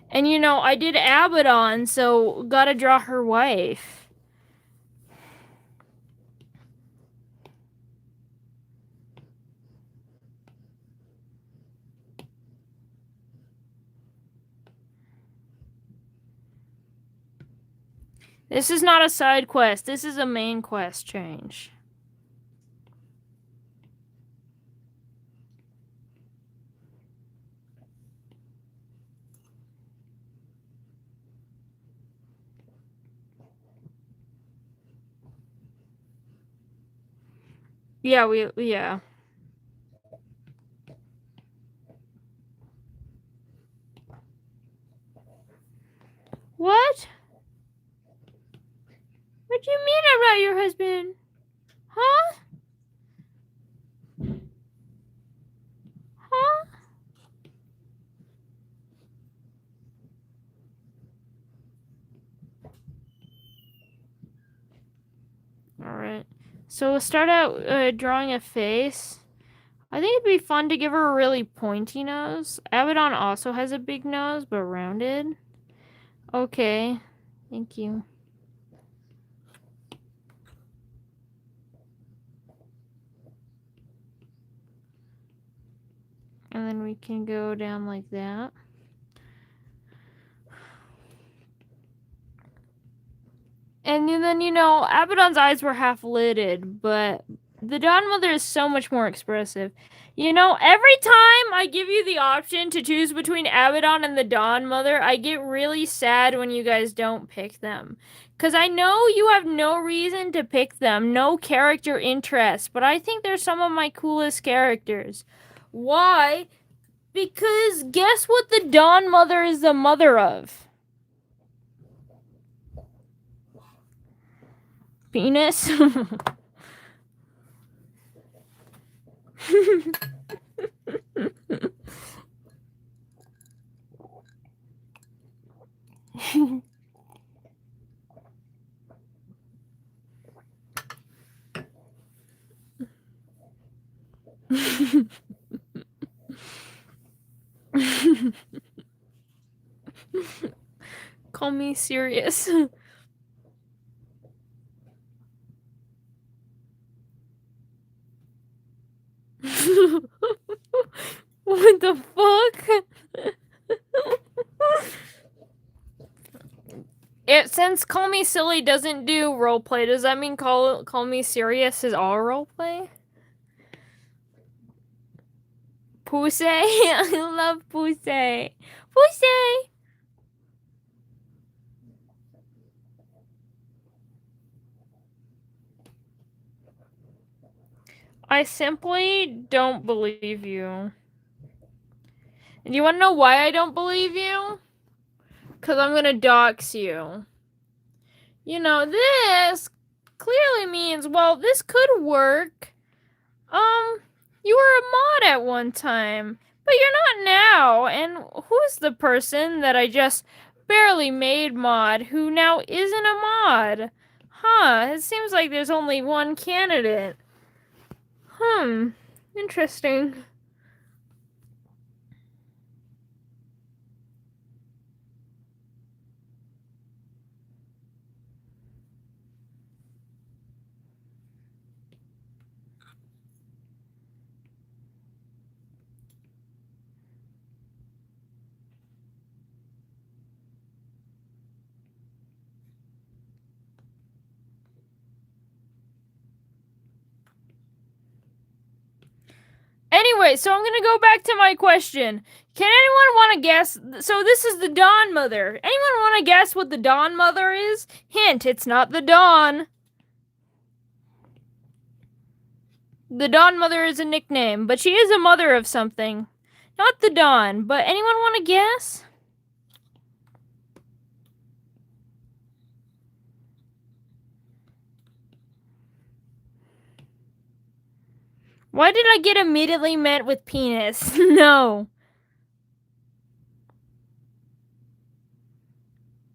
And, you know, I did Abaddon, so gotta draw her wife. This is not a side quest. This is a main quest change. Yeah. What? What do you mean I'm not your husband? Huh? Huh? Alright. So we'll start out drawing a face. I think it'd be fun to give her a really pointy nose. Abaddon also has a big nose, but rounded. Okay. Thank you. And then we can go down like that. And then, you know, Abaddon's eyes were half lidded, but the Dawn Mother is so much more expressive. You know, every time I give you the option to choose between Abaddon and the Dawn Mother, I get really sad when you guys don't pick them. Because I know you have no reason to pick them, no character interest, but I think they're some of my coolest characters. Why? Because guess what the Dawn Mother is the mother of? Penis? Call me serious. What the fuck? Since Call Me Silly doesn't do roleplay, does that mean Call Me Serious is all roleplay? Pussy? I love Pussy. Pussy! I simply don't believe you. And you want to know why I don't believe you? Because I'm going to dox you. You know, this clearly means, well, this could work. You were a mod at one time, but you're not now. And who's the person that I just barely made mod who now isn't a mod? Huh, it seems like there's only one candidate. Interesting. Anyway, so I'm gonna go back to my question. Can anyone want to guess? So this is the Dawn Mother. Anyone want to guess what the Dawn Mother is? Hint, it's not the Dawn. The Dawn Mother is a nickname, but she is a mother of something. Not the Dawn, but anyone want to guess? Why did I get immediately met with penis? No.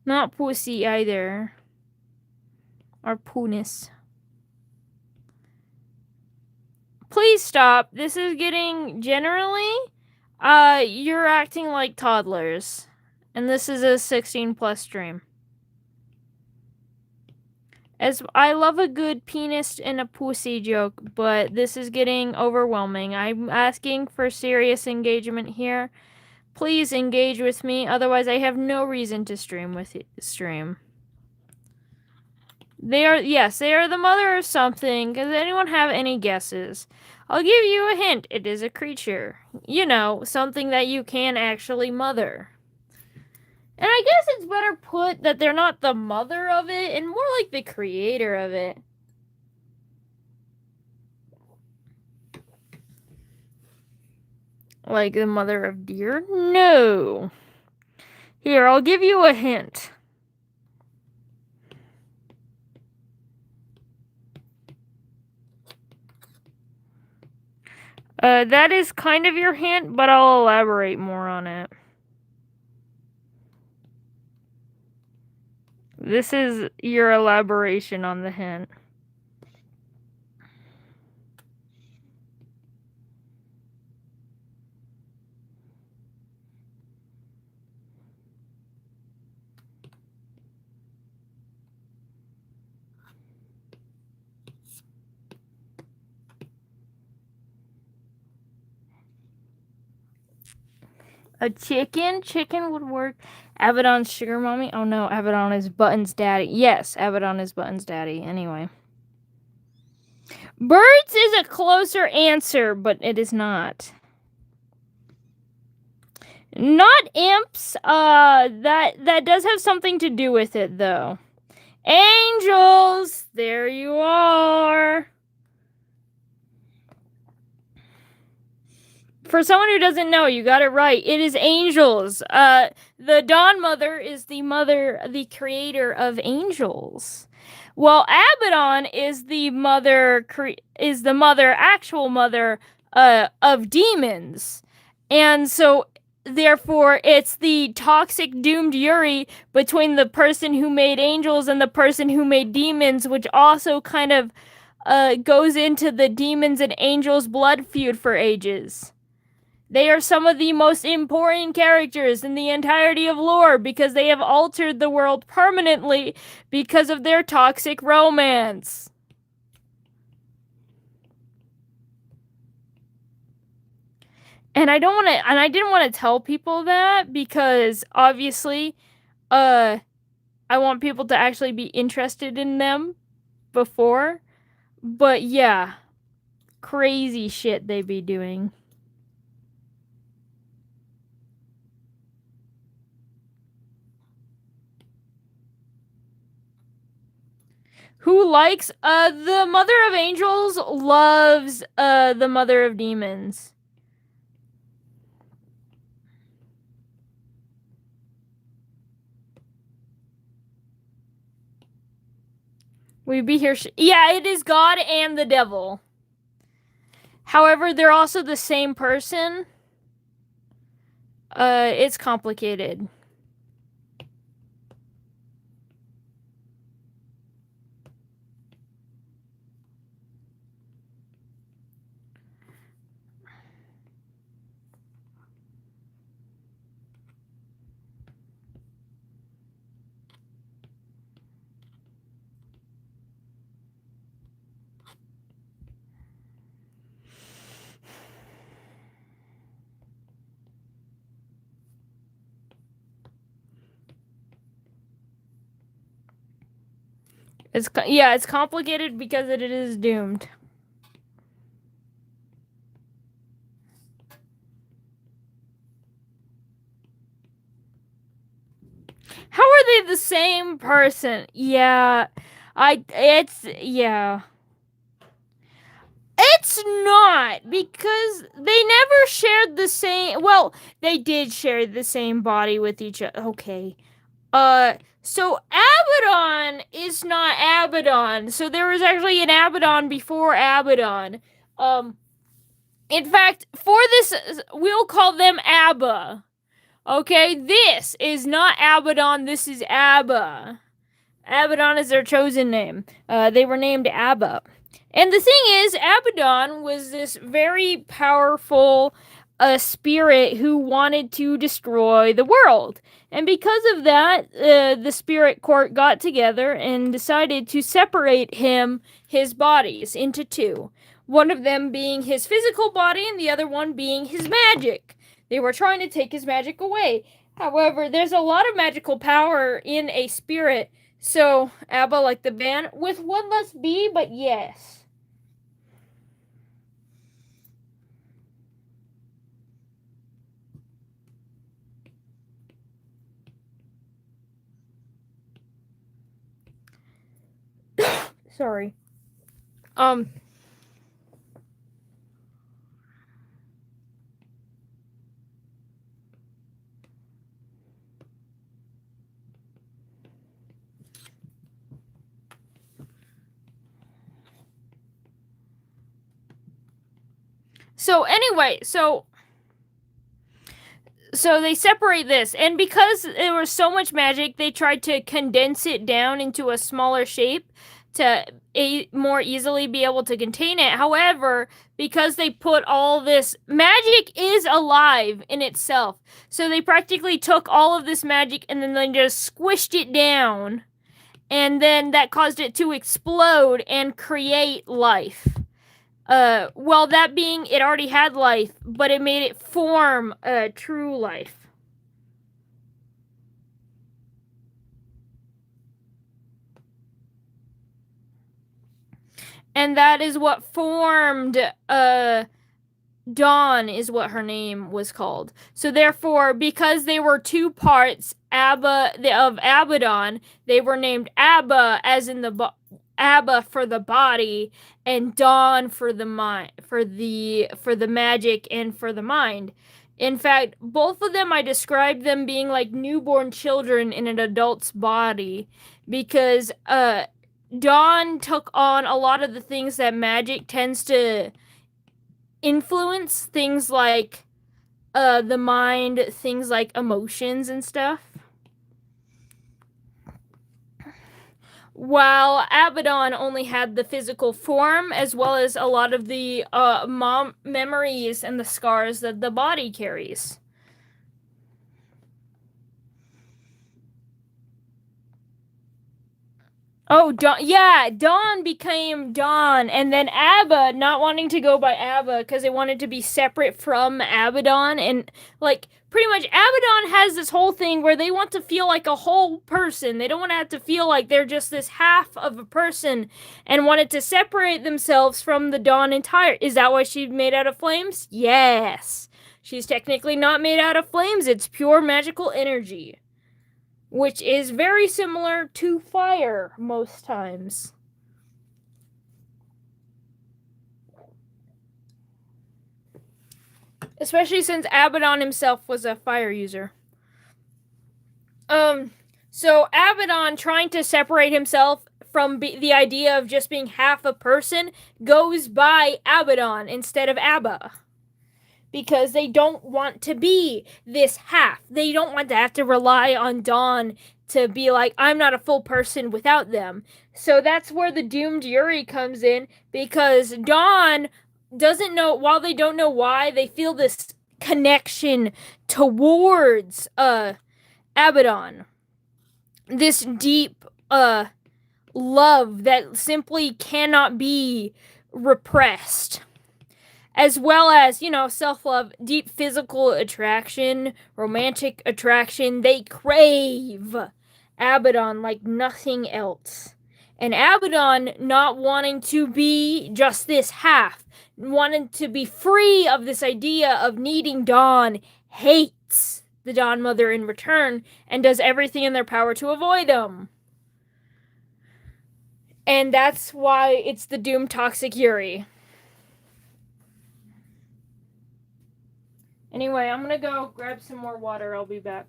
Not pussy either. Or punis. Please stop. This is getting generally, you're acting like toddlers. And this is a 16 plus stream. As I love a good penis and a pussy joke, but this is getting overwhelming. I'm asking for serious engagement here. Please engage with me, otherwise I have no reason to stream with you. They are the mother of something. Does anyone have any guesses? I'll give you a hint. It is a creature. You know, something that you can actually mother. And I guess it's better put that they're not the mother of it, and more like the creator of it. Like the mother of deer? No. Here, I'll give you a hint. That is kind of your hint, but I'll elaborate more on it. This is your elaboration on the hint. A chicken? Chicken would work. Abaddon's sugar mommy? Oh no, Abaddon is Button's daddy. Yes, Abaddon is Button's daddy. Anyway. Birds is a closer answer, but it is not. Not imps. That does have something to do with it, though. Angels! There you are. For someone who doesn't know, you got it right. It is angels. The Dawn Mother is the creator of angels. Well, Abaddon is the actual mother of demons. And so therefore it's the toxic doomed Yuri between the person who made angels and the person who made demons, which also kind of goes into the demons and angels blood feud for ages. They are some of the most important characters in the entirety of lore because they have altered the world permanently because of their toxic romance. And I didn't want to tell people that because obviously I want people to actually be interested in them before. But yeah, crazy shit they be doing. Who likes the Mother of Angels loves the Mother of Demons. We be here. Yeah, it is God and the devil. However, they're also the same person. It's complicated. It's complicated because it is doomed. How are they the same person? Yeah. Yeah. It's not because they never shared the same. Well, they did share the same body with each other. Okay. So Abaddon is not Abaddon. So there was actually an Abaddon before Abaddon. In fact, for this, we'll call them Abba. Okay, this is not Abaddon. This is Abba. Abaddon is their chosen name. They were named Abba. And the thing is, Abaddon was this very powerful spirit who wanted to destroy the world. And because of that, the spirit court got together and decided to separate his bodies into two. One of them being his physical body and the other one being his magic. They were trying to take his magic away. However, there's a lot of magical power in a spirit. So, ABBA, like the band, with one less B, but yes. Sorry. So anyway, so they separate this, and because there was so much magic, they tried to condense it down into a smaller shape to more easily be able to contain it. However, because they put all this magic is alive in itself, so they practically took all of this magic and then they just squished it down, and then that caused it to explode and create life. Well, that being, it already had life, but it made it form a true life. And that is what formed, Dawn is what her name was called. So therefore, because they were two parts, Abba, of Abaddon, they were named Abba, as in the Abba for the body, and Dawn for the mind, for the magic and for the mind. In fact, both of them, I described them being like newborn children in an adult's body, because Dawn took on a lot of the things that magic tends to influence things like the mind, things like emotions and stuff. While Abaddon only had the physical form, as well as a lot of the memories and the scars that the body carries. Oh, Dawn. Yeah, Dawn became Dawn, and then Abba, not wanting to go by Abba because they wanted to be separate from Abaddon, and like pretty much Abaddon has this whole thing where they want to feel like a whole person. They don't want to have to feel like they're just this half of a person, and wanted to separate themselves from the Dawn entire. Is that why she's made out of flames? Yes. She's technically not made out of flames. It's pure magical energy, which is very similar to fire most times. Especially since Abaddon himself was a fire user. So Abaddon, trying to separate himself from the idea of just being half a person, goes by Abaddon instead of Abba. Because they don't want to be this half. They don't want to have to rely on Dawn to be like, I'm not a full person without them. So that's where the doomed Yuri comes in, because Dawn doesn't know, while they don't know why, they feel this connection towards Abaddon. This deep love that simply cannot be repressed. As well as, self-love, deep physical attraction, romantic attraction. They crave Abaddon like nothing else. And Abaddon, not wanting to be just this half, wanting to be free of this idea of needing Dawn, hates the Dawn Mother in return, and does everything in their power to avoid them. And that's why it's the doomed toxic Yuri. Anyway, I'm gonna go grab some more water. I'll be back.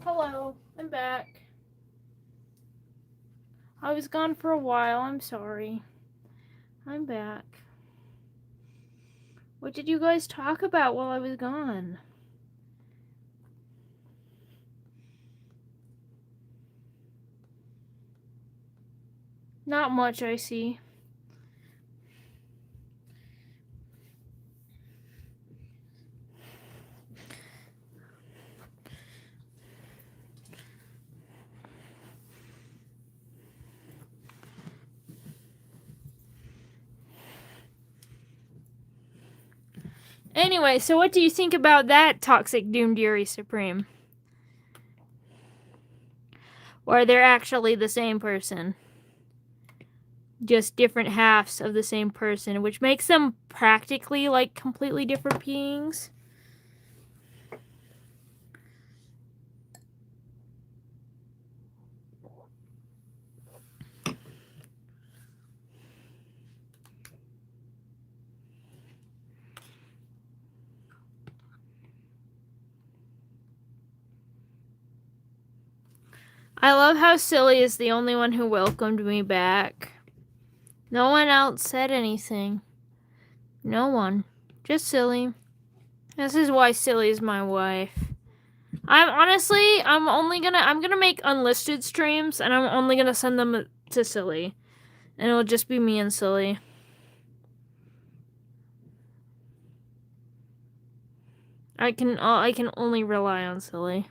Hello, I'm back. I was gone for a while. I'm sorry. I'm back. What did you guys talk about while I was gone? Not much, I see. Anyway, so what do you think about that toxic doomed Yuri Supreme? Or they're actually the same person? Just different halves of the same person, which makes them practically like completely different beings. I love how Silly is the only one who welcomed me back. No one else said anything. No one. Just Silly. This is why Silly is my wife. I'm gonna make unlisted streams and I'm only gonna send them to Silly. And it'll just be me and Silly. I can only rely on Silly.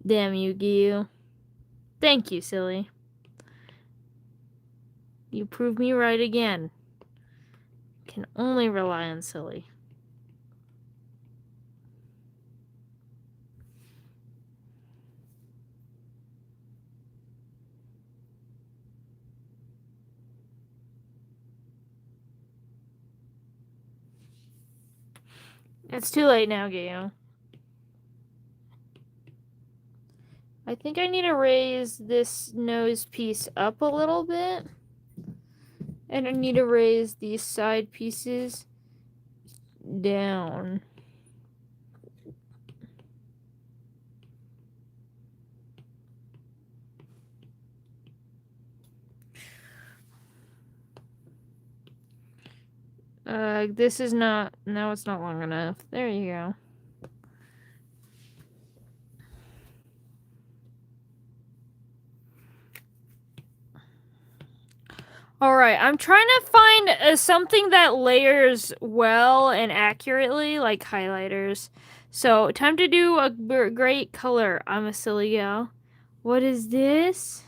Damn you, Gyu. Thank you, Silly. You proved me right again. Can only rely on Silly. It's too late now, Gyu. I think I need to raise this nose piece up a little bit. And I need to raise these side pieces down. This is not... No, it's not long enough. There you go. Alright, I'm trying to find something that layers well and accurately, like highlighters. So, time to do a great color. I'm a silly gal. What is this?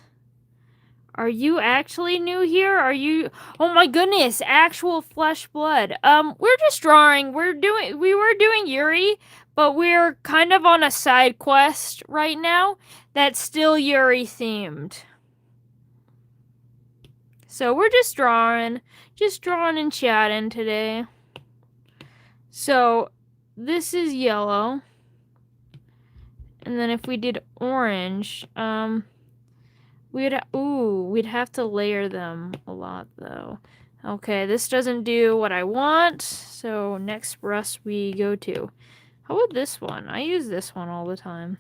Are you actually new here? Are you... Oh my goodness, actual flesh blood. We're just drawing. We were doing Yuri, but we're kind of on a side quest right now that's still Yuri themed. So we're just drawing and chatting today. So this is yellow. And then if we did orange, we'd have to layer them a lot though. Okay, this doesn't do what I want. So next brush we go to. How about this one? I use this one all the time.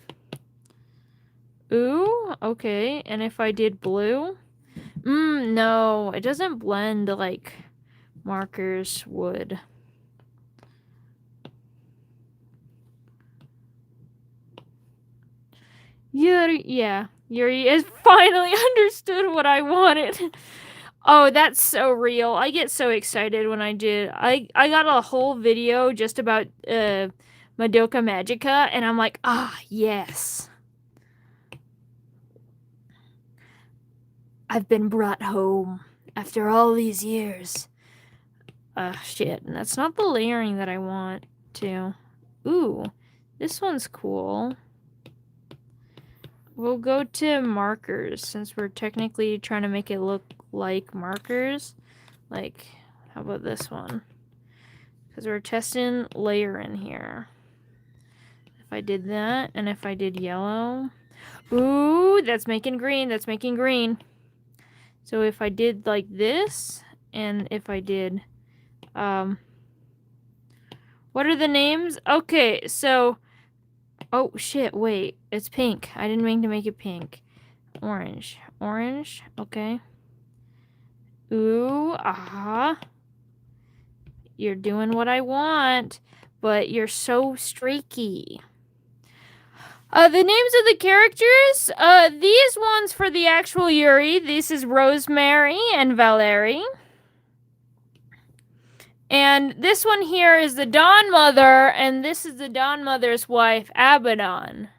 Ooh, okay. And if I did blue? No, it doesn't blend like markers would. Yuri has finally understood what I wanted. Oh, that's so real. I get so excited when I did. I got a whole video just about Madoka Magica, and I'm like, yes. I've been brought home after all these years. Shit. That's not the layering that I want to. Ooh, this one's cool. We'll go to markers since we're technically trying to make it look like markers. Like, how about this one? Because we're testing layering here. If I did that, and if I did yellow. Ooh, that's making green. That's making green. So if I did like this, and if I did, what are the names? Okay, so, oh shit, wait, it's pink. I didn't mean to make it pink. Orange, okay. Ooh, You're doing what I want, but you're so streaky. The names of the characters, these ones for the actual Yuri, this is Rosemary and Valerie. And this one here is the Dawn Mother, and this is the Dawn Mother's wife, Abaddon.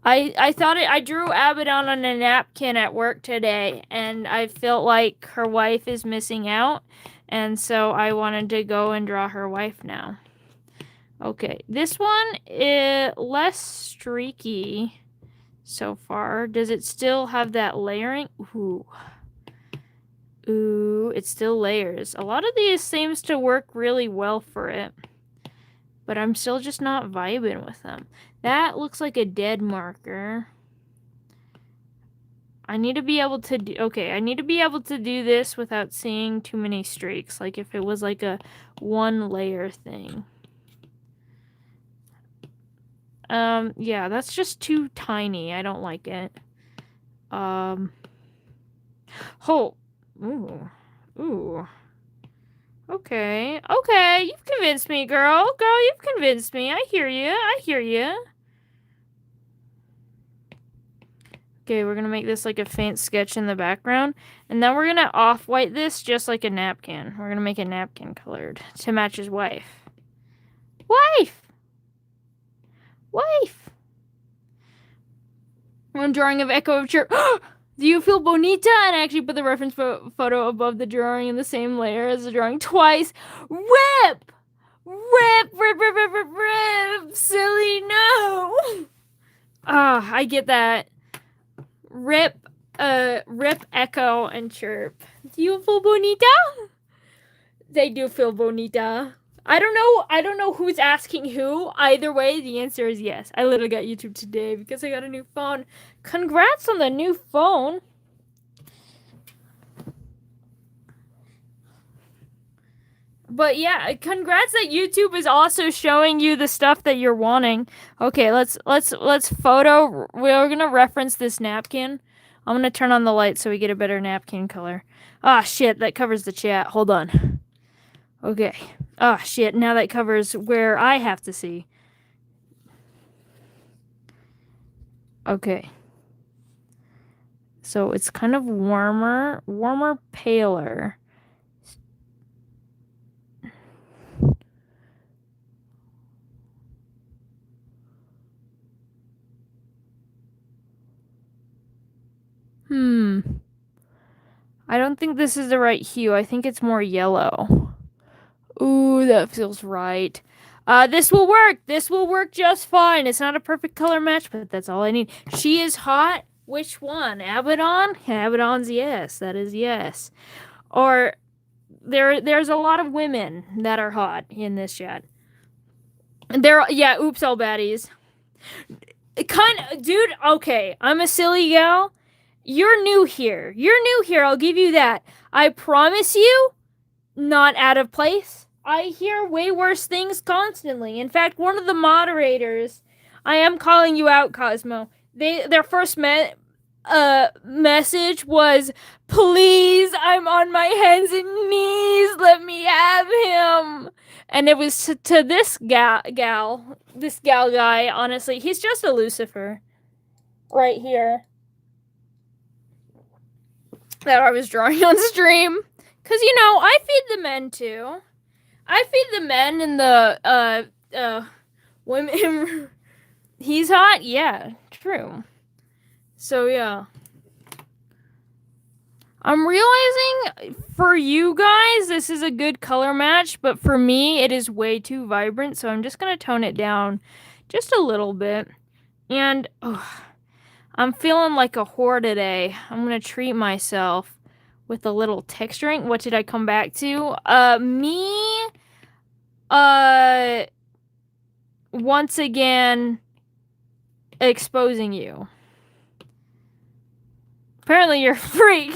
I drew Abaddon on a napkin at work today, and I felt like her wife is missing out, and so I wanted to go and draw her wife now. Okay, this one is less streaky so far. Does it still have that layering? Ooh, it still layers. A lot of these seems to work really well for it, but I'm still just not vibing with them. That looks like a dead marker. I need to be able to do... Okay, I need to be able to do this without seeing too many streaks. Like, if it was, like, a one-layer thing. Yeah, that's just too tiny. I don't like it. Oh. Ooh. Ooh. Okay. Okay, you've convinced me, girl. Girl, you've convinced me. I hear you. I hear you. Okay, we're gonna make this like a faint sketch in the background. And then we're gonna off-white this just like a napkin. We're gonna make a napkin colored to match his wife. Wife! Wife! One drawing of Echo of Chirp. Do you feel bonita? And I actually put the reference photo above the drawing in the same layer as the drawing twice. Rip! Rip! Rip! Rip! Rip! Rip! Rip! Silly, no! Ah, I get that. Rip, Rip, Echo, and Chirp. Do you feel bonita? They do feel bonita. I don't know who's asking who. Either way, the answer is yes. I literally got YouTube today because I got a new phone. Congrats on the new phone. But yeah, congrats that YouTube is also showing you the stuff that you're wanting. Okay, let's photo. We're gonna reference this napkin. I'm gonna turn on the light so we get a better napkin color. Ah, shit, that covers the chat. Hold on. Okay. Ah, shit, now that covers where I have to see. Okay. So it's kind of warmer, paler. I don't think this is the right hue. I think it's more yellow. Ooh, that feels right. This will work. This will work just fine. It's not a perfect color match, but that's all I need. She is hot. Which one? Abaddon? Abaddon's yes. That is yes. Or there's a lot of women that are hot in this chat. Yeah, oops, all baddies. Dude, okay, I'm a silly gal. You're new here. I'll give you that. I promise you, not out of place. I hear way worse things constantly. In fact, one of the moderators, I am calling you out, Cosmo. Their first message was, please, I'm on my hands and knees, let me have him. And it was to this gal guy, honestly. He's just a Lucifer. Right here. That I was drawing on stream. Because, you know, I feed the men, too. I feed the men and the, women. He's hot? Yeah, true. So, yeah. I'm realizing for you guys, this is a good color match, but for me, it is way too vibrant, so I'm just going to tone it down just a little bit. And, I'm feeling like a whore today. I'm going to treat myself with a little texturing. What did I come back to? Once again, exposing you. Apparently you're a freak.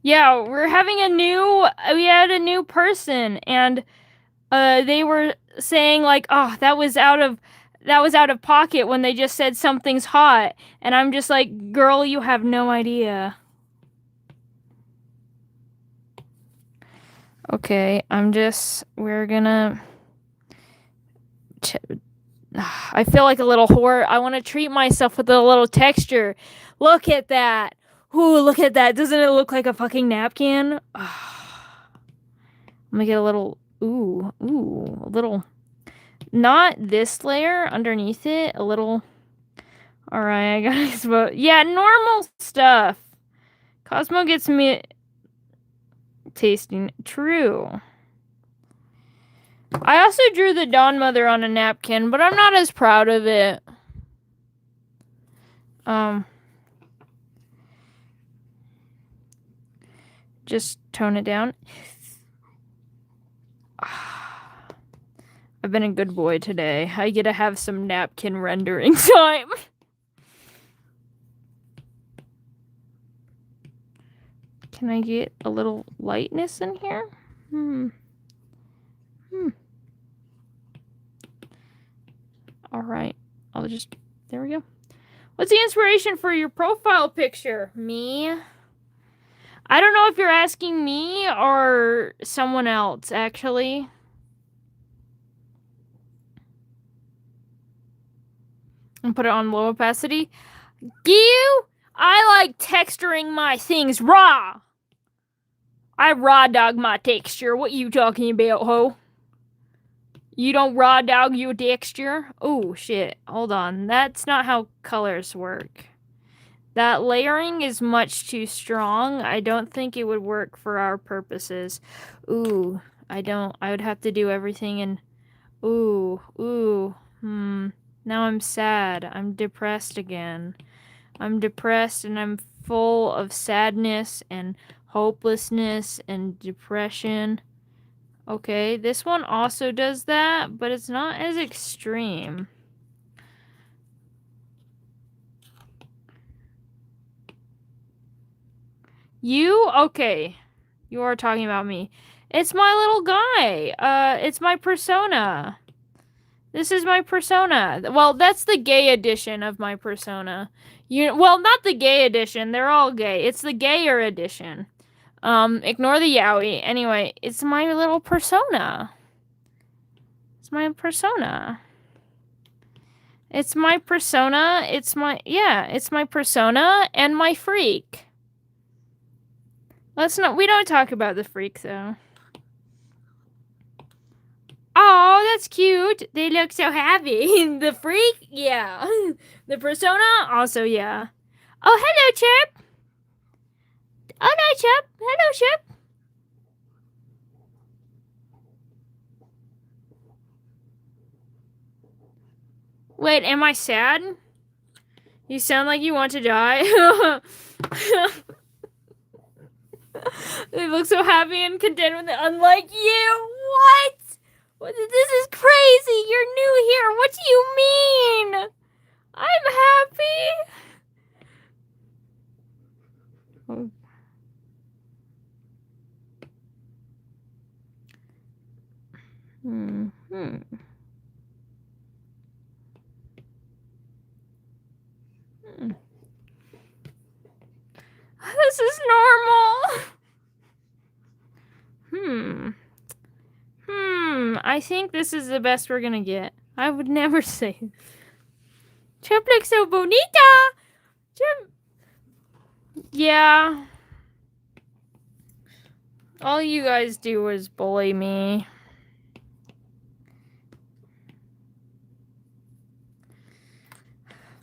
Yeah, we had a new person, and they were saying like, oh, that was out of pocket when they just said something's hot. And I'm just like, girl, you have no idea. Okay, we're gonna... I feel like a little whore. I want to treat myself with a little texture. Look at that. Ooh, look at that. Doesn't it look like a fucking napkin? I'm gonna get a little... Ooh, a little... Not this layer underneath it. A little... Alright, I gotta... Yeah, normal stuff. Cosmo gets me... tasting. True. I also drew the Dawn Mother on a napkin, but I'm not as proud of it. just tone it down. I've been a good boy today. I get to have some napkin rendering time. Can I get a little lightness in here? Alright. I'll just... There we go. What's the inspiration for your profile picture? Me? I don't know if you're asking me or someone else, actually. And put it on low opacity. You? I like texturing my things raw. I raw dog my texture. What you talking about, ho? You don't raw dog your texture? Oh, shit. Hold on. That's not how colors work. That layering is much too strong. I don't think it would work for our purposes. Ooh, I would have to do everything in... Ooh. Now I'm sad. I'm depressed again. I'm depressed and I'm full of sadness and hopelessness and depression. Okay, this one also does that, but it's not as extreme. You? Okay. You are talking about me. It's my little guy. It's my persona. This is my persona. Well, that's the gay edition of my persona. Well, not the gay edition. They're all gay. It's the gayer edition. Ignore the yaoi. Anyway, it's my little persona. It's my persona. It's my persona. It's my persona and my freak. We don't talk about the freak, though. Oh, that's cute. They look so happy. The freak? Yeah. The persona? Also, yeah. Oh, hello, Chirp. Oh, no, Chirp. Hello, Chirp. Wait, am I sad? You sound like you want to die. They look so happy and content with it, unlike you. What? This is crazy. You're new here. What do you mean? I'm happy. Oh. This is normal. I think this is the best we're gonna get. I would never say. Chip looks so bonita. Chip. Yeah. All you guys do is bully me.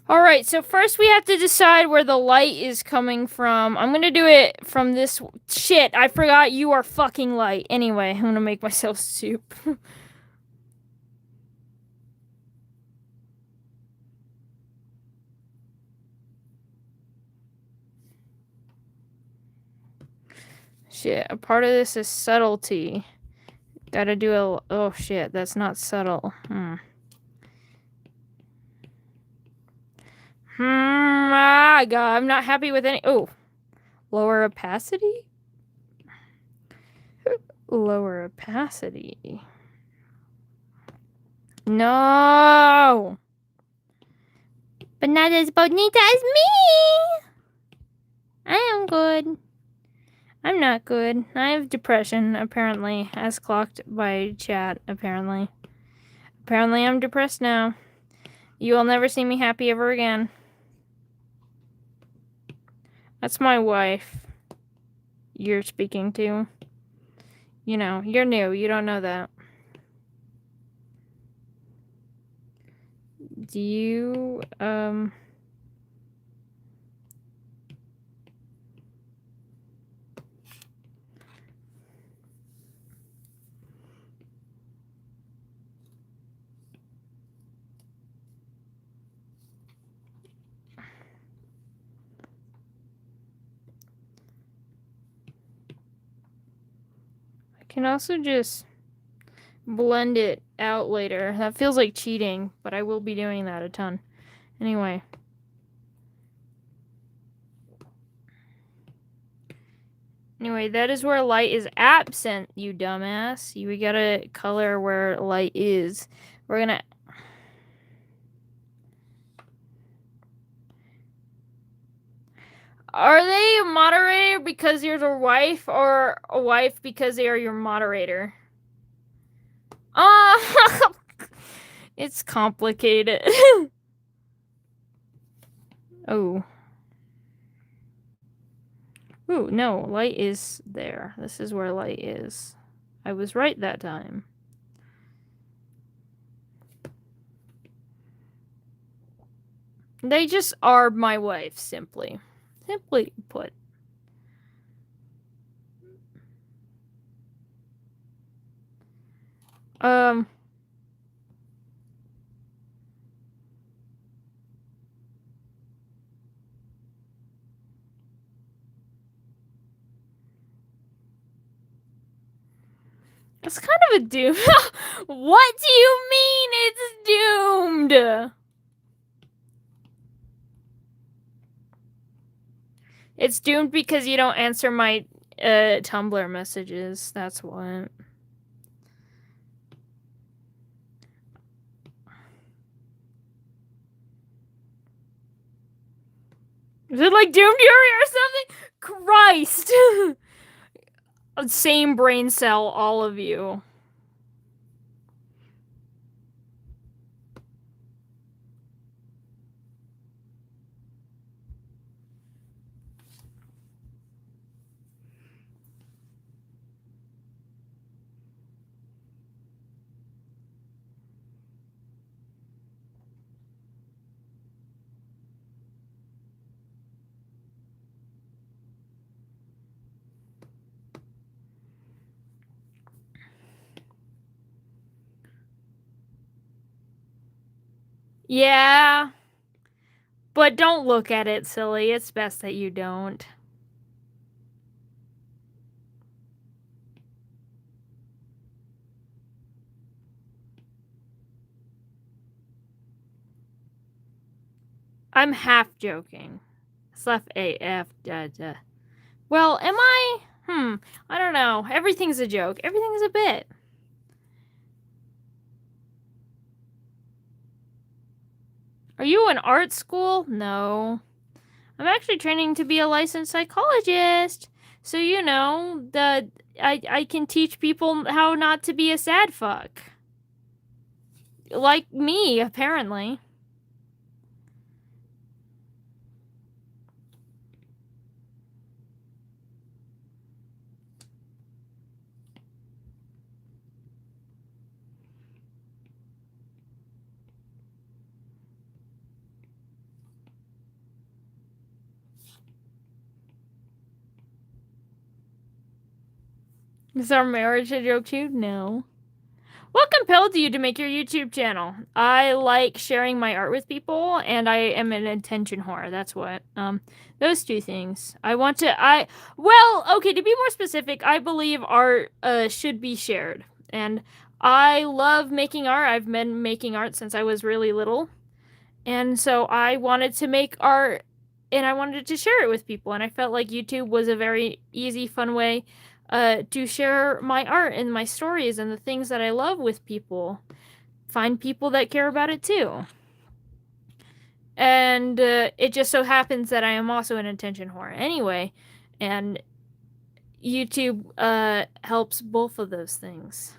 Alright, so first we have to decide where the light is coming from. I'm gonna do it from this... Shit, I forgot you are fucking light. Anyway, I'm gonna make myself soup. Shit, a part of this is subtlety. Gotta do a... Oh shit, that's not subtle. God, I'm not happy with any... Oh. Lower opacity? Lower opacity. No! But not as bonita as me! I am good. I'm not good. I have depression, apparently, as clocked by chat, apparently. Apparently I'm depressed now. You will never see me happy ever again. That's my wife you're speaking to. You know, you're new. You don't know that. Do you, Can also just blend it out later. That feels like cheating, but I will be doing that a ton. Anyway. Anyway, that is where light is absent, you dumbass. We gotta color where light is. We're gonna... Are they a moderator because you're their wife, or a wife because they are your moderator? It's complicated. Oh. Ooh, no, light is there. This is where light is. I was right that time. They just are my wife, simply. Simply put. It's kind of a doom. What do you mean it's doomed? It's doomed because you don't answer my Tumblr messages. That's what. Is it like Doomed Yuri or something? Christ! Same brain cell, all of you. Yeah. But don't look at it, silly. It's best that you don't. I'm half joking. Slef AF. Well, am I? I don't know. Everything's a joke. Everything's a bit. Are you in art school? No. I'm actually training to be a licensed psychologist. So, you know, I can teach people how not to be a sad fuck. Like me, apparently. Is our marriage a joke too? No. What compelled you to make your YouTube channel? I like sharing my art with people, and I am an attention whore. That's what. Those two things. Well, okay, to be more specific, I believe art should be shared. And I love making art. I've been making art since I was really little. And so I wanted to make art, and I wanted to share it with people. And I felt like YouTube was a very easy, fun way to share my art and my stories and the things that I love with people. Find people that care about it too. And it just so happens that I am also an attention whore anyway. And YouTube helps both of those things.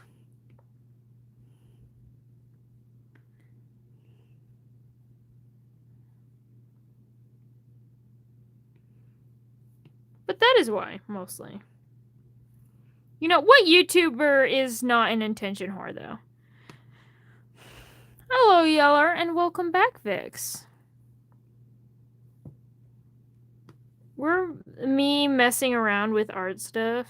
But that is why, mostly. You know, what YouTuber is not an attention whore, though? Hello, Yeller, and welcome back, Vix. We're me messing around with art stuff.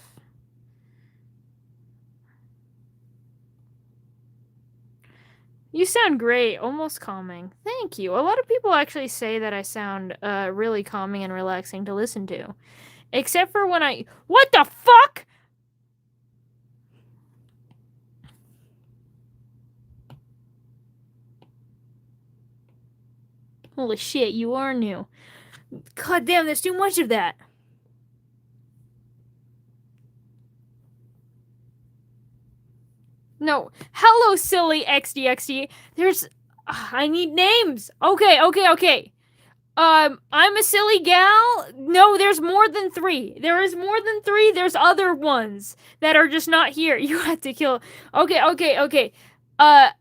You sound great, almost calming. Thank you. A lot of people actually say that I sound really calming and relaxing to listen to. Except for when I... What the fuck?! Holy shit, you are new. God damn, there's too much of that. No. Hello, silly XDXD. There's... I need names. Okay. I'm a silly gal. No, there's more than 3. There is more than 3. There's other ones that are just not here. You have to kill... Okay.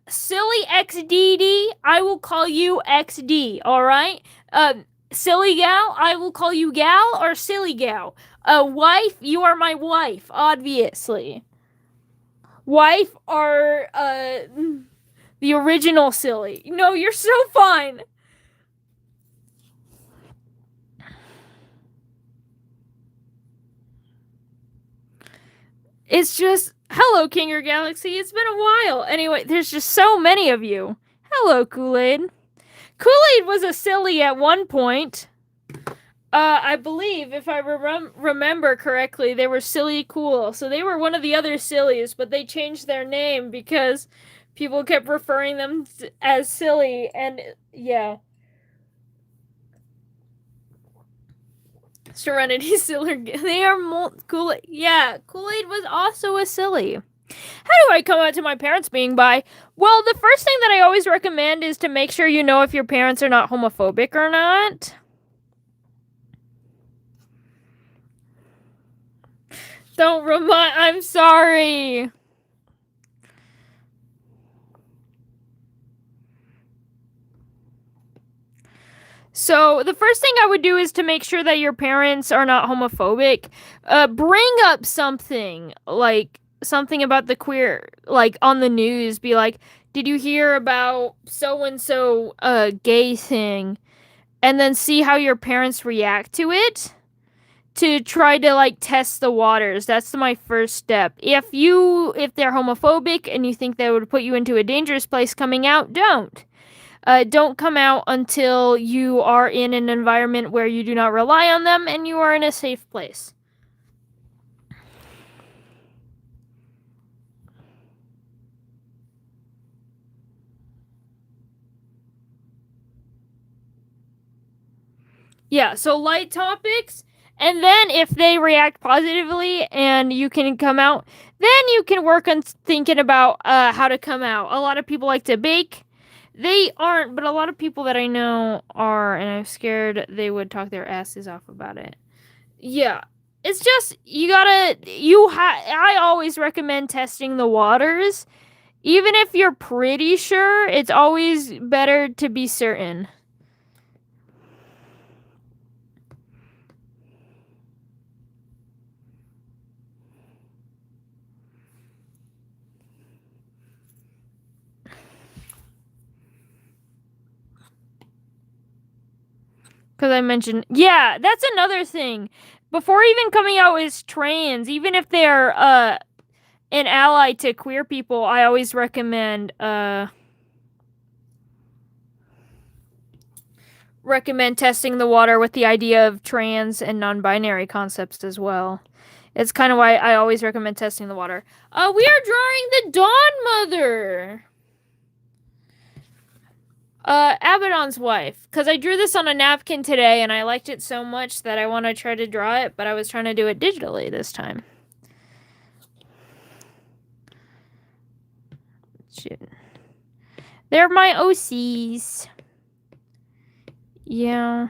Silly XDD, I will call you XD, alright? Silly gal, I will call you gal or silly gal. Wife, you are my wife, obviously. Wife are, the original silly. No, you're so fine. It's just, hello, King or Galaxy. It's been a while. Anyway, there's just so many of you. Hello, Kool-Aid. Kool-Aid was a silly at one point. I believe, if I remember correctly, they were Silly Cool. So they were one of the other sillies, but they changed their name because people kept referring them as silly, and yeah. Serenity Silly. They are Kool-Aid. Yeah, Kool-Aid was also a silly. How do I come out to my parents being bi? Well, the first thing that I always recommend is to make sure you know if your parents are not homophobic or not. Don't remind... I'm sorry. So, the first thing I would do is to make sure that your parents are not homophobic. Bring up something, like, something about the queer, like, on the news. Be like, did you hear about so-and-so, gay thing? And then see how your parents react to it. To try to, like, test the waters. That's my first step. If they're homophobic and you think that would put you into a dangerous place coming out, don't. Don't come out until you are in an environment where you do not rely on them and you are in a safe place. Yeah, so light topics. And then if they react positively and you can come out, then you can work on thinking about how to come out. A lot of people like to bake. They aren't, but a lot of people that I know are, and I'm scared they would talk their asses off about it. Yeah. It's just, I always recommend testing the waters. Even if you're pretty sure, it's always better to be certain. Because I mentioned, yeah, that's another thing. Before even coming out as trans, even if they're an ally to queer people, I always recommend testing the water with the idea of trans and non-binary concepts as well. It's kind of why I always recommend testing the water. We are drawing the Dawn Mother. Abaddon's wife. Because I drew this on a napkin today, and I liked it so much that I want to try to draw it, but I was trying to do it digitally this time. Shit. They're my OCs. Yeah.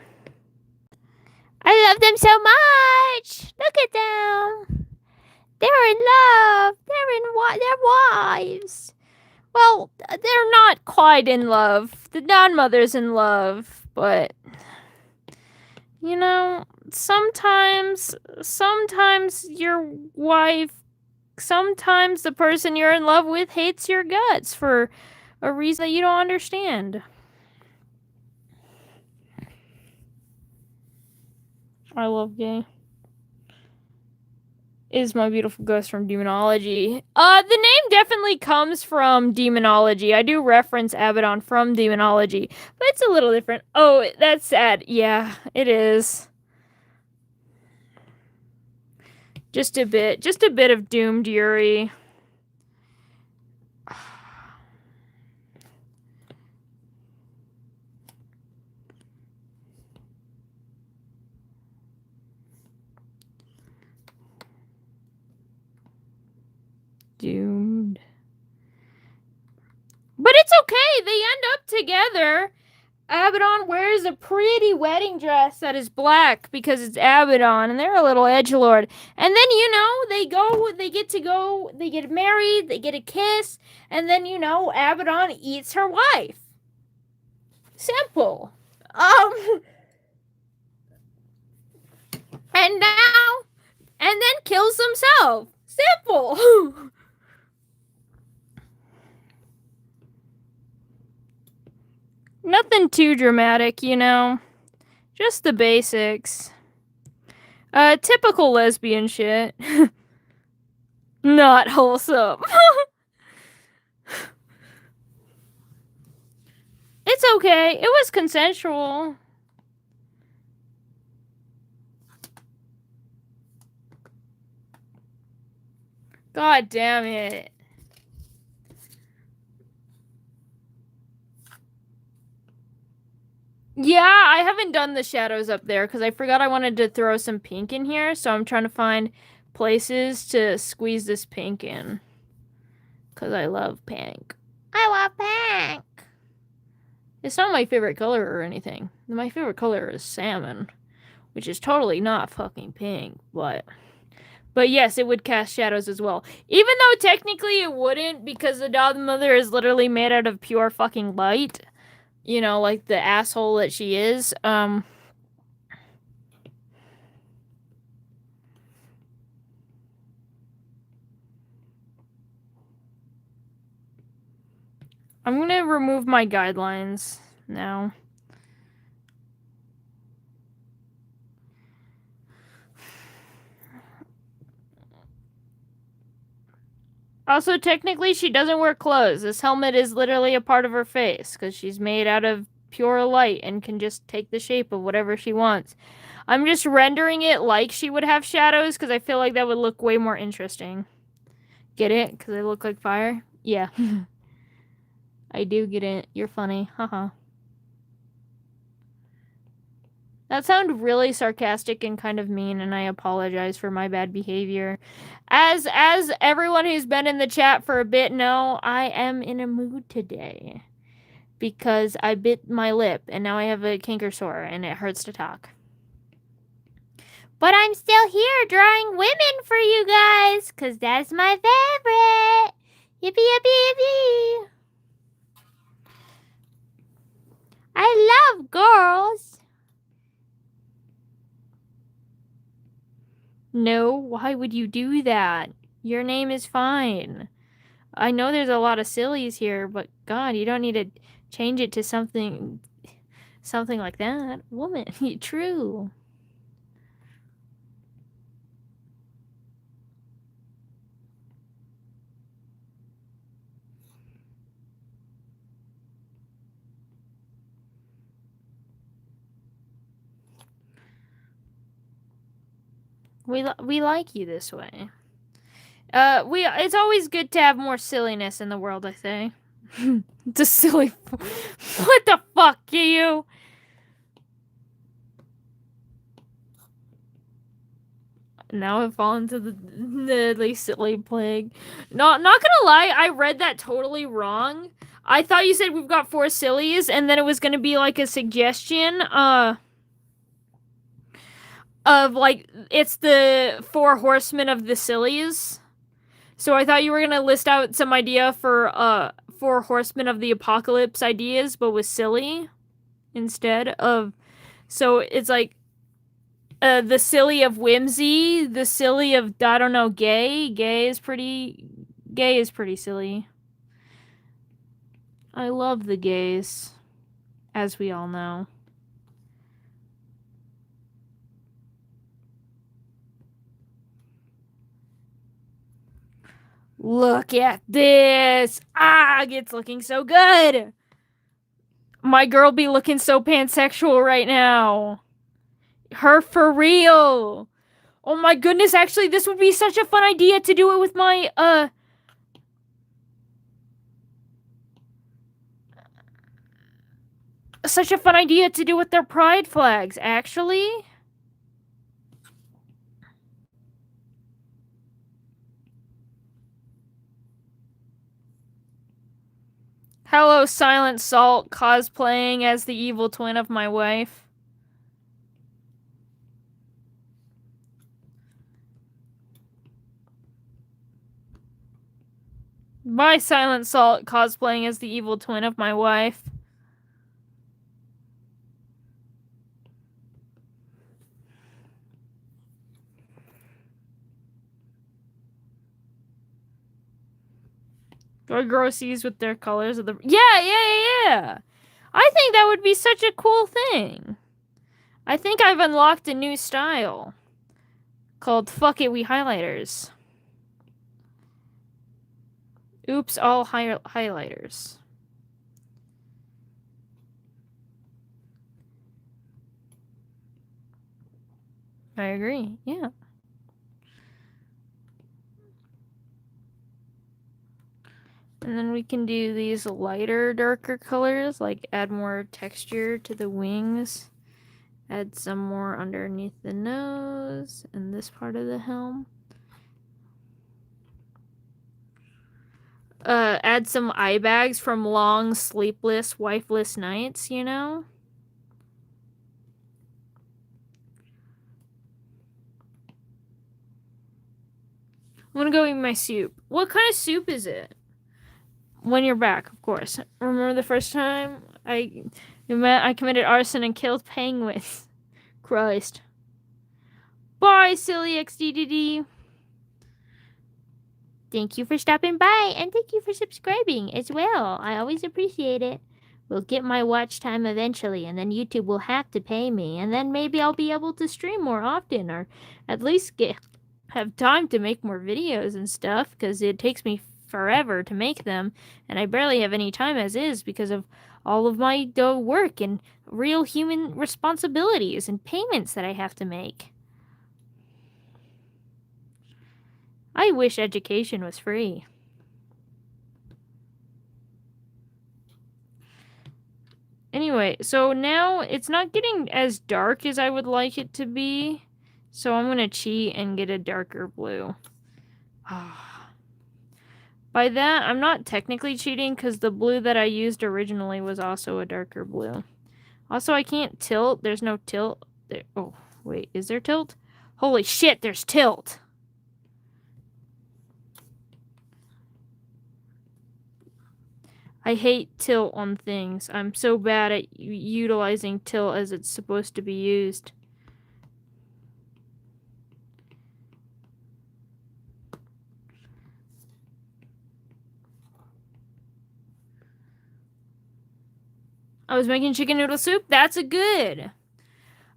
I love them so much! Look at them! They're in love! They're wives! Well, they're not quite in love. The Dawn Mother's in love, but... You know, sometimes your wife... Sometimes the person you're in love with hates your guts for a reason that you don't understand. I love gay. Is my beautiful ghost from Demonology. The name definitely comes from Demonology. I do reference Abaddon from Demonology, but it's a little different. Oh, that's sad. Yeah, it is. Just a bit of doomed Yuri. Doomed. But it's okay. They end up together. Abaddon wears a pretty wedding dress that is black because it's Abaddon, and they're a little edgelord. And then, you know, they get married, they get a kiss, and then, you know, Abaddon eats her wife. Simple. And then kills himself. Simple. Nothing too dramatic, you know. Just the basics. Typical lesbian shit. Not wholesome. It's okay. It was consensual. God damn it. Yeah, I haven't done the shadows up there because I forgot I wanted to throw some pink in here, so I'm trying to find places to squeeze this pink in. Because I love pink. I love pink! It's not my favorite color or anything. My favorite color is salmon, which is totally not fucking pink, but yes, it would cast shadows as well. Even though technically it wouldn't, because the godmother is literally made out of pure fucking light. You know, like the asshole that she is. I'm gonna remove my guidelines now. Also, technically, she doesn't wear clothes. This helmet is literally a part of her face, because she's made out of pure light and can just take the shape of whatever she wants. I'm just rendering it like she would have shadows, because I feel like that would look way more interesting. Get it? Because I look like fire? Yeah. I do get it. You're funny. Haha. That sounded really sarcastic and kind of mean, and I apologize for my bad behavior. As everyone who's been in the chat for a bit know, I am in a mood today. Because I bit my lip, and now I have a canker sore, and it hurts to talk. But I'm still here drawing women for you guys, because that's my favorite. Yippee, yippee, yippee. I love girls. No, why would you do that? Your name is fine. I know there's a lot of sillies here, but God, you don't need to change it to something like that. Woman, true. We like you this way. It's always good to have more silliness in the world, I say. It's a silly... What the fuck, you? Now I've fallen into the silly plague. Not gonna lie, I read that totally wrong. I thought you said we've got 4 sillies, and then it was gonna be like a suggestion, of like, it's the 4 horsemen of the sillies. So I thought you were gonna list out some idea for 4 horsemen of the apocalypse ideas, but with silly instead of. So it's like the silly of whimsy, the silly of, I don't know, gay. Gay is pretty silly. I love the gays, as we all know. Look at this! Ah, it's looking so good! My girl be looking so pansexual right now. Her for real! Oh my goodness, actually, this would be such a fun idea to do it with my, such a fun idea to do with their pride flags, actually. Hello, Silent Salt, cosplaying as the evil twin of my wife. Bye, Silent Salt, cosplaying as the evil twin of my wife. Or grossies with their colors of the... Yeah. I think that would be such a cool thing. I think I've unlocked a new style called Fuck It, We Highlighters. Oops, all highlighters. I agree, yeah. And then we can do these lighter, darker colors, like add more texture to the wings. Add some more underneath the nose and this part of the helm. Add some eye bags from long, sleepless, wifeless nights, you know? I'm gonna go eat my soup. What kind of soup is it? When you're back, of course. Remember the first time I committed arson and killed penguins? Christ. Bye, silly XDDD. Thank you for stopping by, and thank you for subscribing as well. I always appreciate it. We'll get my watch time eventually, and then YouTube will have to pay me, and then maybe I'll be able to stream more often, or at least have time to make more videos and stuff, because it takes me forever to make them, and I barely have any time as is because of all of my work and real human responsibilities and payments that I have to make. I wish education was free. Anyway, so now it's not getting as dark as I would like it to be. So I'm going to cheat and get a darker blue. By that, I'm not technically cheating because the blue that I used originally was also a darker blue. Also, I can't tilt. There's no tilt. There. Oh, wait. Is there tilt? Holy shit, there's tilt. I hate tilt on things. I'm so bad at utilizing tilt as it's supposed to be used. I was making chicken noodle soup. That's a good.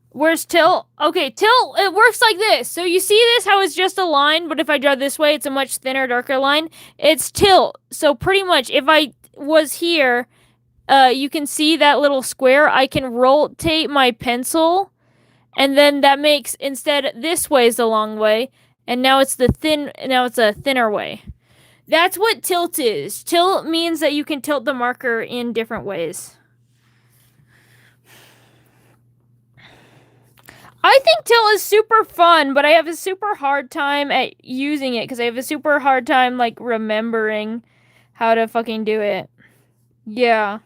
Where's tilt? Okay, tilt, it works like this. So you see this, how it's just a line, but if I draw this way, it's a much thinner, darker line. It's tilt. So pretty much, if I was here, you can see that little square. I can rotate my pencil, and then that makes, instead, this way is the long way, and now it's a thinner way. That's what tilt is. Tilt means that you can tilt the marker in different ways. I think tilt is super fun, but I have a super hard time at using it because I have a super hard time, like, remembering how to fucking do it. Yeah.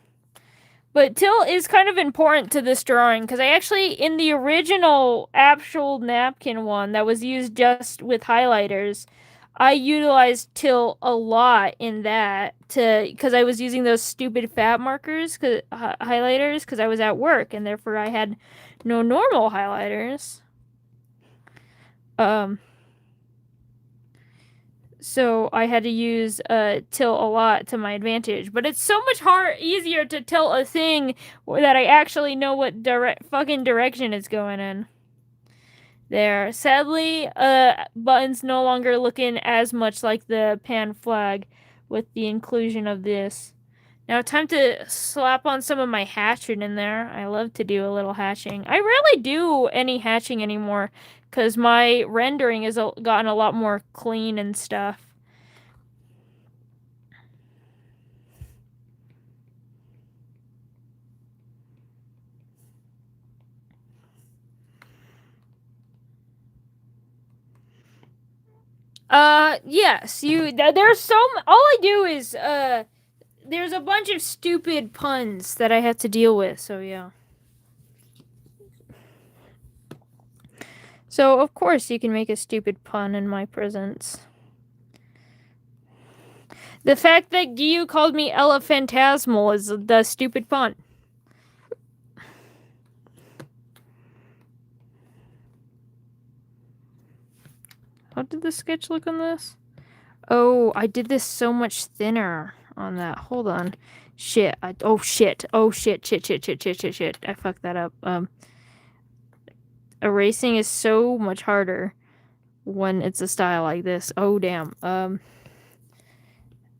But tilt is kind of important to this drawing because I actually, in the original actual napkin one that was used just with highlighters, I utilized tilt a lot in that because I was using those stupid fat markers, highlighters, because I was at work and therefore I had no normal highlighters. So I had to use tilt a lot to my advantage. But it's so much easier to tilt a thing that I actually know what fucking direction it's going in. There. Sadly, button's no longer looking as much like the pan flag with the inclusion of this. Now, time to slap on some of my hatching in there. I love to do a little hatching. I rarely do any hatching anymore because my rendering has gotten a lot more clean and stuff. Yes, there's all I do is, there's a bunch of stupid puns that I have to deal with, so yeah. So, of course, you can make a stupid pun in my presence. The fact that Gyu called me Ella Phantasmal is the stupid pun. How did the sketch look on this? Oh, I did this so much thinner on that. Hold on. Shit. Oh, shit. Oh, shit. Shit. I fucked that up. Erasing is so much harder when it's a style like this. Oh, damn.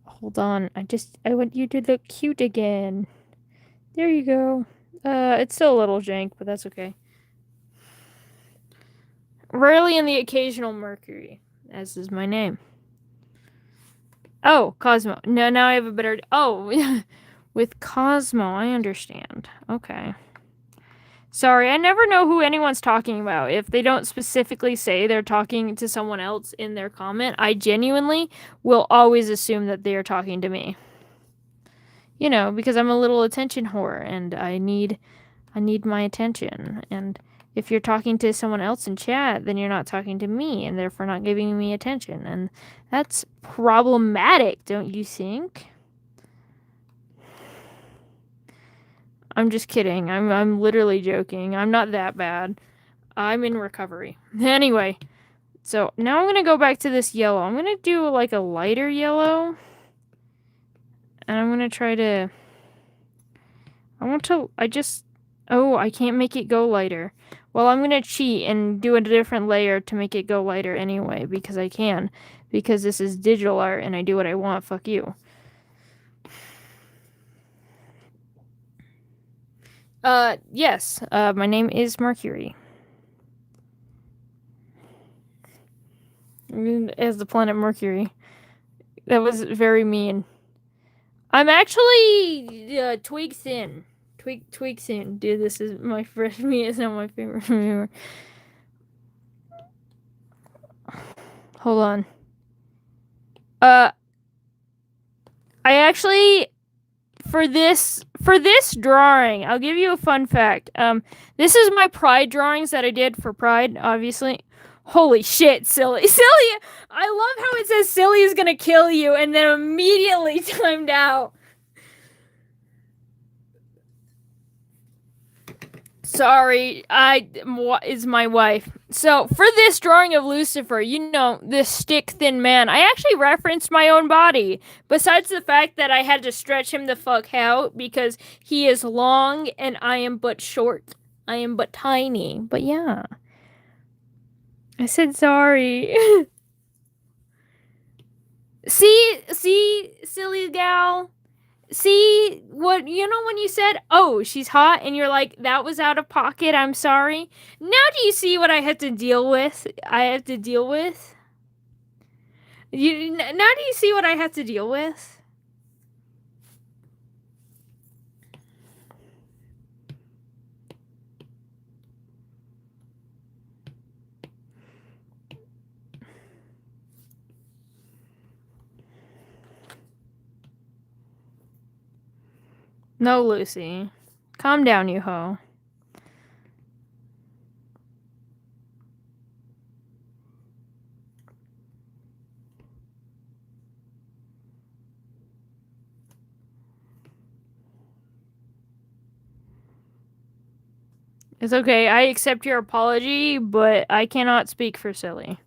Hold on. I want you to look cute again. There you go. It's still a little jank, but that's okay. Rarely in the occasional Mercury, as is my name. Oh, Cosmo. No, now I have a better... Oh, with Cosmo, I understand. Okay. Sorry, I never know who anyone's talking about. If they don't specifically say they're talking to someone else in their comment, I genuinely will always assume that they are talking to me. You know, because I'm a little attention whore, and I need my attention. And if you're talking to someone else in chat, then you're not talking to me, and therefore not giving me attention. And that's problematic, don't you think? I'm just kidding. I'm literally joking. I'm not that bad. I'm in recovery. Anyway, so now I'm gonna go back to this yellow. I'm gonna do like a lighter yellow. And I'm gonna try to... Oh, I can't make it go lighter. Well, I'm gonna cheat and do a different layer to make it go lighter anyway, because I can. Because this is digital art and I do what I want. Fuck you. Yes. My name is Mercury. As the planet Mercury. That was very mean. I'm actually twig thin. Twig thin. Dude, this is my fresh meat. It's not my favorite anymore. Hold on. I actually, for this drawing, I'll give you a fun fact. This is my Pride drawings that I did for Pride, obviously. Holy shit, Silly. Silly! I love how it says Silly is gonna kill you and then immediately timed out. Sorry, is my wife. So, for this drawing of Lucifer, you know, this stick-thin man, I actually referenced my own body. Besides the fact that I had to stretch him the fuck out because he is long and I am but short. I am but tiny. But yeah. I said sorry. See, silly gal? See, what, you know when you said, oh, she's hot, and you're like, that was out of pocket, I'm sorry? Now do you see what I have to deal with? Now do you see what I have to deal with? No, Lucy. Calm down, you hoe. It's okay, I accept your apology, but I cannot speak for Silly.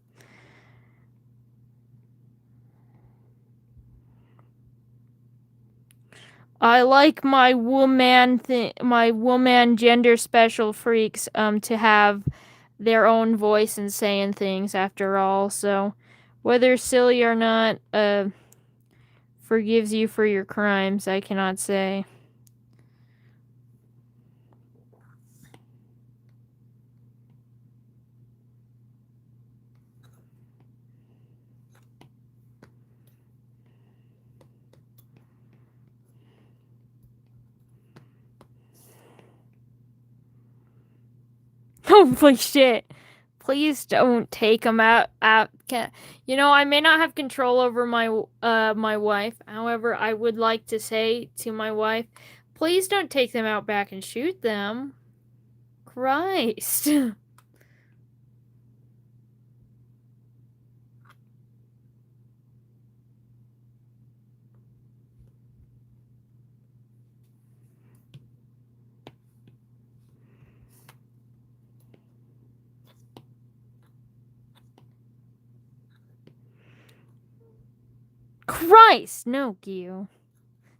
I like my woman gender special freaks to have their own voice and saying things after all. So whether Silly or not forgives you for your crimes, I cannot say. Holy shit. please don't take them out. You know, I may not have control over my wife. However, I would like to say to my wife, please don't take them out back and shoot them. Christ. Christ! No, Gio.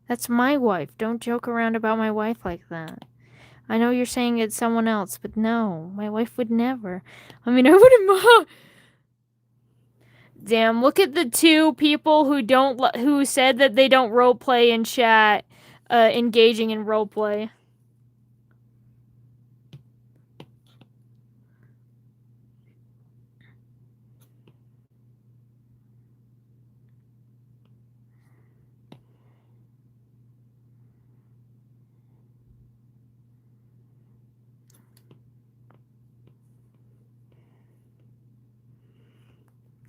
That's my wife. Don't joke around about my wife like that. I know you're saying it's someone else, but no. My wife would never. I mean, I wouldn't... Damn, look at the two people who said that they don't roleplay in chat, engaging in roleplay.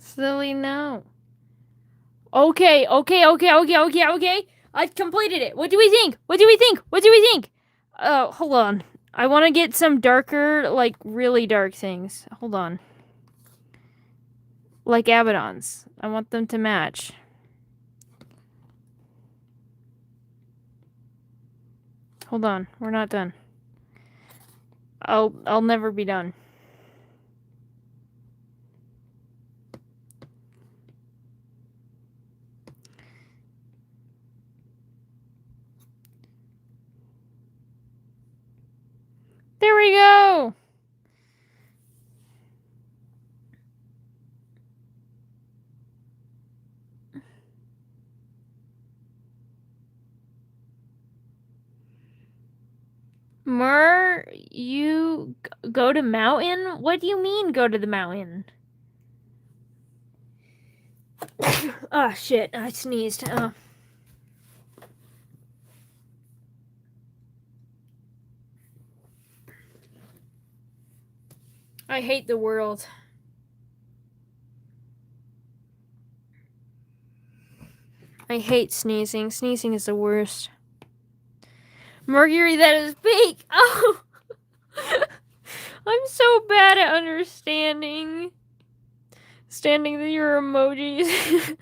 Silly, no. Okay. I completed it. What do we think? Oh, hold on. I want to get some darker, like, really dark things. Hold on. Like Abaddon's. I want them to match. Hold on. We're not done. I'll never be done. There we go! You go to mountain? What do you mean go to the mountain? Ah, shit. I sneezed. Oh. I hate the world. I hate sneezing. Sneezing is the worst. Mercury that is big! Oh! I'm so bad at understanding your emojis.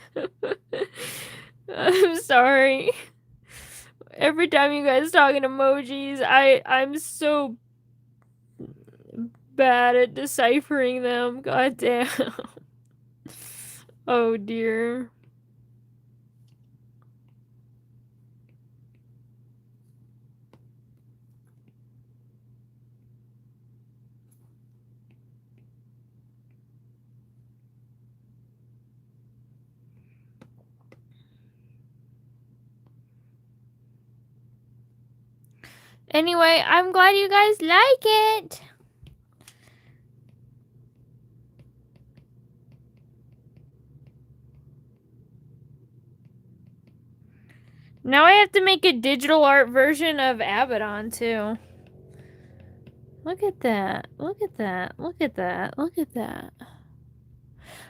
I'm sorry. Every time you guys talk in emojis, I'm so bad at deciphering them. God damn. Oh dear. Anyway, I'm glad you guys like it. Now I have to make a digital art version of Abaddon, too. Look at that. Look at that. Look at that. Look at that.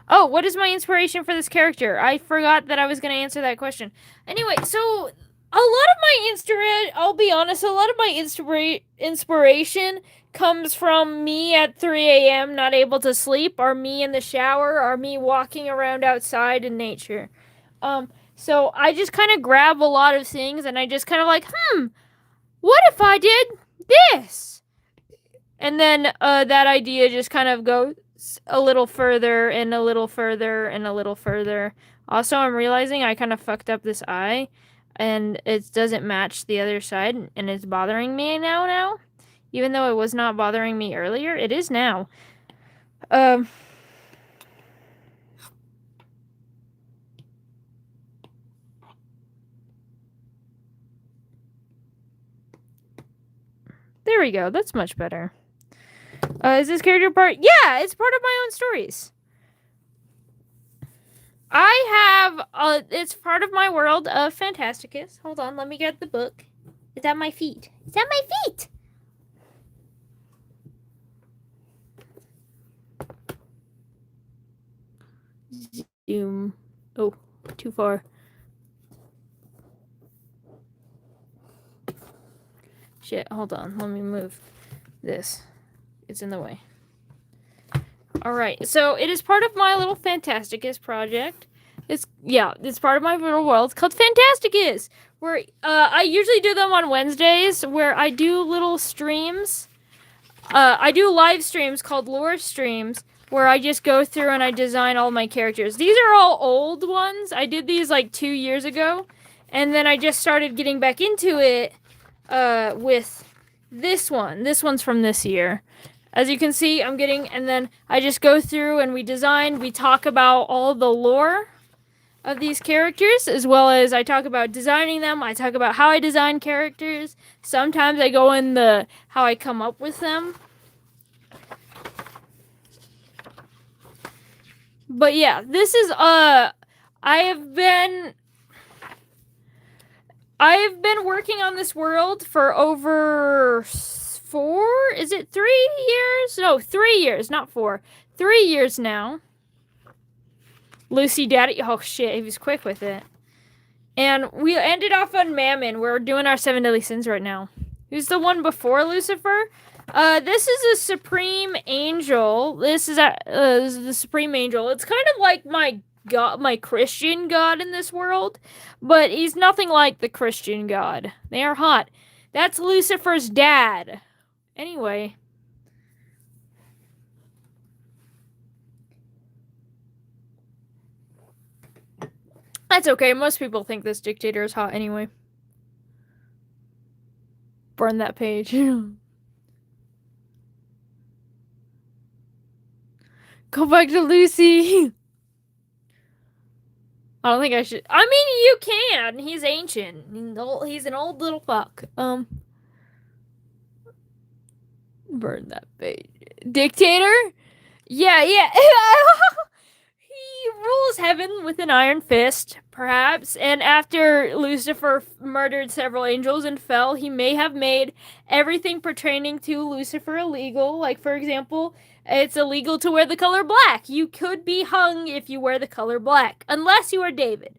Oh, what is my inspiration for this character? I forgot that I was going to answer that question. Anyway, so I'll be honest, a lot of my inspiration comes from me at 3 a.m. not able to sleep, or me in the shower, or me walking around outside in nature. So I just kind of grab a lot of things, and I just kind of like, what if I did this? And then that idea just kind of goes a little further, and a little further, and a little further. Also, I'm realizing I kind of fucked up this eye, and it doesn't match the other side, and it's bothering me now. Even though it was not bothering me earlier, it is now. There we go. That's much better. Is this character part? Yeah, it's part of my own stories. I have, it's part of my world of Phantasticus. Hold on, let me get the book. It's at my feet. It's at my feet! Zoom. Oh, too far. Shit, hold on. Let me move this. It's in the way. Alright, so it is part of my little Phantasticus project. It's part of my little world. It's called Phantasticus, where I usually do them on Wednesdays, where I do little streams. I do live streams called lore streams, where I just go through and I design all my characters. These are all old ones. I did these like 2 years ago, and then I just started getting back into it with this one. This one's from this year. As you can see, and then I just go through and we talk about all the lore of these characters, as well as I talk about designing them. I talk about how I design characters. Sometimes I go in how I come up with them. But yeah, this is I have been working on this world for over 3 years? No, 3 years, not 4. 3 years now. Lucy Daddy, oh shit, he was quick with it. And we ended off on Mammon. We're doing our 7 deadly sins right now. Who's the one before Lucifer? This is a supreme angel. This is the supreme angel. It's kind of like my God, my Christian God in this world, but he's nothing like the Christian God. They are hot. That's Lucifer's dad. Anyway. That's okay. Most people think this dictator is hot anyway. Burn that page. Go back to Lucy. I don't think I should. I mean, you can. He's ancient. He's an old little fuck. Burn that page. Dictator? Yeah. He rules heaven with an iron fist, perhaps, and after Lucifer murdered several angels and fell, he may have made everything pertaining to Lucifer illegal. Like, for example, it's illegal to wear the color black. You could be hung if you wear the color black, unless you are David.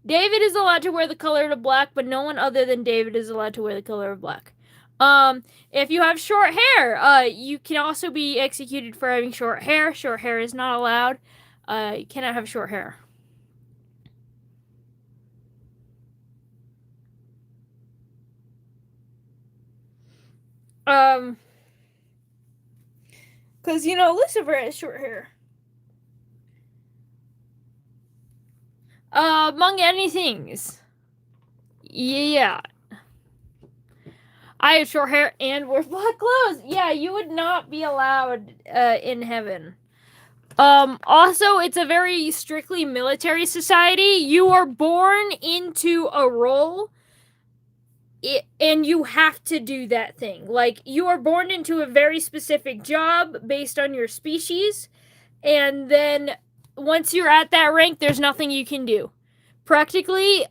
David is allowed to wear the color of black, but no one other than David is allowed to wear the color of black. If you have short hair, you can also be executed for having short hair. Short hair is not allowed. You cannot have short hair. Because, Lucifer has short hair. Among any things. Yeah. I have short hair and wear black clothes. Yeah, you would not be allowed, in heaven. Also, it's a very strictly military society. You are born into a role, and you have to do that thing. Like, you are born into a very specific job based on your species, and then once you're at that rank, there's nothing you can do. Practically,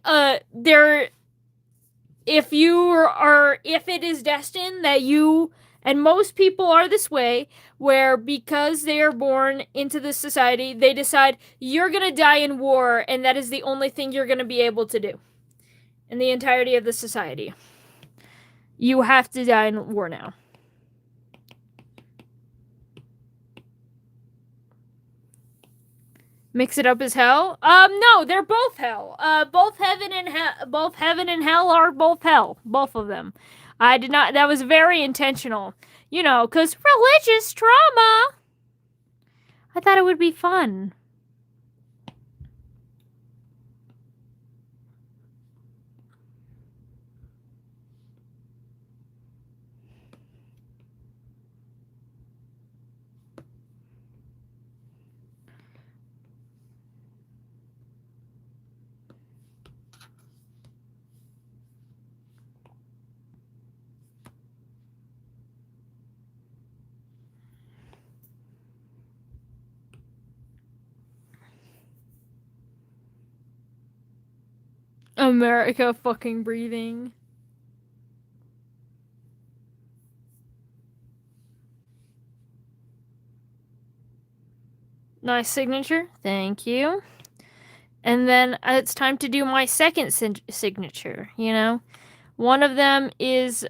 if it is destined that you, and most people are this way, where because they are born into this society, they decide you're gonna die in war, and that is the only thing you're gonna be able to do in the entirety of the society. You have to die in war now. Mix it up as hell? No, they're both hell. Both heaven and hell are both hell. Both of them. I did not. That was very intentional. Because religious trauma. I thought it would be fun. America fucking breathing. Nice signature. Thank you. And then it's time to do my second signature, you know? One of them is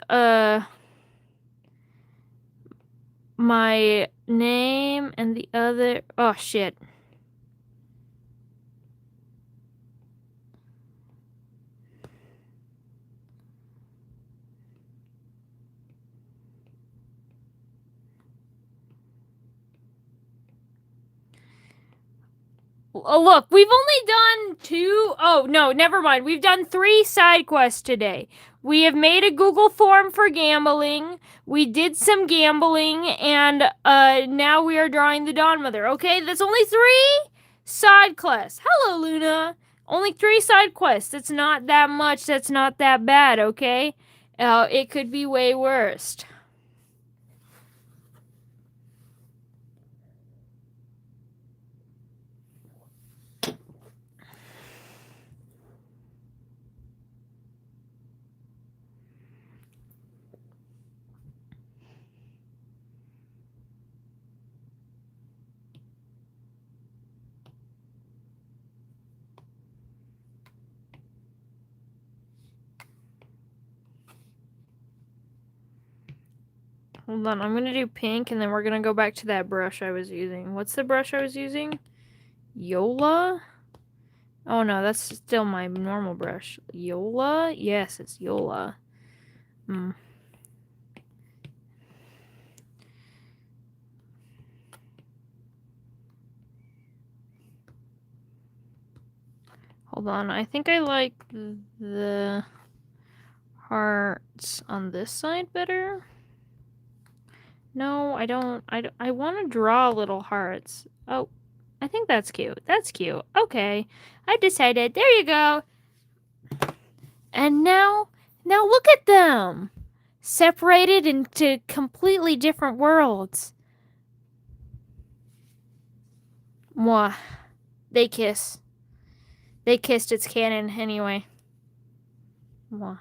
my name and the other... Oh, shit. Oh, look, we've only done 2... Oh, no, never mind. We've done 3 side quests today. We have made a Google form for gambling. We did some gambling, and now we are drawing the Dawn Mother. Okay, that's only 3 side quests. Hello, Luna. Only 3 side quests. That's not that much. That's not that bad, okay? It could be way worse. Hold on, I'm gonna do pink, and then we're gonna go back to that brush I was using. What's the brush I was using? Yola? Oh no, that's still my normal brush. Yola? Yes, it's Yola. Hold on, I think I like the hearts on this side better. No, I don't. I want to draw little hearts. Oh, I think that's cute. That's cute. Okay, I decided. There you go. And now look at them. Separated into completely different worlds. Mwah. They kiss. They kissed, it's canon anyway. Mwah.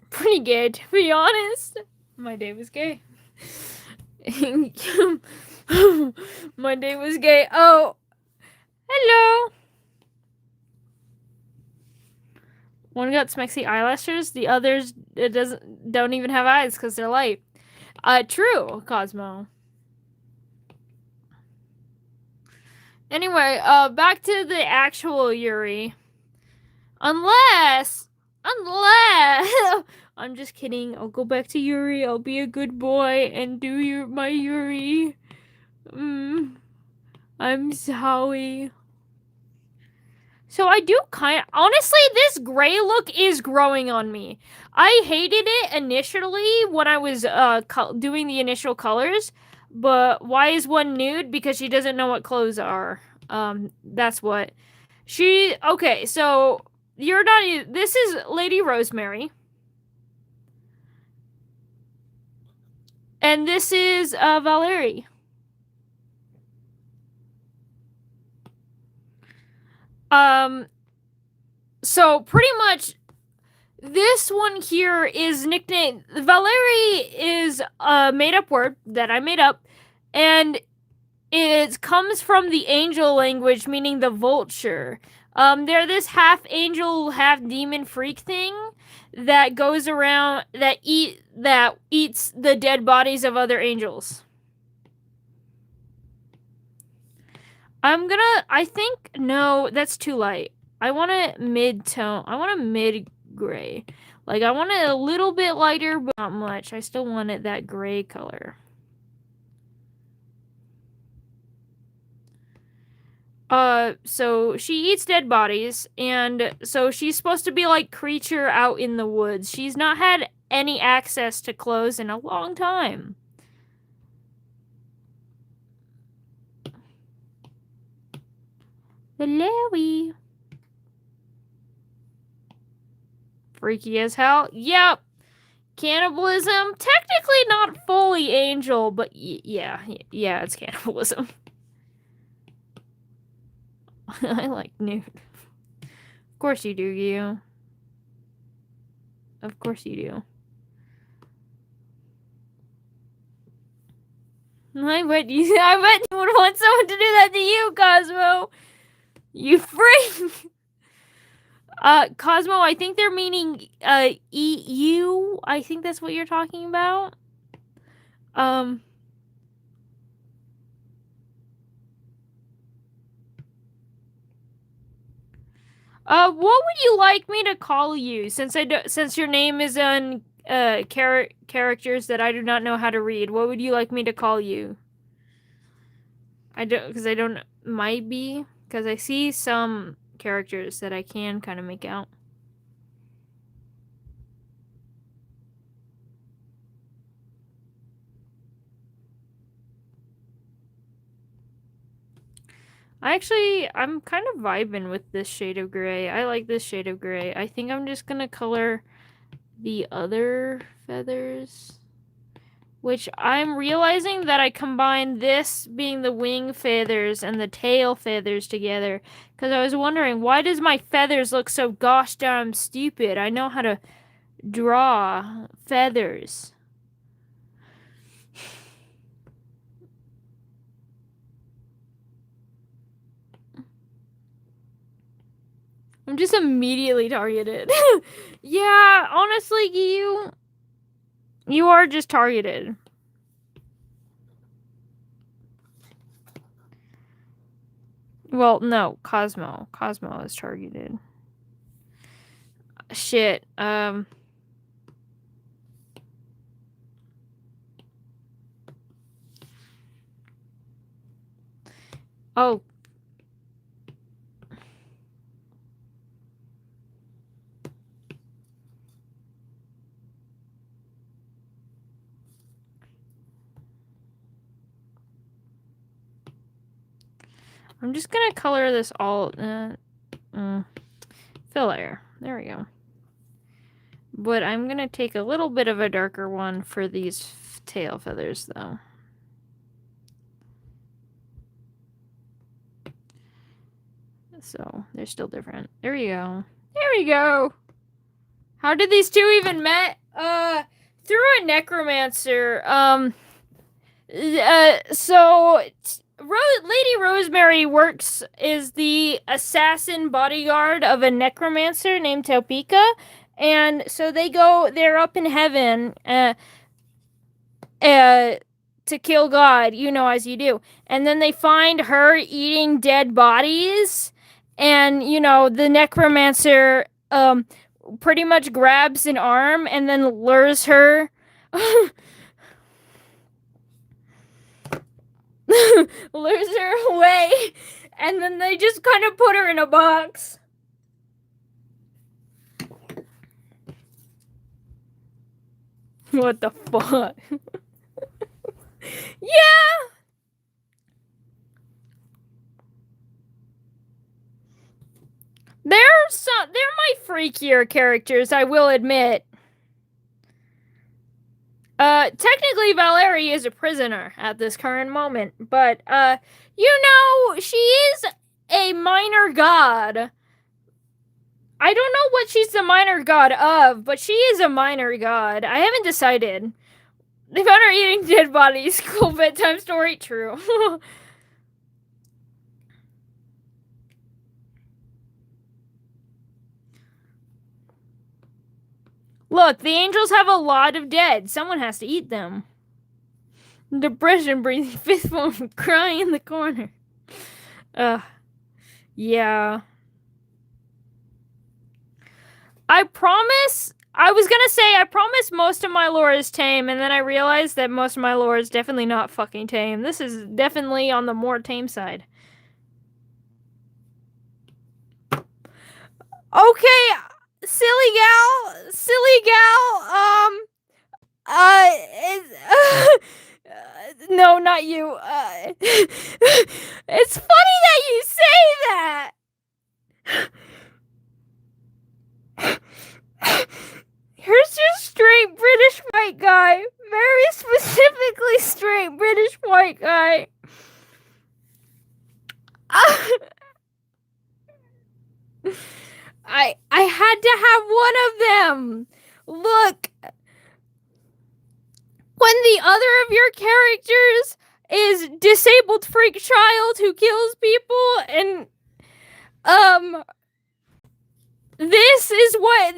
Pretty gay, to be honest. My day was gay. My day was gay. Oh, hello. One got smexy eyelashes. The others don't even have eyes because they're light. True, Cosmo. Anyway, back to the actual Yuri. Unless I'm just kidding. I'll go back to Yuri. I'll be a good boy and do my Yuri. I'm sorry. So I do honestly, this gray look is growing on me. I hated it initially when I was doing the initial colors, but why is one nude? Because she doesn't know what clothes are. That's what. Okay, so you're not. This is Lady Rosemary. And this is Valerie. So pretty much this one here is nicknamed Valerie is a made-up word that I made up, and it comes from the angel language, meaning the vulture. They're this half angel, half demon freak thing that goes around that eats the dead bodies of other angels. I think, no, that's too light. I want a mid-tone. I want a mid-gray. Like, I want it a little bit lighter, but not much. I still want it that gray color. So she eats dead bodies, and so she's supposed to be like creature out in the woods. She's not had any access to clothes in a long time. The Larry. Freaky as hell. Yep. Cannibalism. Technically not fully angel, but yeah, it's cannibalism. I like nude. Of course you do, you. Of course you do. I bet you would want someone to do that to you, Cosmo. You freak. Cosmo, I think they're meaning, EU. I think that's what you're talking about. What would you like me to call you? Since your name is on characters that I do not know how to read, what would you like me to call you? Because I see some characters that I can kind of make out. I'm kind of vibing with this shade of gray. I like this shade of gray. I think I'm just gonna color the other feathers, which I'm realizing that I combined this being the wing feathers and the tail feathers together, because I was wondering, why does my feathers look so gosh darn stupid? I know how to draw feathers. I'm just immediately targeted. Yeah, honestly, you are just targeted. Well, no, Cosmo. Cosmo is targeted. Shit. Oh. I'm just gonna color this all, fill air. There we go. But I'm gonna take a little bit of a darker one for these tail feathers, though. So, they're still different. There we go. There we go! How did these two even met? Through a necromancer. Lady Rosemary is the assassin bodyguard of a necromancer named Topeka, and so they're up in heaven, to kill God, as you do. And then they find her eating dead bodies, and, the necromancer, pretty much grabs an arm and then lures her lures her away, and then they just kind of put her in a box. What the fuck? Yeah! They're my freakier characters, I will admit. Technically Valerie is a prisoner at this current moment, but, she is a minor god. I don't know what she's the minor god of, but she is a minor god. I haven't decided. They found her eating dead bodies. Cool bedtime story. True. Look, the angels have a lot of dead. Someone has to eat them. Depression breathing, fifth form, crying in the corner. Yeah. I promise most of my lore is tame, and then I realized that most of my lore is definitely not fucking tame. This is definitely on the more tame side. Okay, silly gal, no, not you, it's funny that you say that! Here's just straight British white guy. Very specifically straight British white guy. when the other of your characters is disabled freak child who kills people, and this is what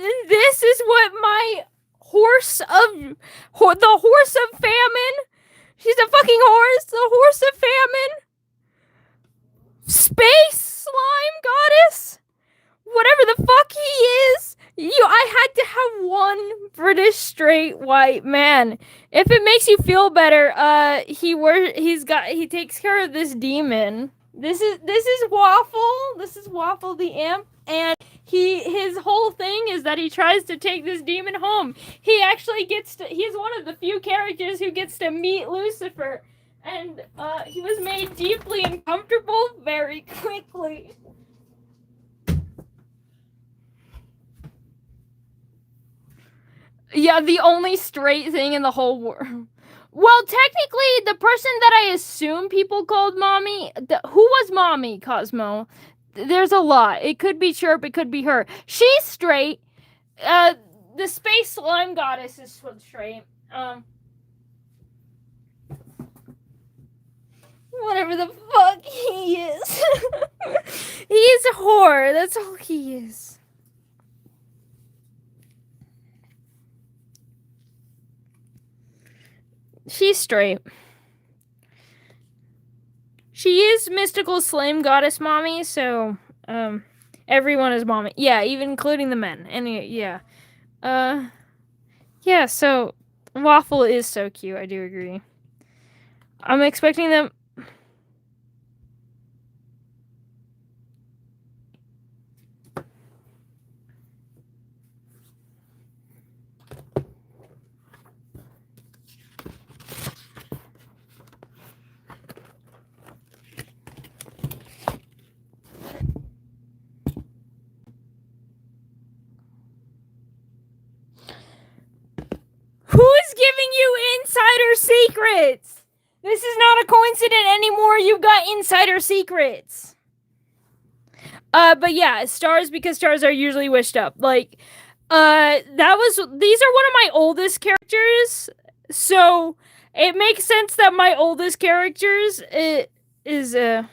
my the horse of famine. She's a fucking horse. The horse of famine. Space slime goddess. Whatever the fuck he is. I had to have one British straight white man. If it makes you feel better, he takes care of this demon. This is Waffle. This is Waffle the imp, and his whole thing is that he tries to take this demon home. He actually he's one of the few characters who gets to meet Lucifer, and he was made deeply uncomfortable very quickly. Yeah, the only straight thing in the whole world. Well, technically, the person that I assume people called Mommy, who was Mommy, Cosmo? There's a lot. It could be Chirp, it could be her. She's straight. The space slime goddess is straight. Whatever the fuck he is. He's a whore. That's all he is. She's straight. She is mystical slime goddess Mommy, so everyone is Mommy. Yeah, even including the men. And yeah. Yeah, so Waffle is so cute, I do agree. I'm expecting them. Who is giving you insider secrets? This is not a coincidence anymore. You got insider secrets. But yeah, stars, because stars are usually wished up. Like, these are one of my oldest characters, so it makes sense that my oldest characters is What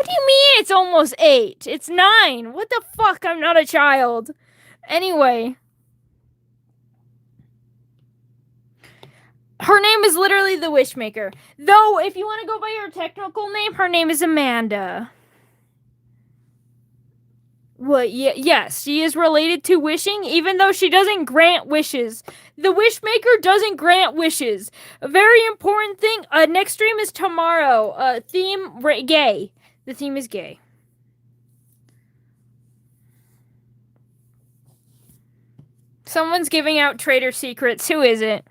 do you mean it's almost 8? It's 9. What the fuck? I'm not a child. Anyway. Her name is literally the Wishmaker. Though, if you want to go by her technical name, her name is Amanda. Well, yes, she is related to wishing, even though she doesn't grant wishes. The Wishmaker doesn't grant wishes. A very important thing. Next stream is tomorrow. Theme, gay. The theme is gay. Someone's giving out traitor secrets. Who is it?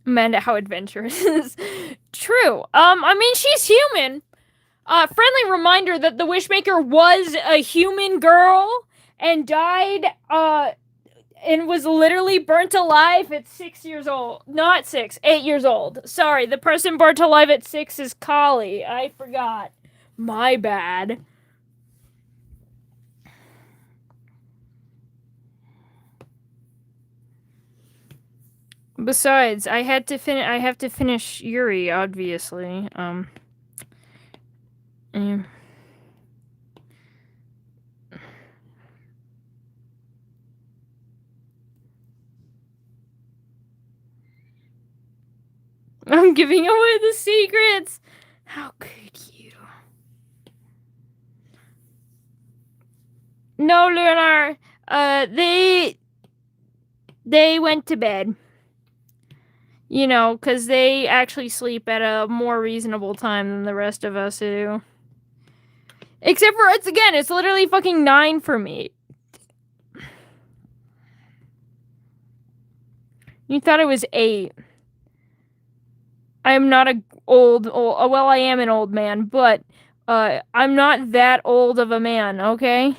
Amanda, how adventurous is. True. I mean, she's human. Friendly reminder that the Wishmaker was a human girl and died, and was literally burnt alive at 6 years old. Not 6, 8 years old. Sorry, the person burnt alive at 6 is Kali. I forgot. My bad. Besides, I have to finish Yuri, obviously. I'm giving away the secrets. How could you? No, Lunar. They went to bed. You know, because they actually sleep at a more reasonable time than the rest of us do. Except for, it's literally fucking 9 for me. You thought it was 8. I am not well, I am an old man, but, I'm not that old of a man, okay?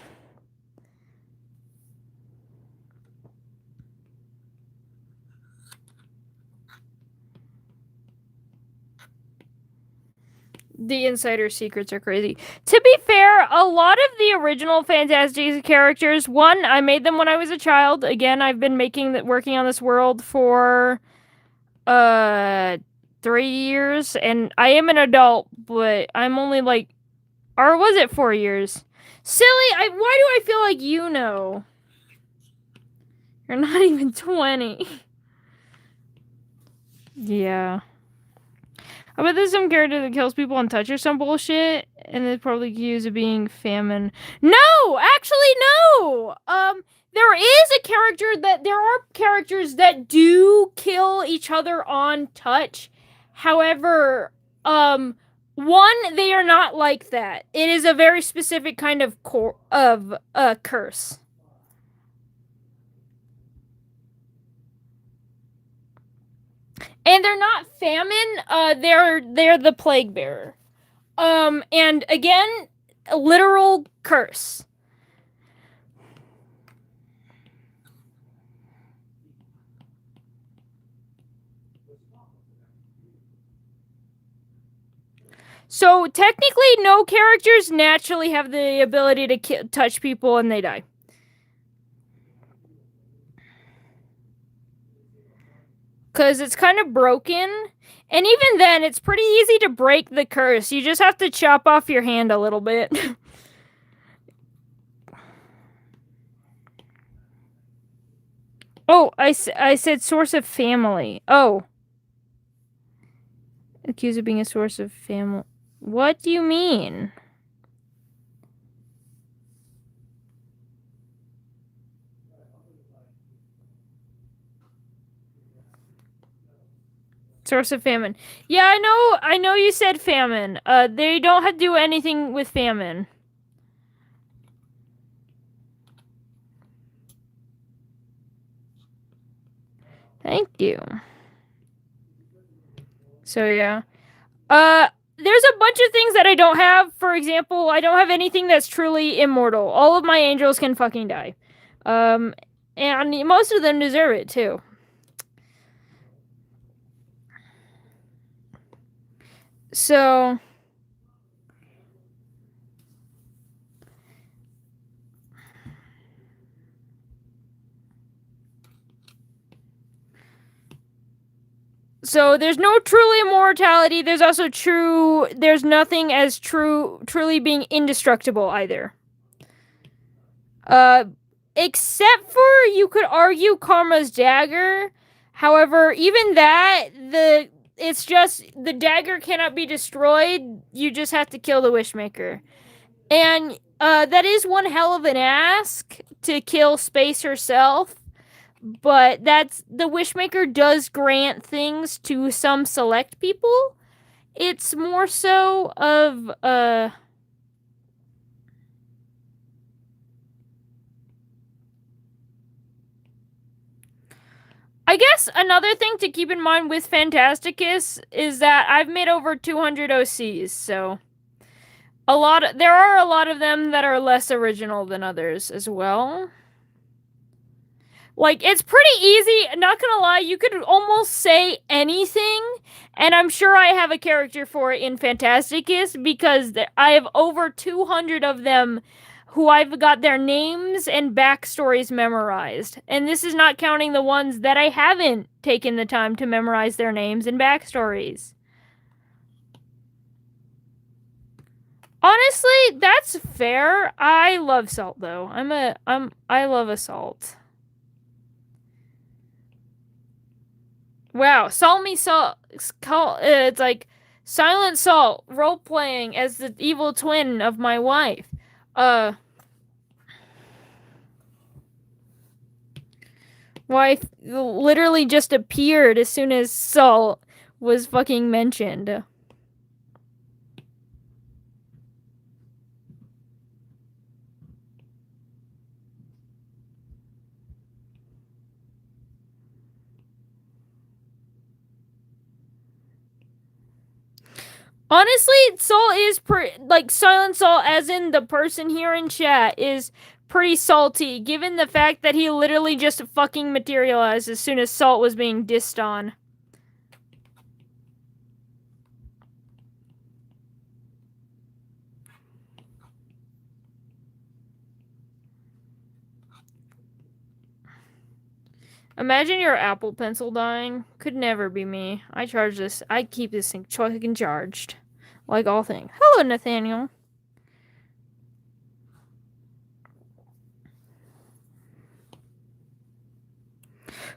The insider secrets are crazy. To be fair, a lot of the original Phantasticus characters, one, I made them when I was a child. Again, I've been working on this world for 3 years, and I am an adult, but I'm only like, or was it 4 years? Silly, why do I feel like you know? You're not even 20. Yeah. I bet there's some character that kills people on touch or some bullshit, and it's probably accused of being famine. No! Actually, no! There are characters that do kill each other on touch. However, one, they are not like that. It is a very specific kind of curse. And they're not famine, they're the plague bearer. And again, a literal curse. So technically, no characters naturally have the ability to touch people and they die. Because it's kind of broken. And even then, it's pretty easy to break the curse. You just have to chop off your hand a little bit. Oh, I said source of family. Oh. Accused of being a source of family. What do you mean? Source of famine. Yeah, I know you said famine. They don't have to do anything with famine. Thank you. So yeah. There's a bunch of things that I don't have. For example, I don't have anything that's truly immortal. All of my angels can fucking die. And most of them deserve it too. So there's no truly immortality. There's also there's nothing as truly being indestructible either. Except for, you could argue, Karma's dagger. However, even that, it's just, the dagger cannot be destroyed. You just have to kill the Wishmaker. And that is one hell of an ask to kill Space herself. But the Wishmaker does grant things to some select people. It's more so of I guess another thing to keep in mind with Phantasticus is that I've made over 200 OCs, so there are a lot of them that are less original than others as well. Like, it's pretty easy, not gonna lie, you could almost say anything, and I'm sure I have a character for it in Phantasticus, because I have over 200 of them who I've got their names and backstories memorized. And this is not counting the ones that I haven't taken the time to memorize their names and backstories. Honestly, that's fair. I love salt though. I love assault. Wow, Salt Me Salt. It's like Silent Salt role playing as the evil twin of my wife. Wife literally just appeared as soon as Salt was fucking mentioned. Honestly, Salt is Silent Salt, as in the person here in chat, is pretty salty, given the fact that he literally just fucking materialized as soon as Salt was being dissed on. Imagine your Apple Pencil dying. Could never be me. I charge this. I keep this thing fucking charged. Like all things. Hello, Nathaniel.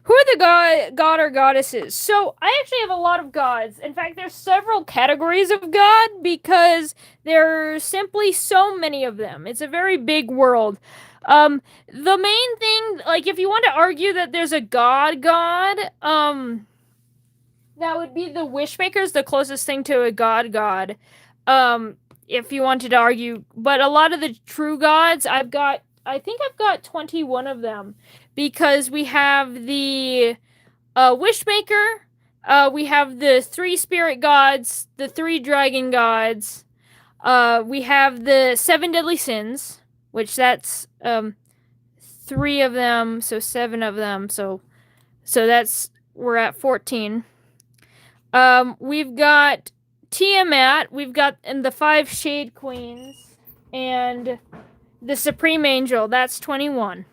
Who are the god or goddesses? So I actually have a lot of gods. In fact, there's several categories of god because there's simply so many of them. It's a very big world. The main thing, like if you want to argue that there's a god, that would be the Wishmaker's the closest thing to a god. If you wanted to argue, but a lot of the true gods, I think I've got 21 of them because we have the Wishmaker, we have the 3 spirit gods, the 3 dragon gods, we have the 7 deadly sins, which that's 3 of them, so 7 of them, so that's we're at 14. We've got Tiamat, we've got the 5 Shade Queens, and the Supreme Angel, that's 21.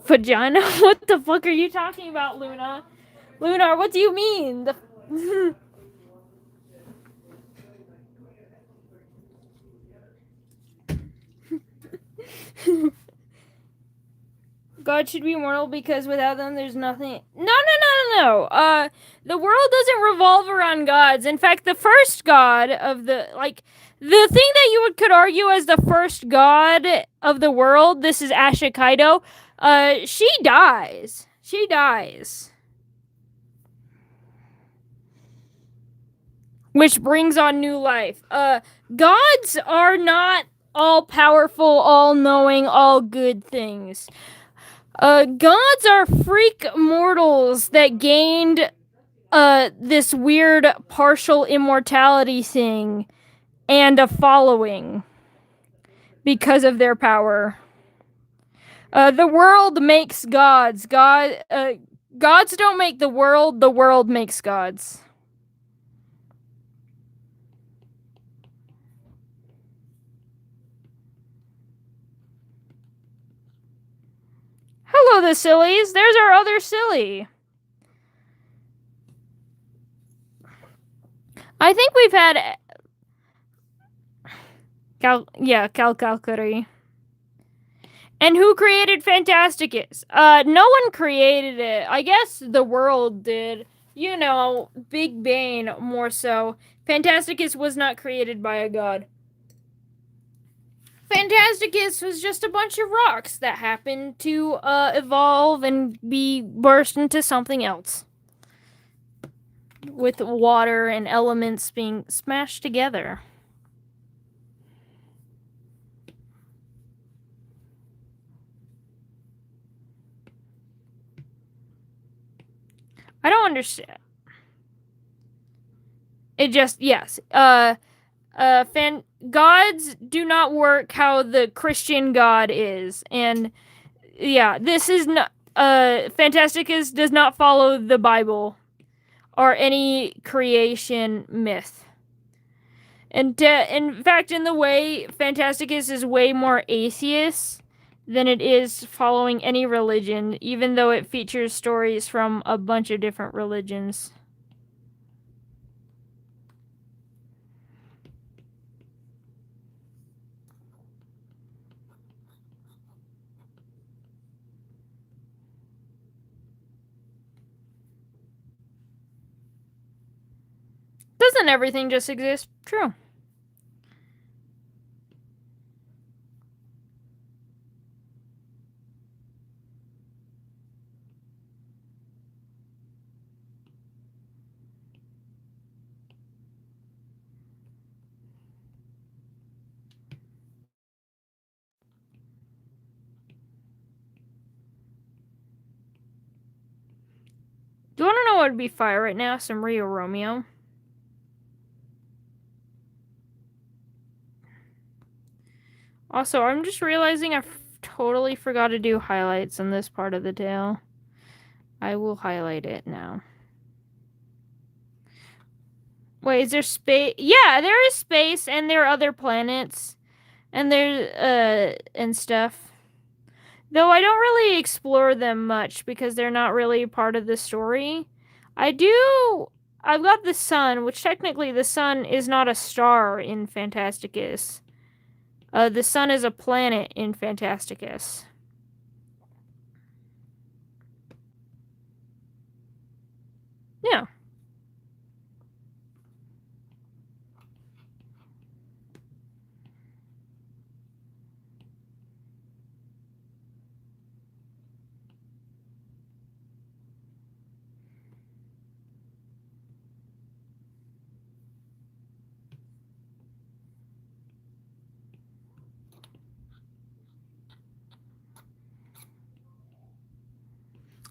Vagina? What the fuck are you talking about, Luna? Luna, what do you mean? God should be immortal because without them there's nothing. No. The world doesn't revolve around gods. In fact, the first god of the the thing that you could argue as the first god of the world, this is Asha Kaido. She dies. Which brings on new life. Gods are not all powerful, all knowing, all good things. Gods are freak mortals that gained this weird partial immortality thing and a following because of their power. The world makes gods. Gods don't make the world makes gods. Hello, the sillies. There's our other silly. I think we've had... Calcalcuri. And who created Phantasticus? No one created it. I guess the world did. You know, Big Bane more so. Phantasticus was not created by a god. Phantasticus was just a bunch of rocks that happened to evolve and be burst into something else. With water and elements being smashed together. I don't understand. It just, yes. Gods do not work how the Christian God is. And, yeah, this is not... Phantasticus does not follow the Bible or any creation myth. And in fact, in the way, Phantasticus is way more atheist than it is following any religion, even though it features stories from a bunch of different religions. Doesn't everything just exist? True. Do you want to know what would be fire right now? Some Rio Romeo. Also, I'm just realizing I totally forgot to do highlights in this part of the tale. I will highlight it now. Wait, is there space? Yeah, there is space and there are other planets. And there's, and stuff. Though I don't really explore them much because they're not really part of the story. I've got the sun, which technically the sun is not a star in Phantasticus. The sun is a planet in Phantasticus. Yeah.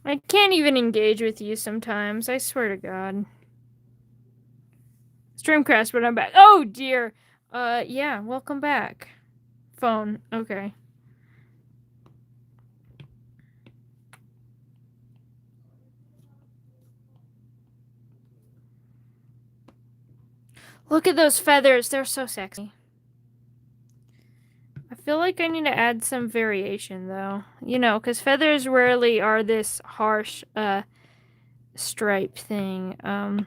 I can't even engage with you sometimes. I swear to God. Stream crashed, but I'm back. Oh dear. Yeah, welcome back. Phone. Okay. Look at those feathers. They're so sexy. I feel like I need to add some variation, though. You know, because feathers rarely are this harsh, stripe thing. I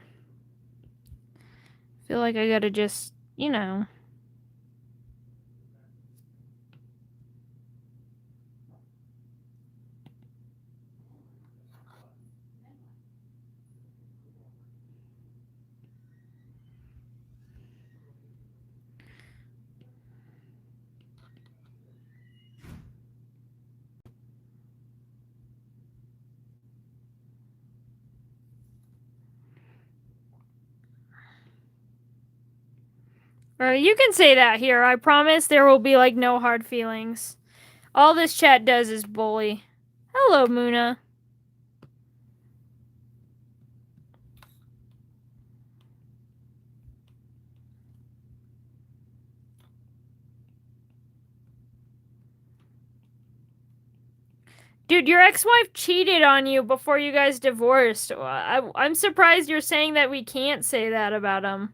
feel like I gotta just, you know. You can say that here. I promise there will be, like, no hard feelings. All this chat does is bully. Hello, Muna. Dude, your ex-wife cheated on you before you guys divorced. I'm surprised you're saying that we can't say that about him.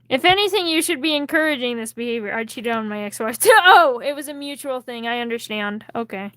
If anything, you should be encouraging this behavior. I cheated on my ex-wife too. Oh, it was a mutual thing. I understand. Okay.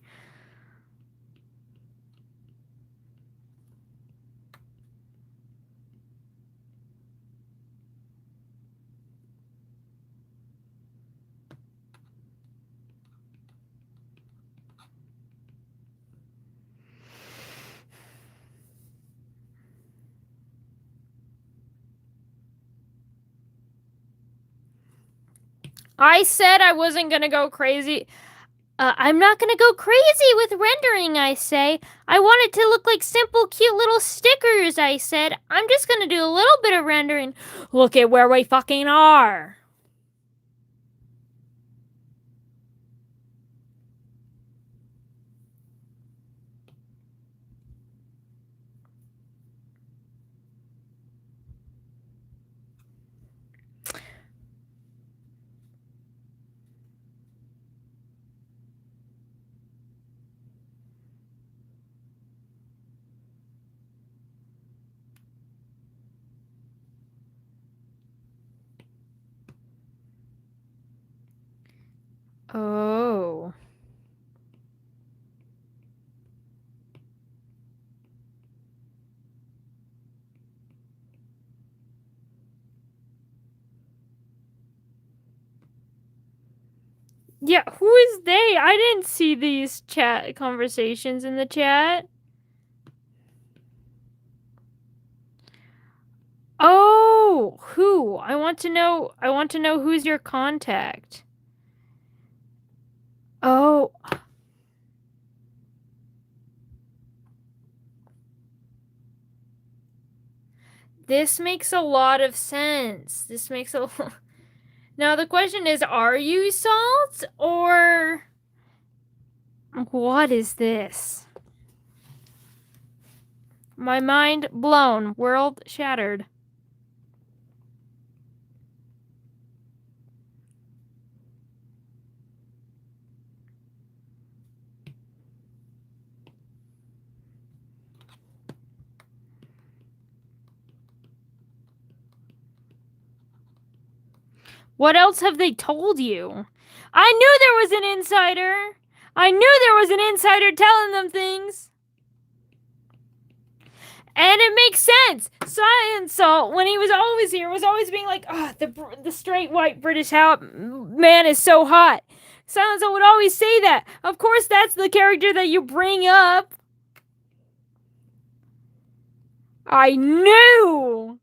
I said I wasn't gonna go crazy. I'm not gonna go crazy with rendering, I say. I want it to look like simple, cute little stickers, I said. I'm just gonna do a little bit of rendering. Look at where we fucking are. Oh. Yeah, who is they? I didn't see these chat conversations in the chat. Oh, who? I want to know who's your contact. Oh. This makes a lot of sense. This makes a Now the question is, are you Salt or what is this? My mind blown, world shattered. What else have they told you? I knew there was an insider! I knew there was an insider telling them things! And it makes sense! Silent Salt, when he was always here, was always being like, oh, the straight white British man is so hot. Silent Salt would always say that. Of course, that's the character that you bring up. I knew!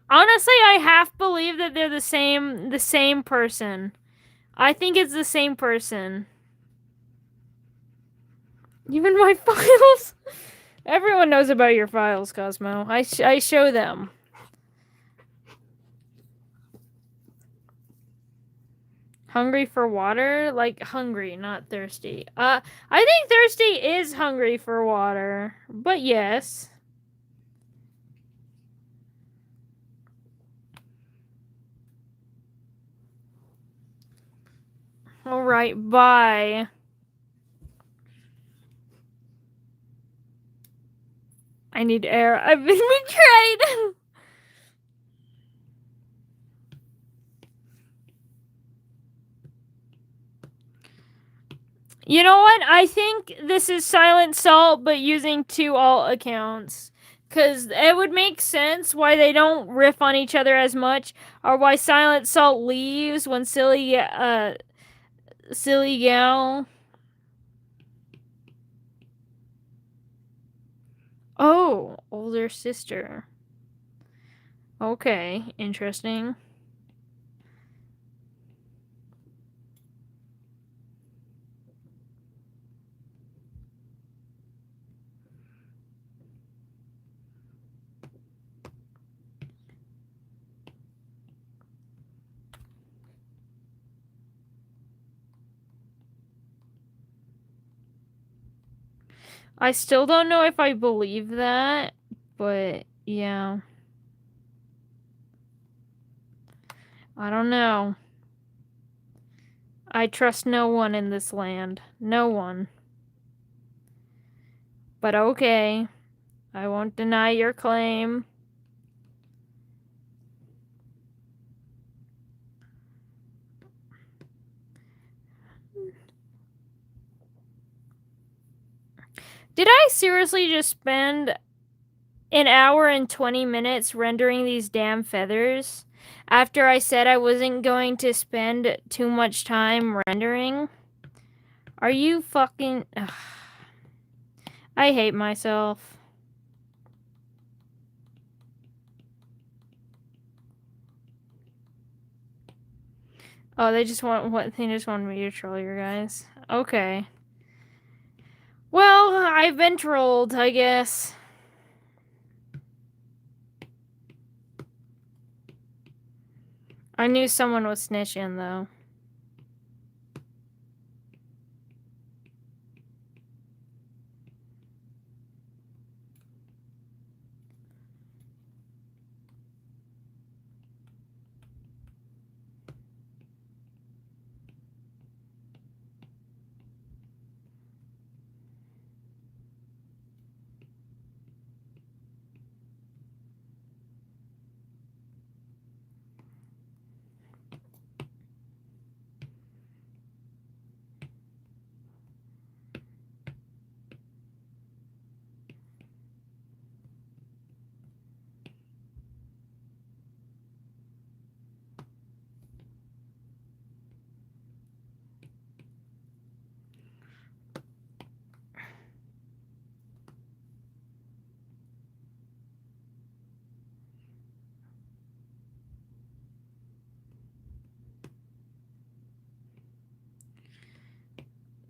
Honestly, I half believe that they're the same person. I think it's the same person. Even my files? Everyone knows about your files, Cosmo. I show them. Hungry for water? Like, hungry, not thirsty. I think thirsty is hungry for water. But yes. Alright, bye. I need air. I've been betrayed! You know what? I think this is Silent Salt, but using 2 alt accounts. Because it would make sense why they don't riff on each other as much, or why Silent Salt leaves when Silly Gal. Oh, older sister. Okay, interesting. I still don't know if I believe that, but yeah. I don't know. I trust no one in this land. No one. But okay. I won't deny your claim. Did I seriously just spend an hour and 20 minutes rendering these damn feathers after I said I wasn't going to spend too much time rendering? Are you fucking... Ugh. I hate myself. Oh, they just wanted me to troll you guys. Okay. Well, I've been trolled, I guess. I knew someone was snitching, though.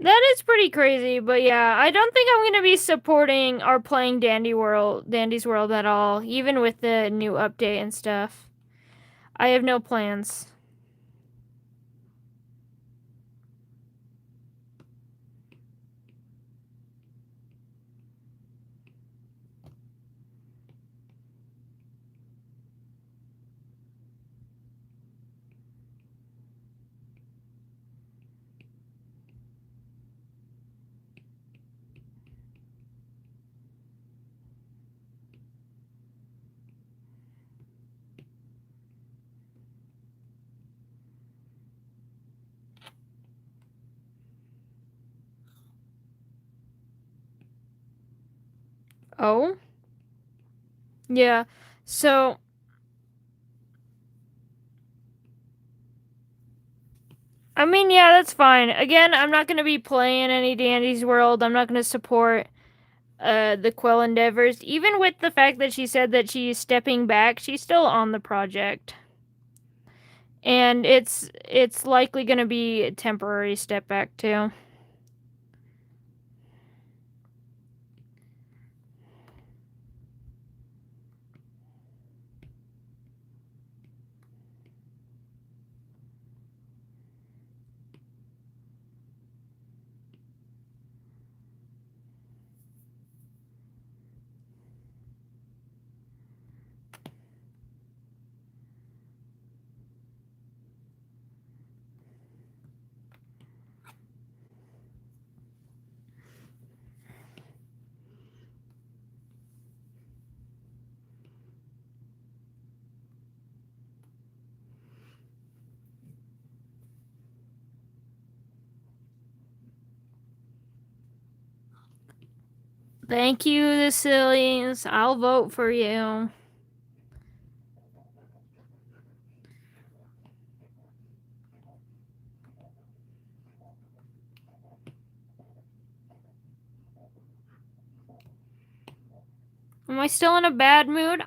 That is pretty crazy, but yeah, I don't think I'm gonna be supporting or playing Dandy's World at all, even with the new update and stuff. I have no plans. Oh? Yeah. So, I mean, yeah, that's fine. Again, I'm not gonna be playing any Dandy's World. I'm not gonna support the Quell endeavors. Even with the fact that she said that she's stepping back, she's still on the project. And it's likely gonna be a temporary step back too. Thank you, the sillies. I'll vote for you. Am I still in a bad mood?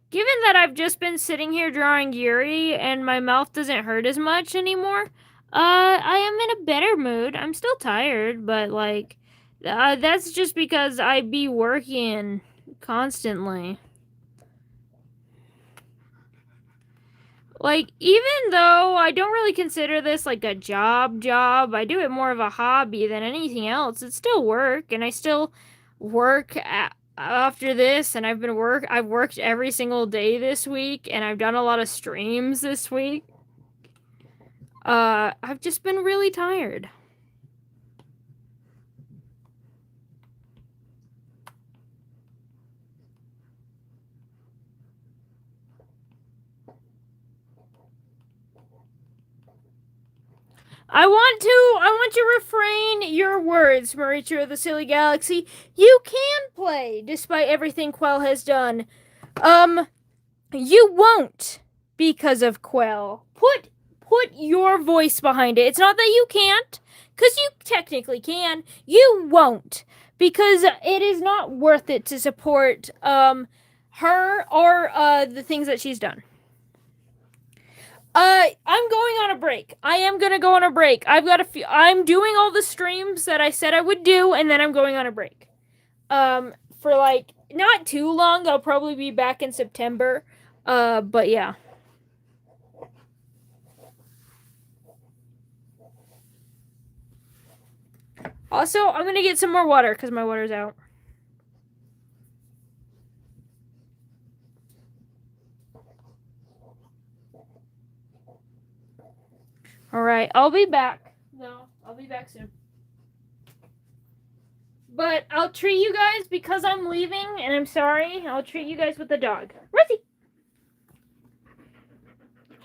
Given that I've just been sitting here drawing Yuri and my mouth doesn't hurt as much anymore, I am in a better mood. I'm still tired, but like, that's just because I be working constantly. Like, even though I don't really consider this like a job, I do it more of a hobby than anything else. It's still work, and I still work after this, and I've worked every single day this week, and I've done a lot of streams this week. I've just been really tired. I want to refrain your words, Mauricio of the Silly Galaxy. You can play, despite everything Quell has done. You won't because of Quell. Put your voice behind it. It's not that you can't, because you technically can. You won't, because it is not worth it to support her or the things that she's done. I'm going on a break. I am gonna go on a break. I'm doing all the streams that I said I would do, and then I'm going on a break. For like not too long. I'll probably be back in September. But yeah. Also, I'm gonna get some more water because my water's out. Alright, I'll be back. No, I'll be back soon. But I'll treat you guys because I'm leaving and I'm sorry. I'll treat you guys with the dog. Rosie!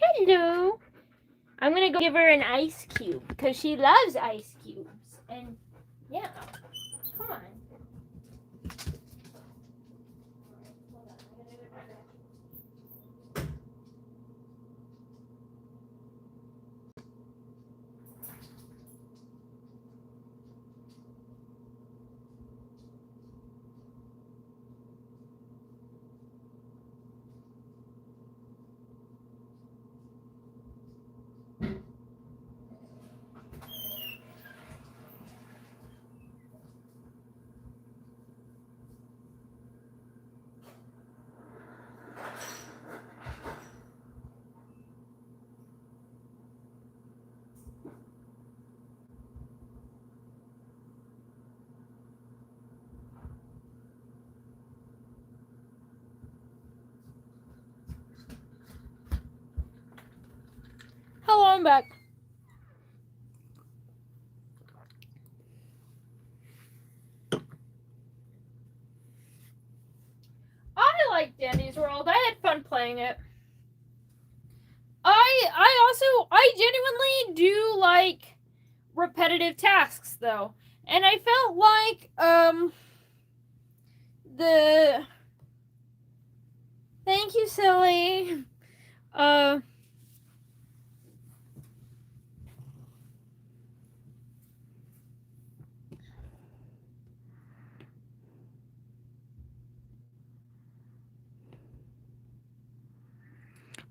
Hello! I'm gonna go give her an ice cube because she loves ice cubes. And yeah, come on. Hello, I'm back. I liked Dandy's World. I had fun playing it. I genuinely do like repetitive tasks though. And I felt like thank you, silly.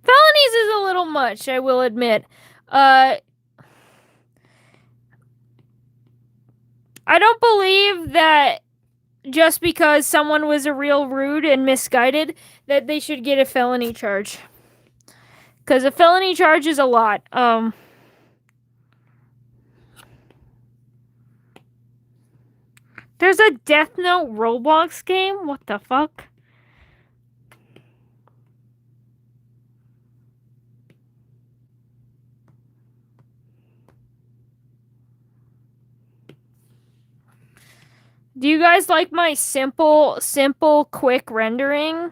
Felonies is a little much, I will admit. I don't believe that just because someone was a real rude and misguided that they should get a felony charge. Because a felony charge is a lot. There's a Death Note Roblox game? What the fuck? Do you guys like my simple, quick rendering?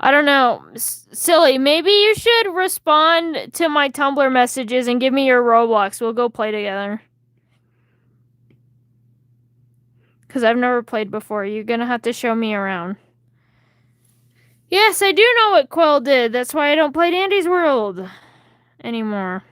I don't know. Silly, maybe you should respond to my Tumblr messages and give me your Roblox. We'll go play together. Because I've never played before. You're going to have to show me around. Yes, I do know what Quill did. That's why I don't play Dandy's World anymore.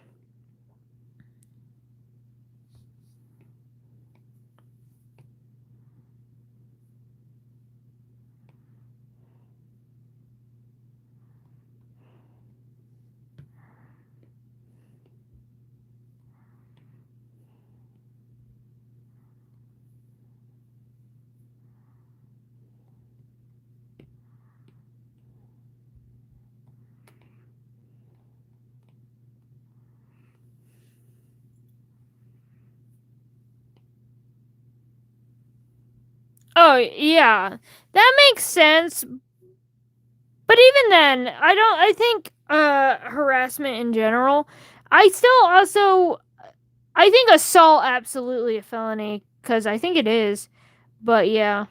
Oh, yeah. That makes sense. But even then, I think harassment in general, I think assault absolutely a felony cuz I think it is. But yeah.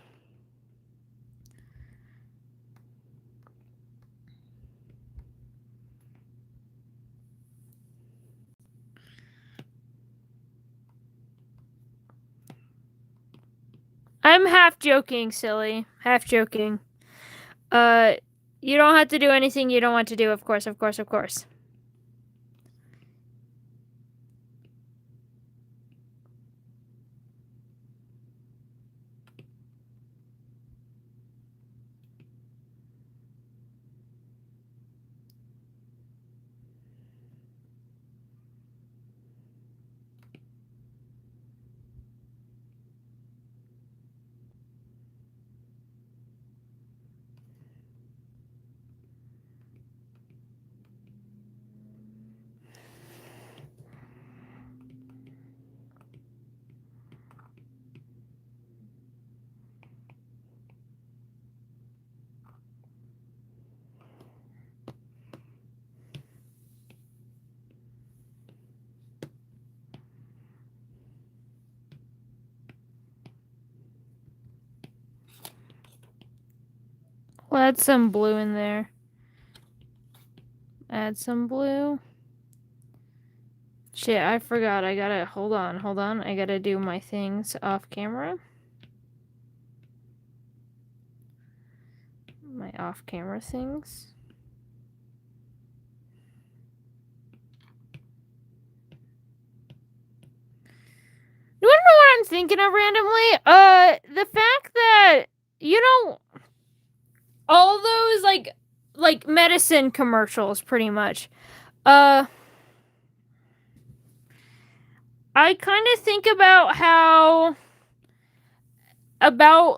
I'm half joking, silly. Half joking. You don't have to do anything you don't want to do, of course, of course, of course. We'll add some blue in there. Add some blue. Shit, I forgot. I gotta... Hold on. I gotta do my things off camera. My off-camera things. You wanna know what I'm thinking of randomly? The like medicine commercials, pretty much. I kind of think about how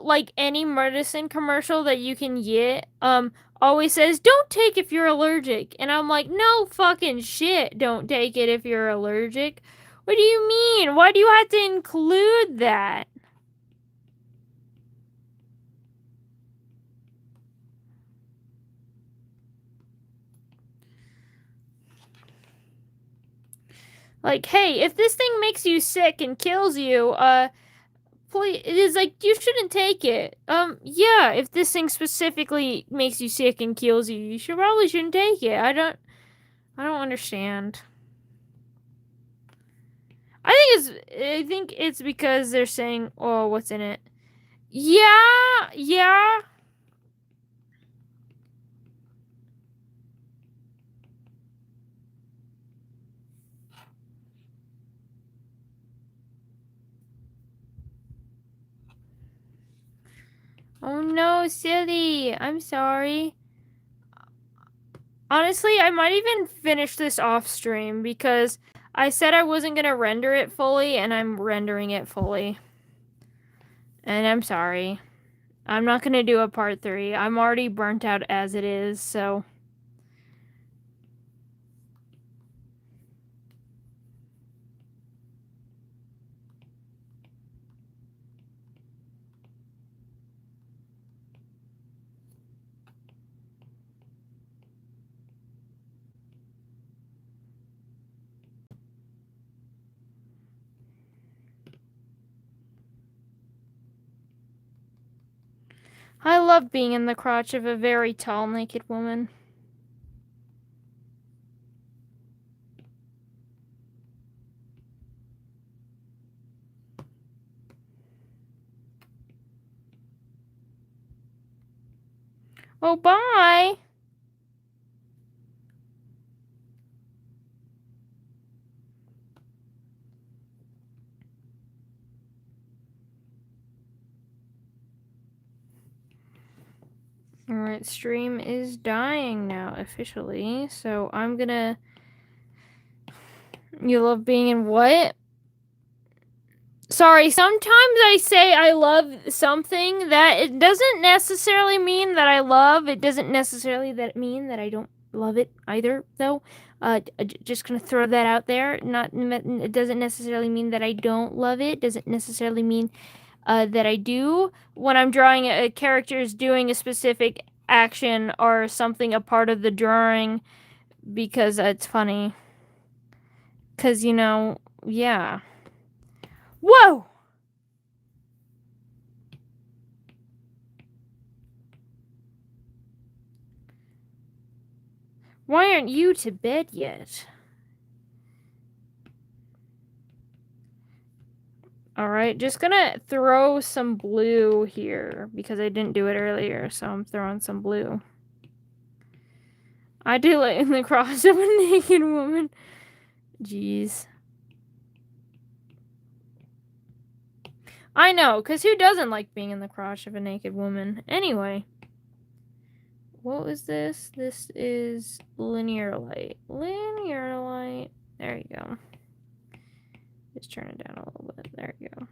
like any medicine commercial that you can get always says don't take if you're allergic, and I'm like, no fucking shit, don't take it if you're allergic. What do you mean? Why do you have to include that? Like, hey, if this thing makes you sick and kills you, please, it is like, you shouldn't take it. Yeah, if this thing specifically makes you sick and kills you, you probably shouldn't take it. I don't understand. I think it's because they're saying, oh, what's in it? Yeah, yeah. Oh no, silly. I'm sorry. Honestly, I might even finish this off stream because I said I wasn't gonna render it fully, and I'm rendering it fully. And I'm sorry. I'm not gonna do a part 3. I'm already burnt out as it is, so. I love being in the crotch of a very tall, naked woman. Oh, bye! Alright, stream is dying now, officially, so I'm gonna... You love being in what? Sorry, sometimes I say I love something that it doesn't necessarily mean that I love. It doesn't necessarily mean that I don't love it either, though. Just gonna throw that out there. It doesn't necessarily mean that I don't love it. Doesn't necessarily mean that I do. When I'm drawing a character is doing a specific action or something a part of the drawing because it's funny. Because, you know, yeah. Whoa! Why aren't you to bed yet? Alright, just gonna throw some blue here because I didn't do it earlier, so I'm throwing some blue. I do it in the cross of a naked woman. Jeez. I know, because who doesn't like being in the crotch of a naked woman? Anyway. What was this? This is linear light. Linear light. There you go. Just turn it down a little bit. There you go.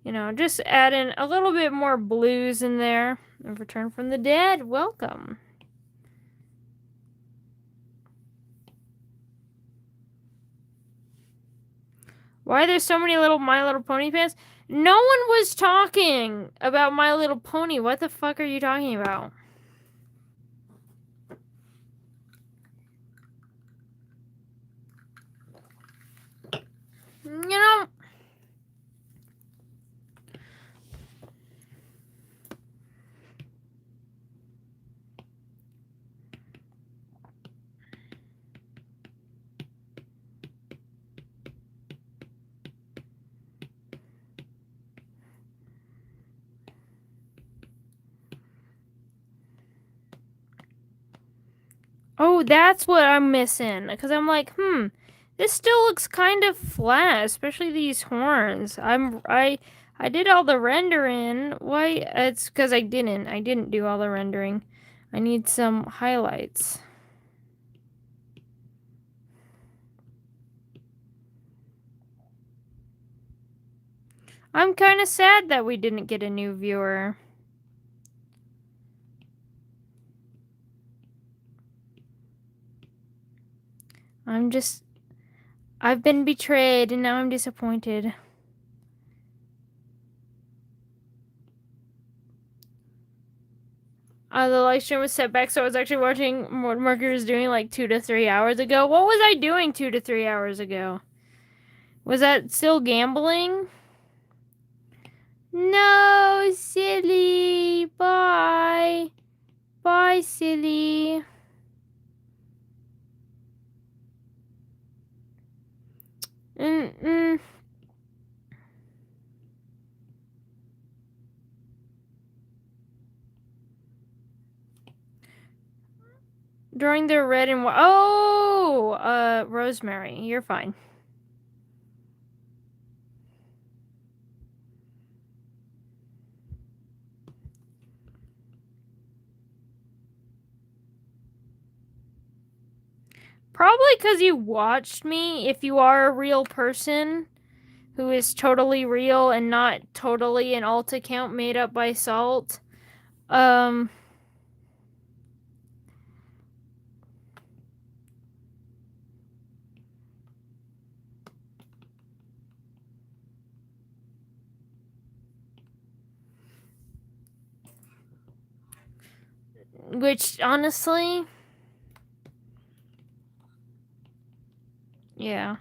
You know, just add in a little bit more blues in there. And Return from the Dead. Welcome. Why are there so many little My Little Pony fans? No one was talking about My Little Pony. What the fuck are you talking about? You know... Oh, that's what I'm missing. Because I'm like, this still looks kind of flat, especially these horns. I did all the rendering. Why? It's because I didn't do all the rendering. I need some highlights. I'm kind of sad that we didn't get a new viewer. I've been betrayed and now I'm disappointed. The live stream was set back, so I was actually watching what Mercury was doing like 2 to 3 hours ago. What was I doing 2 to 3 hours ago? Was that still gambling? No, silly. Bye. Bye, silly. During the red and white. Oh, Rosemary, you're fine. Probably because you watched me. If you are a real person who is totally real and not totally an alt account made up by Salt, which honestly, yeah.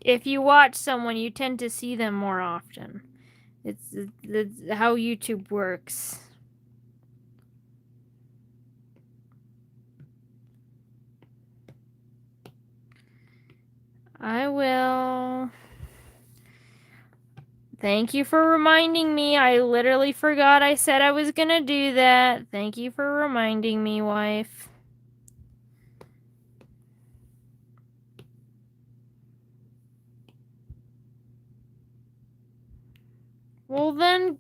If you watch someone, you tend to see them more often. It's how YouTube works. I will. Thank you for reminding me. I literally forgot I said I was gonna do that. Thank you for reminding me, wife. Well then,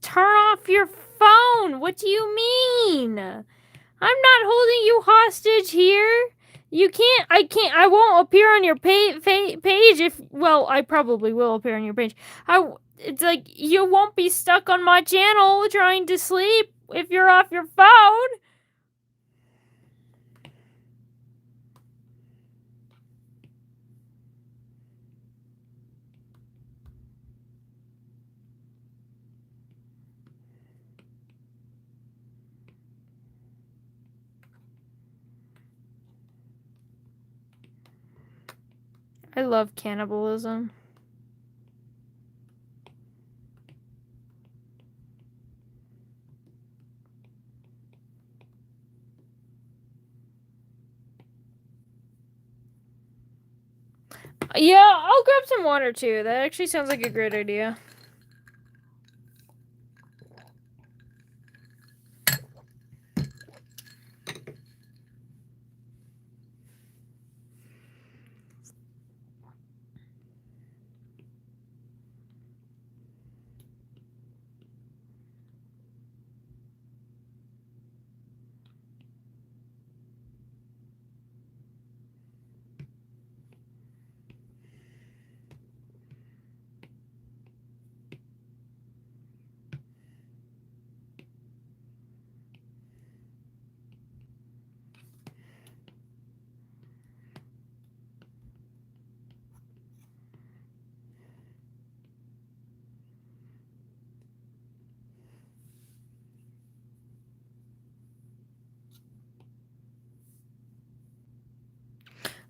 turn off your phone. What do you mean? I'm not holding you hostage here. You can't, I won't appear on your page if, well, I probably will appear on your page. It's like, you won't be stuck on my channel trying to sleep if you're off your phone. I love cannibalism. Yeah, I'll grab some water too. That actually sounds like a great idea.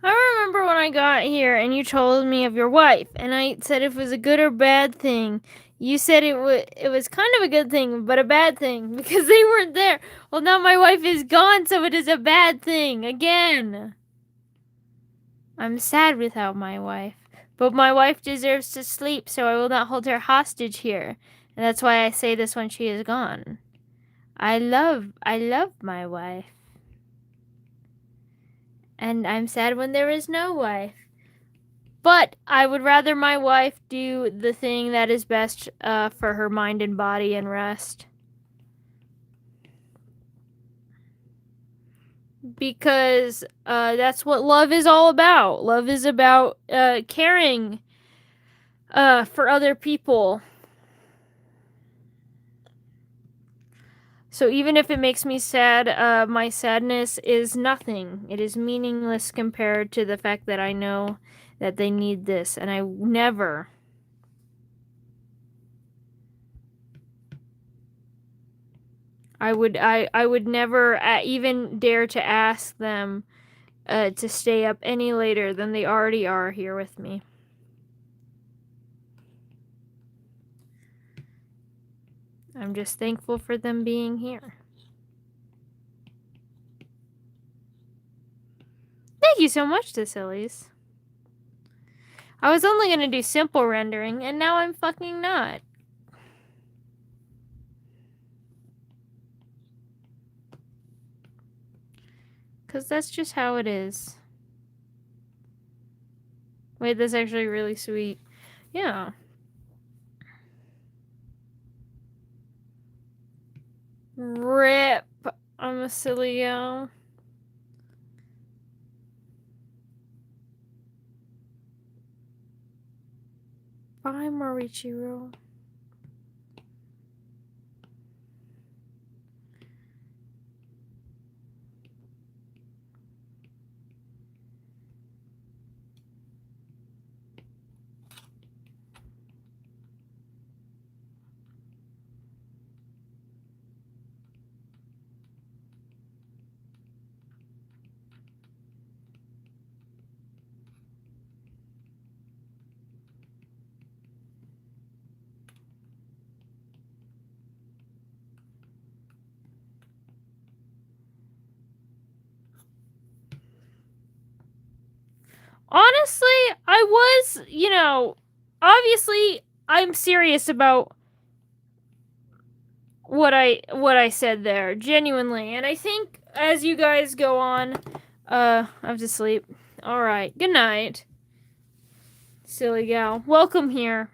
I remember when I got here and you told me of your wife, and I said if it was a good or bad thing. You said it was kind of a good thing, but a bad thing because they weren't there. Well, now my wife is gone, so it is a bad thing again. I'm sad without my wife, but my wife deserves to sleep, so I will not hold her hostage here. And that's why I say this when she is gone. I love my wife. And I'm sad when there is no wife. But I would rather my wife do the thing that is best for her mind and body and rest. because that's what love is all about. Love is about caring for other people. So even if it makes me sad, my sadness is nothing. It is meaningless compared to the fact that I know that they need this, and I would never even dare to ask them to stay up any later than they already are here with me. I'm just thankful for them being here. Thank you so much, Cecilies. I was only gonna do simple rendering, and now I'm fucking not. Because that's just how it is. Wait, that's actually really sweet. Yeah. Rip. I'm a silly gal. Bye, Morichiro. Honestly, I was, obviously I'm serious about what I said there, genuinely. And I think as you guys go on, I have to sleep. All right. Good night. Silly gal. Welcome here.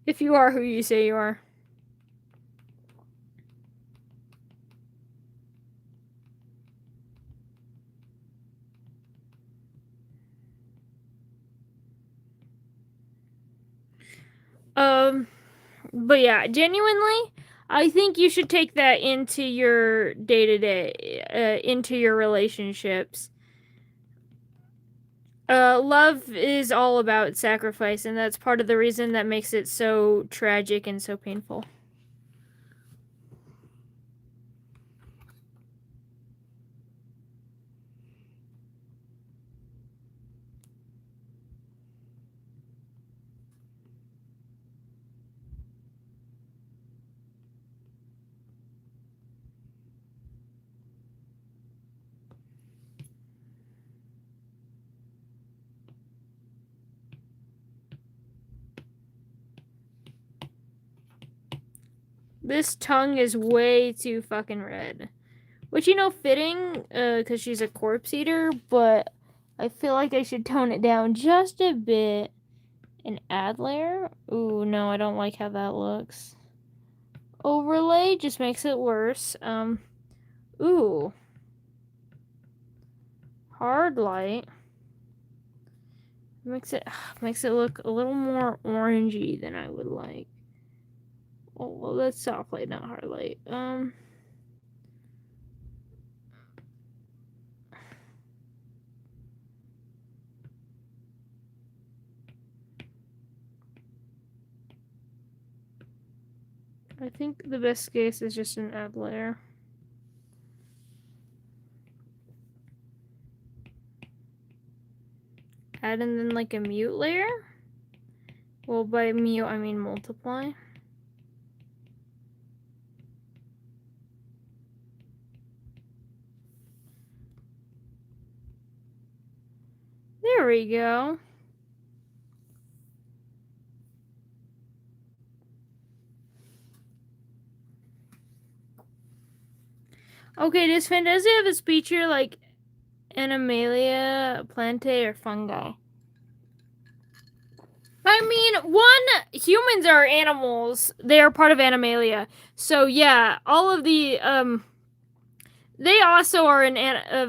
If you are who you say you are. But yeah, genuinely, I think you should take that into your day-to-day, into your relationships. Love is all about sacrifice, and that's part of the reason that makes it so tragic and so painful. This tongue is way too fucking red. Which, fitting, because she's a corpse eater, but I feel like I should tone it down just a bit. An add layer? Ooh, no, I don't like how that looks. Overlay just makes it worse. Ooh. Hard light. Makes it look a little more orangey than I would like. Oh, well, that's soft light, not hard light. I think the best case is just an add layer. Add and then like a mute layer? Well, by mute, I mean multiply. There we go. Okay, does Fantasia have a speech here like Animalia, Plantae, or fungi? I mean, humans are animals. They are part of Animalia. So yeah, all of the They also are in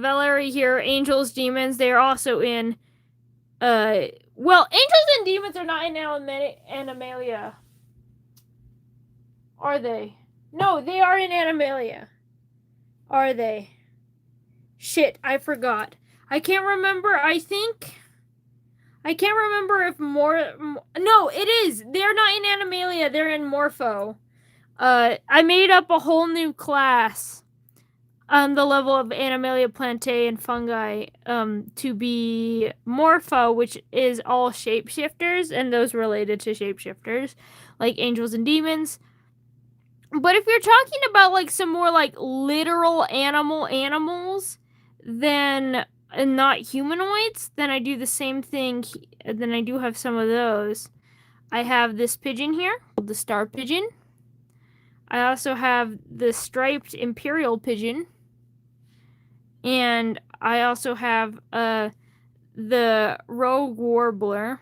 Valerie here. Angels, demons. They are also in. Well, angels and demons are not in Animalia. Are they? No, they are in Animalia. Are they? Shit, I forgot. I can't remember. I can't remember if No, it is. They're not in Animalia. They're in Morpho. I made up a whole new class on the level of Animalia, Plantae, and Fungi to be Morpho, which is all shapeshifters and those related to shapeshifters, like angels and demons. But if you're talking about like some more like literal animals, then and not humanoids, then I do the same thing. Then I do have some of those. I have this pigeon here, the star pigeon. I also have the striped imperial pigeon. And I also have the rogue warbler.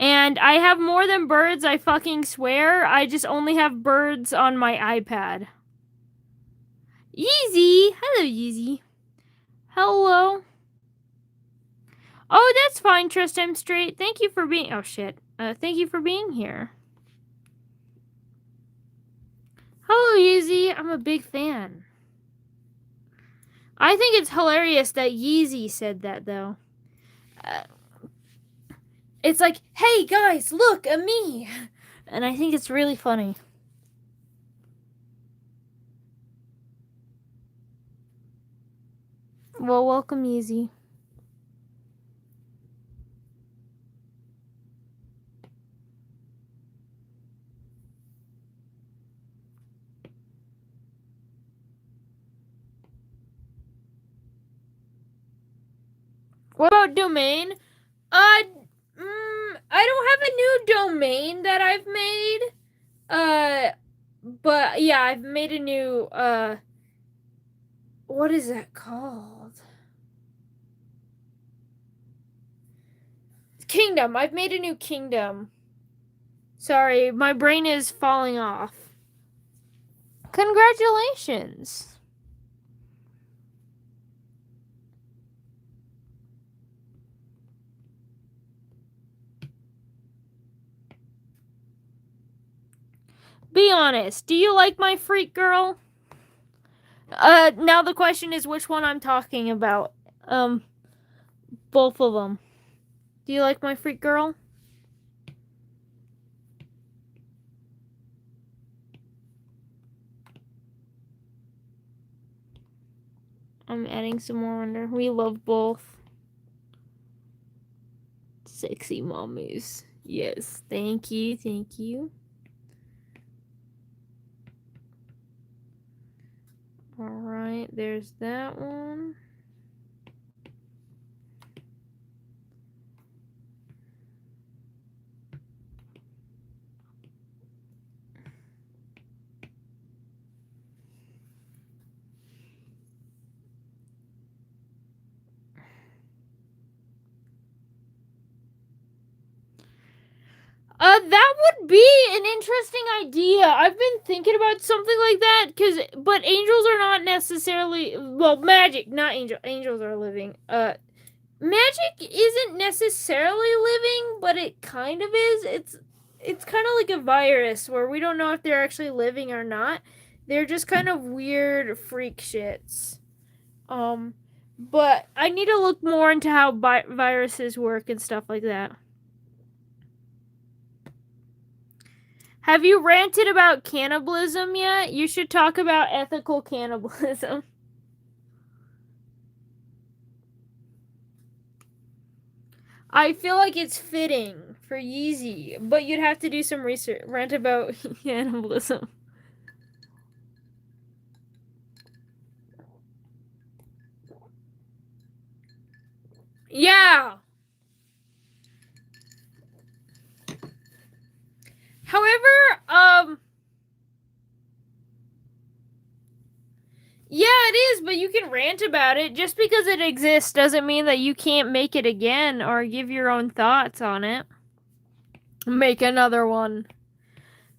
And I have more than birds, I fucking swear. I just only have birds on my iPad. Yeezy! Hello, Yeezy. Hello. Oh, that's fine, Trust I'm Straight. Thank you for being... Oh, shit. Thank you for being here. Hello, Yeezy. I'm a big fan. I think it's hilarious that Yeezy said that, though. It's like, hey, guys, look at me. And I think it's really funny. Well, welcome, Yeezy. What about domain? I don't have a new domain that I've made. But yeah, I've made a new what is that called? Kingdom. I've made a new kingdom. Sorry, my brain is falling off. Congratulations. Be honest, do you like my freak girl? Now the question is which one I'm talking about. Both of them. Do you like my freak girl? I'm adding some more under. We love both. Sexy mommies. Yes, thank you, thank you. Alright, there's that one. That would be an interesting idea. I've been thinking about something like that, but angels are not necessarily, well, magic, not angel. Angels are living. Magic isn't necessarily living, but it kind of is. It's kind of like a virus where we don't know if they're actually living or not. They're just kind of weird freak shits. But I need to look more into how viruses work and stuff like that. Have you ranted about cannibalism yet? You should talk about ethical cannibalism. I feel like it's fitting for Yeezy, but you'd have to do some research. Rant about cannibalism. Yeah. However, yeah, it is, but you can rant about it. Just because it exists doesn't mean that you can't make it again or give your own thoughts on it. Make another one.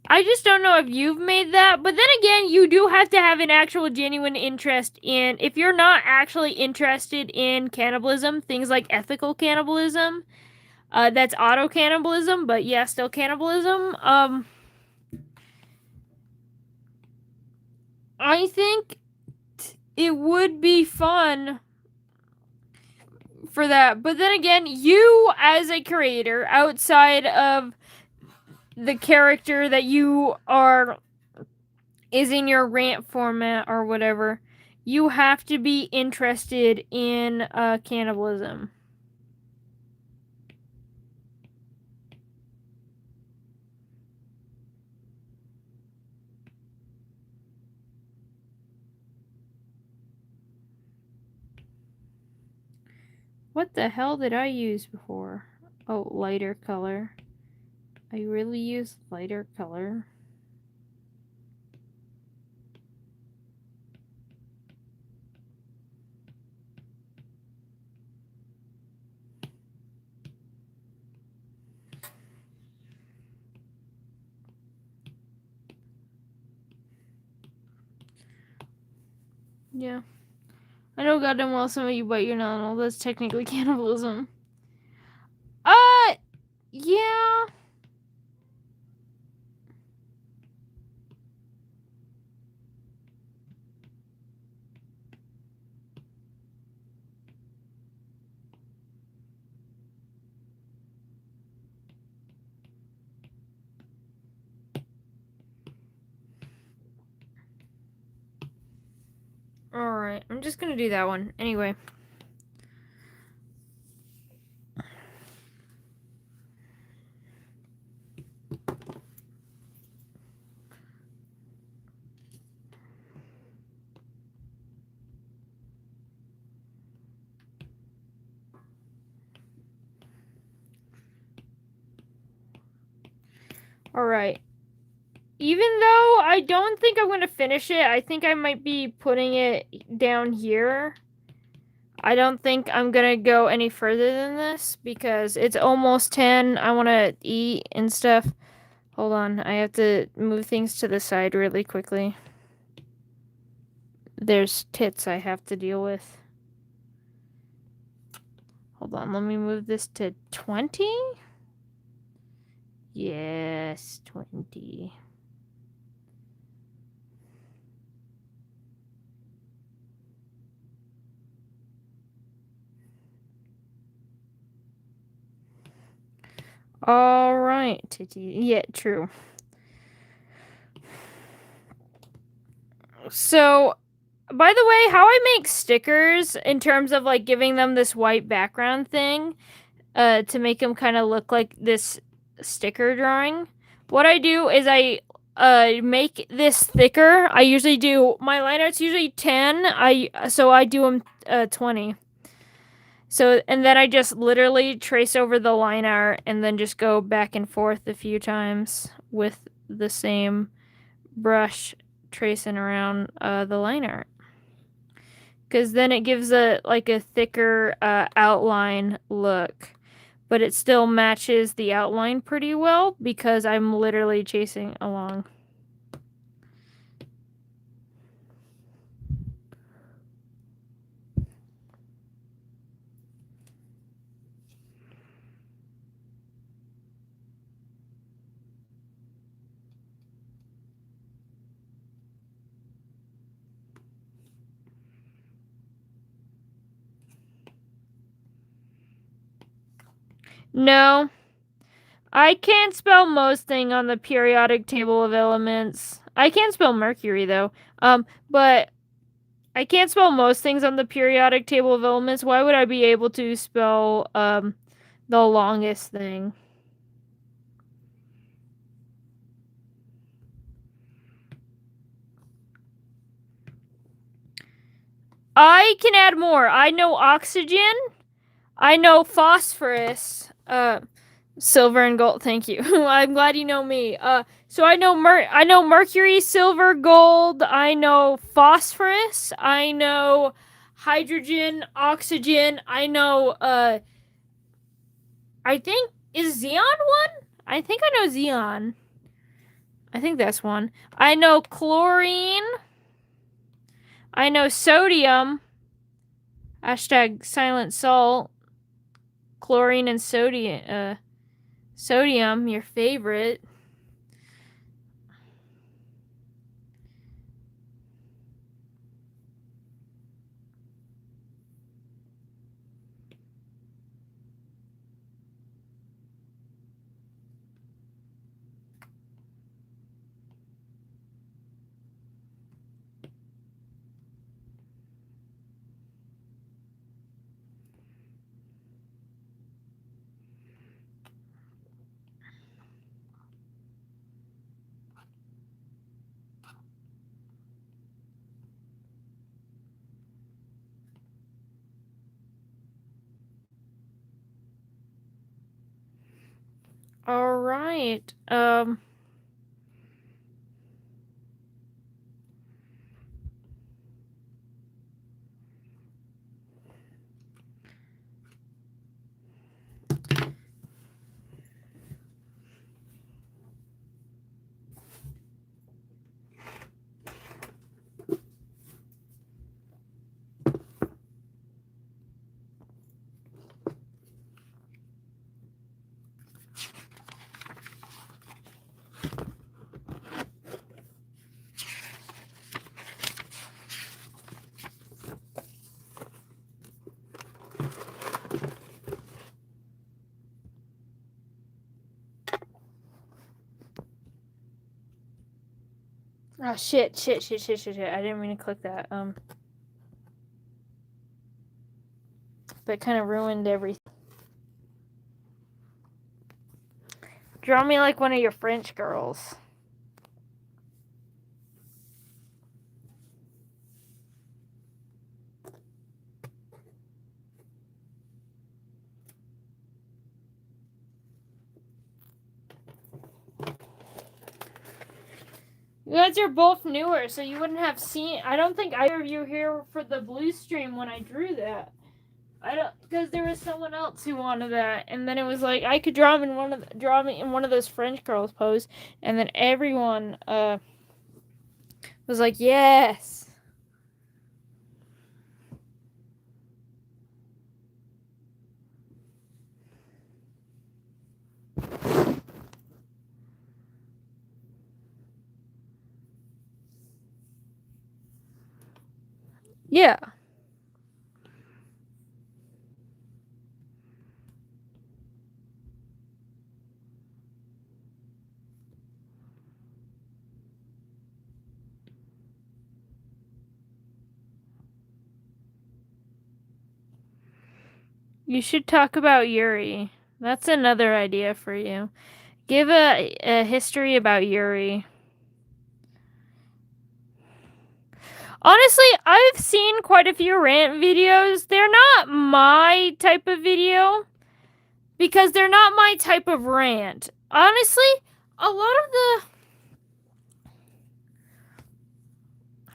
I just don't know if you've made that, but then again, you do have to have an actual genuine interest in, if you're not actually interested in cannibalism, things like ethical cannibalism, that's auto cannibalism, but yeah, still cannibalism. I think it would be fun for that. But then again, you as a creator, outside of the character that you are is in your rant format or whatever, you have to be interested in cannibalism. What the hell did I use before? Oh, lighter color. I really used lighter color. Yeah. I know goddamn well some of you bite your nail. That's technically cannibalism. Yeah. Alright, I'm just gonna do that one. Anyway. Alright. Even though I don't think I'm gonna finish it, I think I might be putting it down here. I don't think I'm gonna go any further than this because it's almost 10. I wanna eat and stuff. Hold on, I have to move things to the side really quickly. There's tits I have to deal with. Hold on, let me move this to 20? Yes, 20. Alright, titty. Yeah, true. So, by the way, how I make stickers in terms of like giving them this white background thing, to make them kind of look like this sticker drawing. What I do is I make this thicker. I usually do my line art's usually 10. So I do them 20. So and then I just literally trace over the line art and then just go back and forth a few times with the same brush tracing around the line art. Because then it gives a thicker outline look, but it still matches the outline pretty well because I'm literally chasing along. No, I can't spell most thing on the periodic table of elements. I can't spell mercury though. But I can't spell most things on the periodic table of elements. Why would I be able to spell the longest thing? I can add more. I know oxygen. I know phosphorus. Silver and gold. Thank you. I'm glad you know me. So I know mercury, silver, gold. I know phosphorus. I know hydrogen, oxygen. I know. I think is xeon one. I think I know xeon. I think that's one. I know chlorine. I know sodium. Hashtag silent salt. Chlorine and sodium. Sodium, your favorite. All right. Oh, shit. I didn't mean to click that. But it kind of ruined everything. Draw me like one of your French girls. You guys are both newer, so you wouldn't have seen. I don't think either of you were here for the blue stream when I drew that. I don't, because there was someone else who wanted that, and then it was like I could draw me in one of those French girls pose, and then everyone was like, yes. Yeah. You should talk about Yuri. That's another idea for you. Give a history about Yuri. Honestly, I've seen quite a few rant videos. They're not my type of video because they're not my type of rant. Honestly, a lot of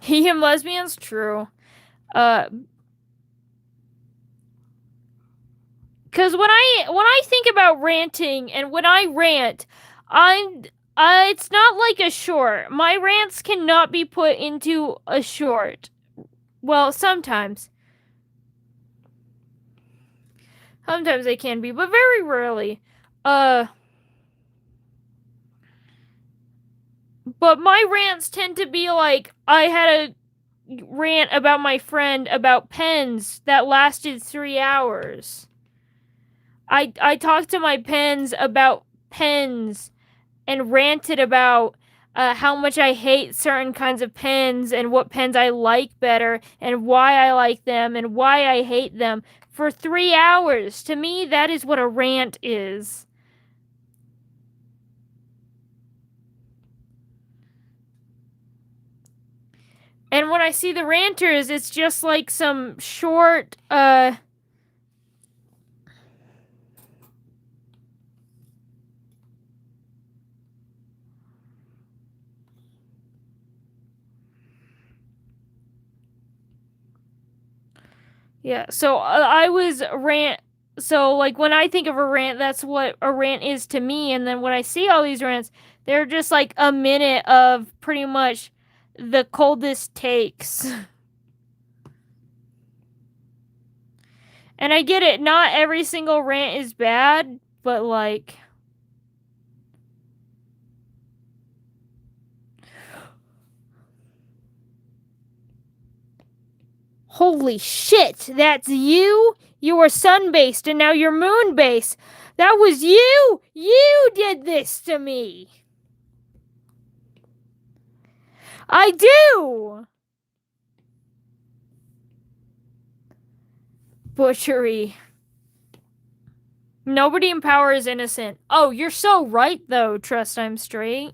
the him lesbians, true. Because when I think about ranting and when I rant, it's not like a short. My rants cannot be put into a short. Well, sometimes. Sometimes they can be, but very rarely. But my rants tend to be like, I had a rant about my friend about pens that lasted 3 hours. I talked to my pens about pens and ranted about how much I hate certain kinds of pens and what pens I like better and why I like them and why I hate them for 3 hours. To me, that is what a rant is. And when I see the ranters, it's just like some short, yeah, so I was So, like, when I think of a rant, that's what a rant is to me. And then when I see all these rants, they're just like a minute of pretty much the coldest takes. And I get it, not every single rant is bad, but like... Holy shit, that's you? You were sun-based and now you're moon-based. That was you? You did this to me. I do! Butchery. Nobody in power is innocent. Oh, you're so right, though, Trust I'm Straight.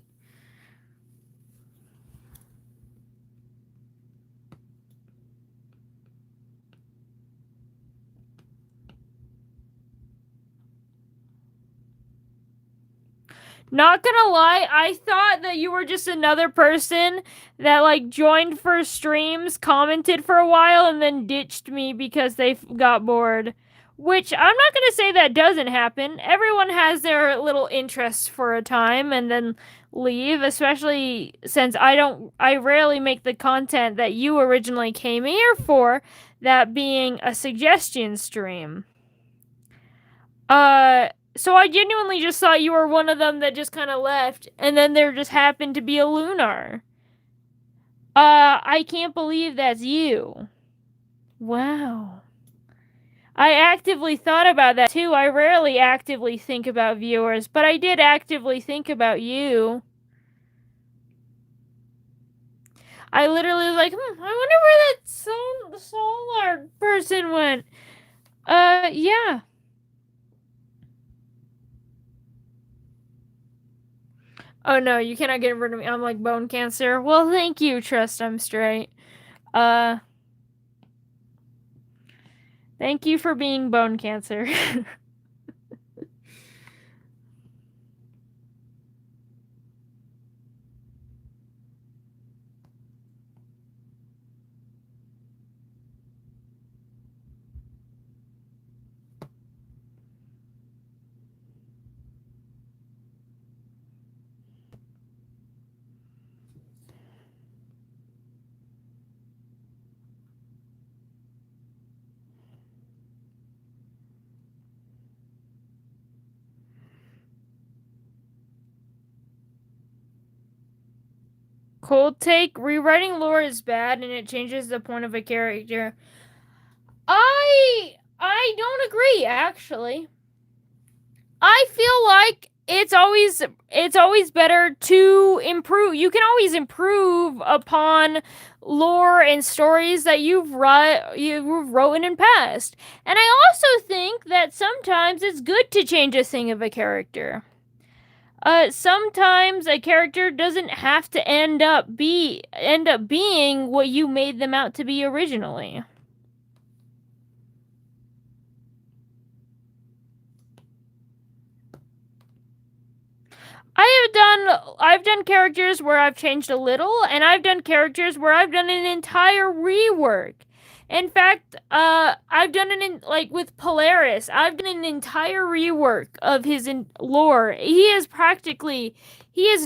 Not gonna lie, I thought that you were just another person that, like, joined for streams, commented for a while, and then ditched me because they got bored. Which, I'm not gonna say that doesn't happen. Everyone has their little interests for a time and then leave, especially since I rarely make the content that you originally came here for, that being a suggestion stream. So I genuinely just thought you were one of them that just kind of left, and then there just happened to be a Lunar. I can't believe that's you. Wow. I actively thought about that too. I rarely actively think about viewers, but I did actively think about you. I literally was like, I wonder where that solar person went. Yeah. Oh no, you cannot get rid of me. I'm like bone cancer. Well, thank you, Trust I'm Straight. Thank you for being bone cancer. Cold take, rewriting lore is bad and it changes the point of a character. I don't agree, actually. I feel like it's always better to improve. You can always improve upon lore and stories that you've written in past. And I also think that sometimes it's good to change a thing of a character. Sometimes a character doesn't have to end up being what you made them out to be originally. I've done characters where I've changed a little, and I've done characters where I've done an entire rework. In fact, I've done it in, like, with Polaris. I've done an entire rework of his lore. He is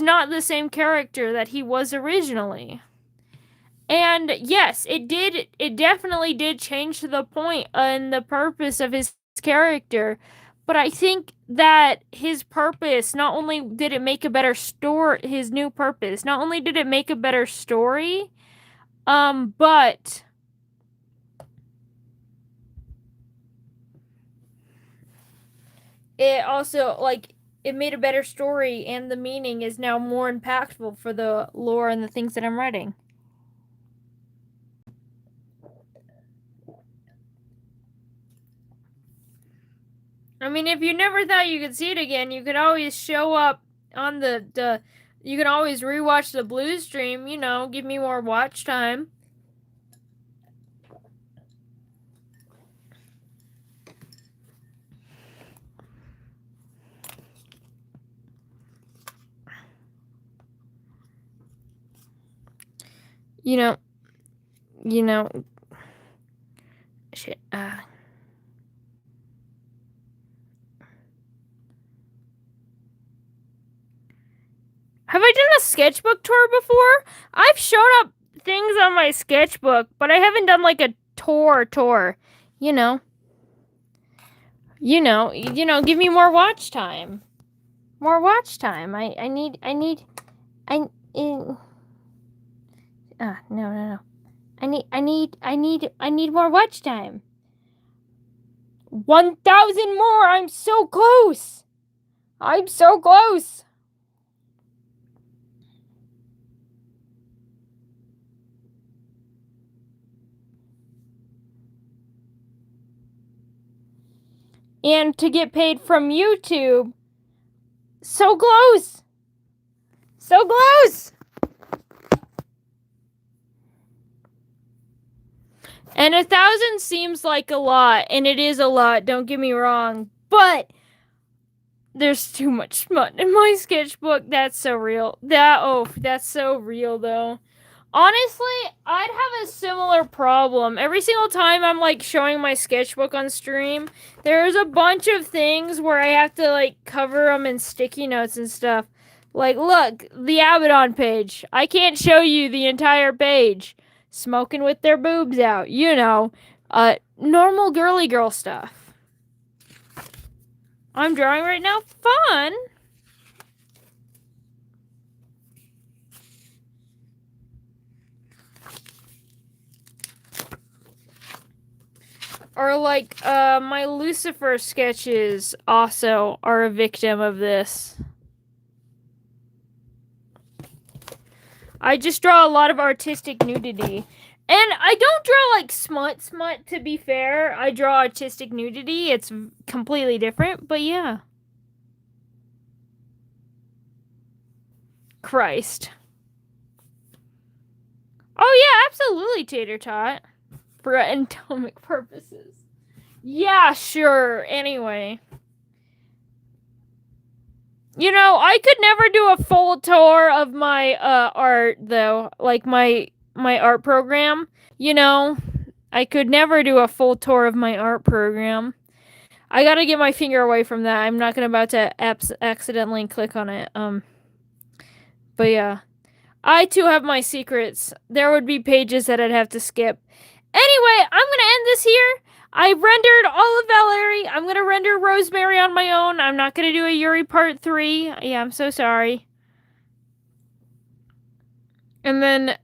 not the same character that he was originally. And yes, it definitely did change the point and the purpose of his character. But I think that his purpose, not only did it make a better story, his new purpose, not only did it make a better story, but it also, like, it made a better story, and the meaning is now more impactful for the lore and the things that I'm writing. I mean, if you never thought you could see it again, you could always show up on you can always rewatch the Blues stream, give me more watch time. Shit, Have I done a sketchbook tour before? I've shown up things on my sketchbook, but I haven't done like a tour. You know. Give me more watch time. More watch time. I need no. I need more watch time. 1,000 more. I'm so close. And to get paid from YouTube. So close. And 1,000 seems like a lot, and it is a lot, don't get me wrong, but there's too much smut in my sketchbook. That's so real. That's so real, though. Honestly, I'd have a similar problem. Every single time I'm, like, showing my sketchbook on stream, there's a bunch of things where I have to, like, cover them in sticky notes and stuff. Like, look, the Abaddon page. I can't show you the entire page. Smoking with their boobs out. Normal girly girl stuff. I'm drawing right now. Fun! Or like, my Lucifer sketches also are a victim of this. I just draw a lot of artistic nudity. And I don't draw like smut, to be fair. I draw artistic nudity. It's completely different, but yeah. Christ. Oh yeah, absolutely, Tater Tot. For anatomic purposes. Yeah, sure. Anyway. I could never do a full tour of my art, though. Like, my art program. I could never do a full tour of my art program. I gotta get my finger away from that. I'm not about to accidentally click on it. But yeah. I, too, have my secrets. There would be pages that I'd have to skip. Anyway, I'm gonna end this here. I rendered all of Valerie. I'm gonna render Rosemary on my own. I'm not gonna do a Yuri part 3. Yeah, I'm so sorry. And then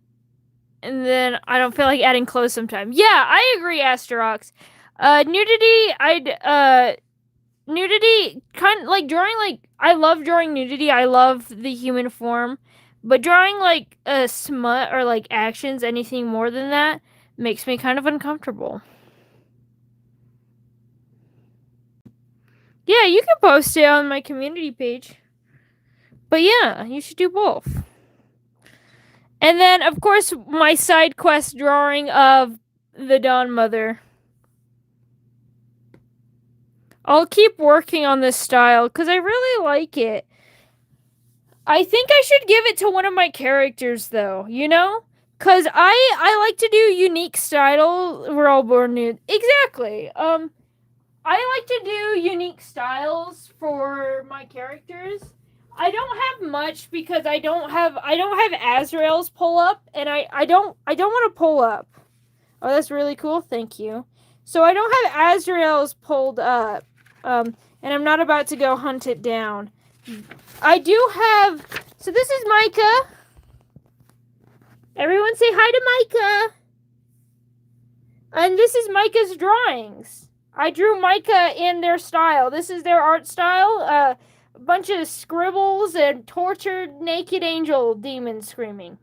I don't feel like adding clothes sometime. Yeah, I agree, Asterox. Nudity, kind of like drawing, like, I love drawing nudity. I love the human form. But drawing, like, smut or, like, actions, anything more than that, makes me kind of uncomfortable. Yeah, you can post it on my community page. But yeah, you should do both. And then, of course, my side quest drawing of the Dawn Mother. I'll keep working on this style, because I really like it. I think I should give it to one of my characters, though, Because I like to do unique style. We're all born nude. Exactly. I like to do unique styles for my characters. I don't have much because I don't have Azrael's pull up, and I don't want to pull up. Oh, that's really cool. Thank you. So I don't have Azrael's pulled up. And I'm not about to go hunt it down. I do have. So this is Micah. Everyone say hi to Micah. And this is Micah's drawings. I drew Micah in their style. This is their art style. A bunch of scribbles and tortured naked angel demons screaming.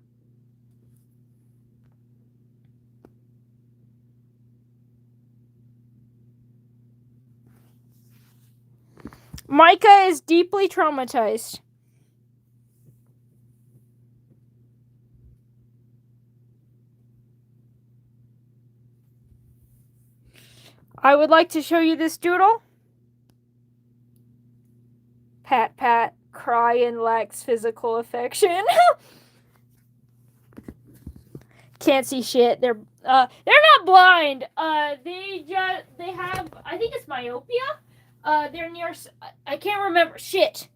Micah is deeply traumatized. I would like to show you this doodle. Pat, pat, cry and lacks physical affection. Can't see shit. They're not blind. They have, I think it's myopia. They're near, I can't remember. Shit.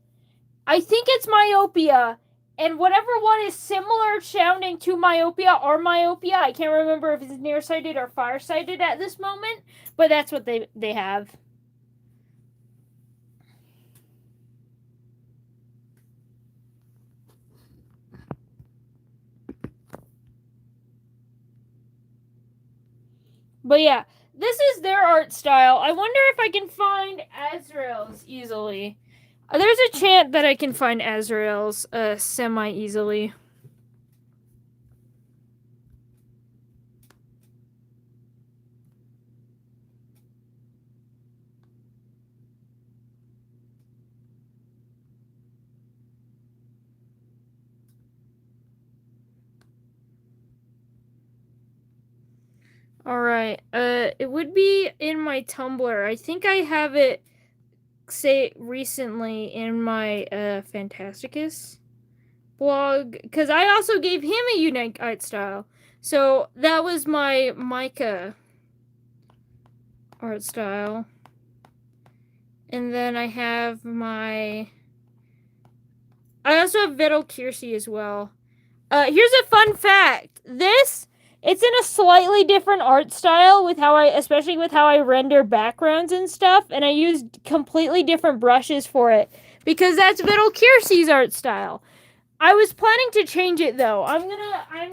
I think it's myopia. and whatever one is similar sounding to myopia or myopia, I can't remember if it's nearsighted or farsighted at this moment, but that's what they have. But yeah, this is their art style. I wonder if I can find Azrael's easily. There's a chance that I can find Azrael's semi-easily. Alright, it would be in my Tumblr. I think I have it, say, recently in my, Phantasticus blog, because I also gave him a unique art style. So, that was my Micah art style. And then I have my... I also have Vidal Kiersey as well. Here's a fun fact. It's in a slightly different art style especially with how I render backgrounds and stuff, and I used completely different brushes for it because that's Vidal Kiersey's art style. I was planning to change it though. I'm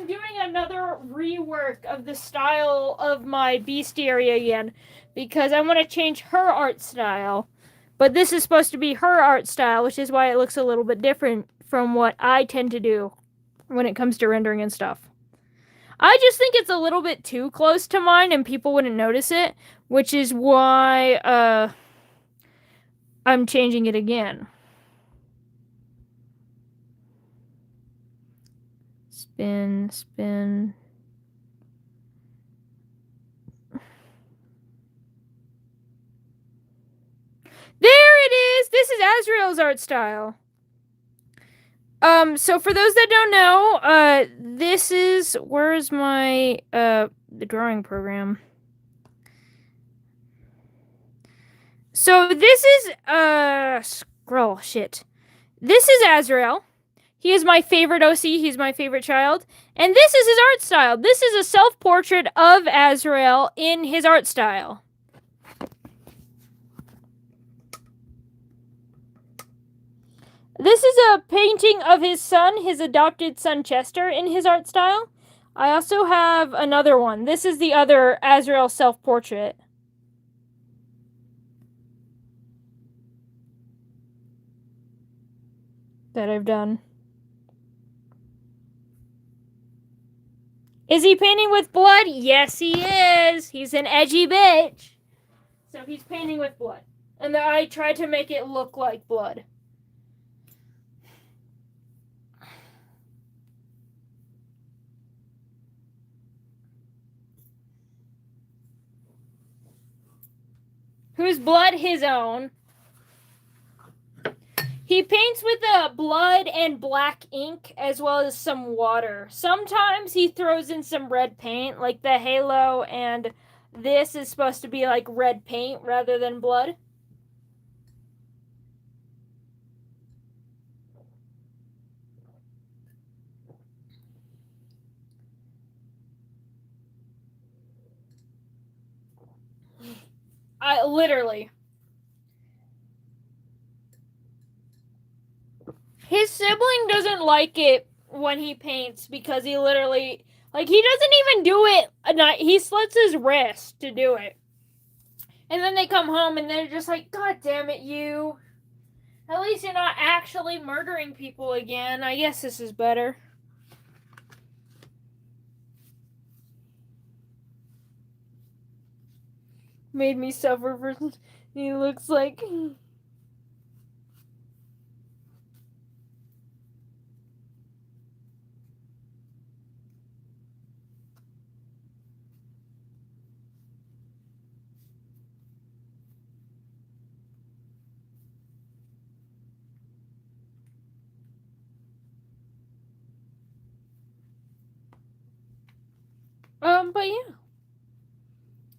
doing another rework of the style of my bestiary again because I want to change her art style. But this is supposed to be her art style, which is why it looks a little bit different from what I tend to do when it comes to rendering and stuff. I just think it's a little bit too close to mine and people wouldn't notice it, which is why I'm changing it again. Spin, spin. There it is! This is Azrael's art style. So for those that don't know, this is, where's my, the drawing program? So this is, scroll, shit. This is Azrael. He is my favorite OC, he's my favorite child. And this is his art style. This is a self-portrait of Azrael in his art style. This is a painting of his son, his adopted son Chester, in his art style. I also have another one. This is the other Azrael self-portrait that I've done. Is he painting with blood? Yes, he is. He's an edgy bitch. So he's painting with blood. And I tried to make it look like blood. Whose blood? His own. He paints with blood and black ink as well as some water. Sometimes he throws in some red paint, like the halo, and this is supposed to be like red paint rather than blood. Literally. His sibling doesn't like it when he paints because he literally, like, he doesn't even do it at night. He slits his wrist to do it. And then they come home and they're just like, God damn it, you. At least you're not actually murdering people again. I guess this is better. Made me suffer for... He looks like... But yeah.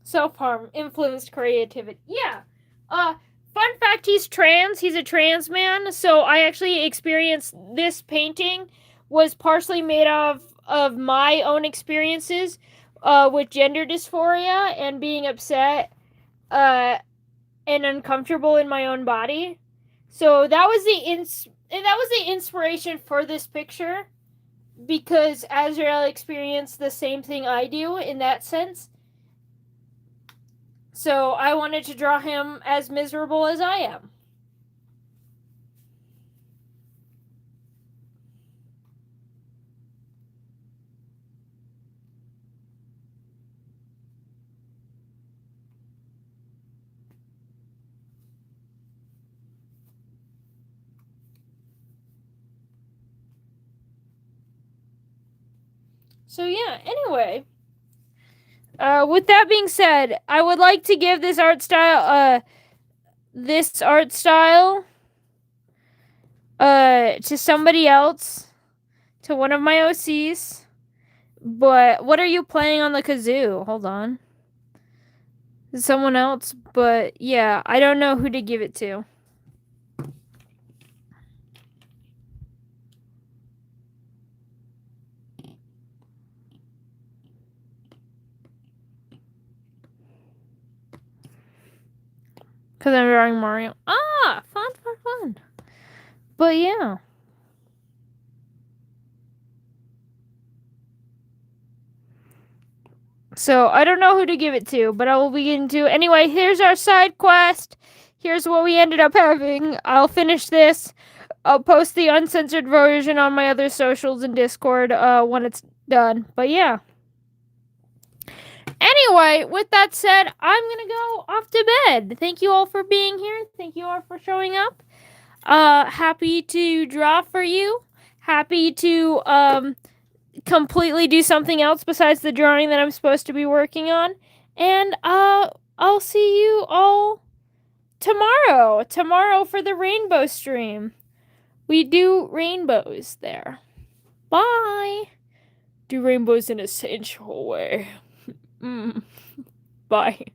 Self-harm, influenced creativity. Yeah. Fun fun fact, he's trans. He's a trans man. So I actually experienced this painting was partially made of my own experiences with gender dysphoria and being upset and uncomfortable in my own body. So that was the inspiration for this picture, because Azrael experienced the same thing I do in that sense. So I wanted to draw him as miserable as I am. So yeah, anyway. With that being said, I would like to give this art style to somebody else, to one of my OCs. But what are you playing on the kazoo? Hold on. Someone else, but yeah, I don't know who to give it to. Because I'm drawing Mario. Ah, fun. But yeah. So I don't know who to give it to, but I will begin to. Anyway, here's our side quest. Here's what we ended up having. I'll finish this. I'll post the uncensored version on my other socials and Discord when it's done. But yeah. Anyway, with that said, I'm gonna go off to bed. Thank you all for being here. Thank you all for showing up. Happy to draw for you. Happy to completely do something else besides the drawing that I'm supposed to be working on. And I'll see you all tomorrow. Tomorrow for the rainbow stream. We do rainbows there. Bye. Do rainbows in a sensual way. Bye.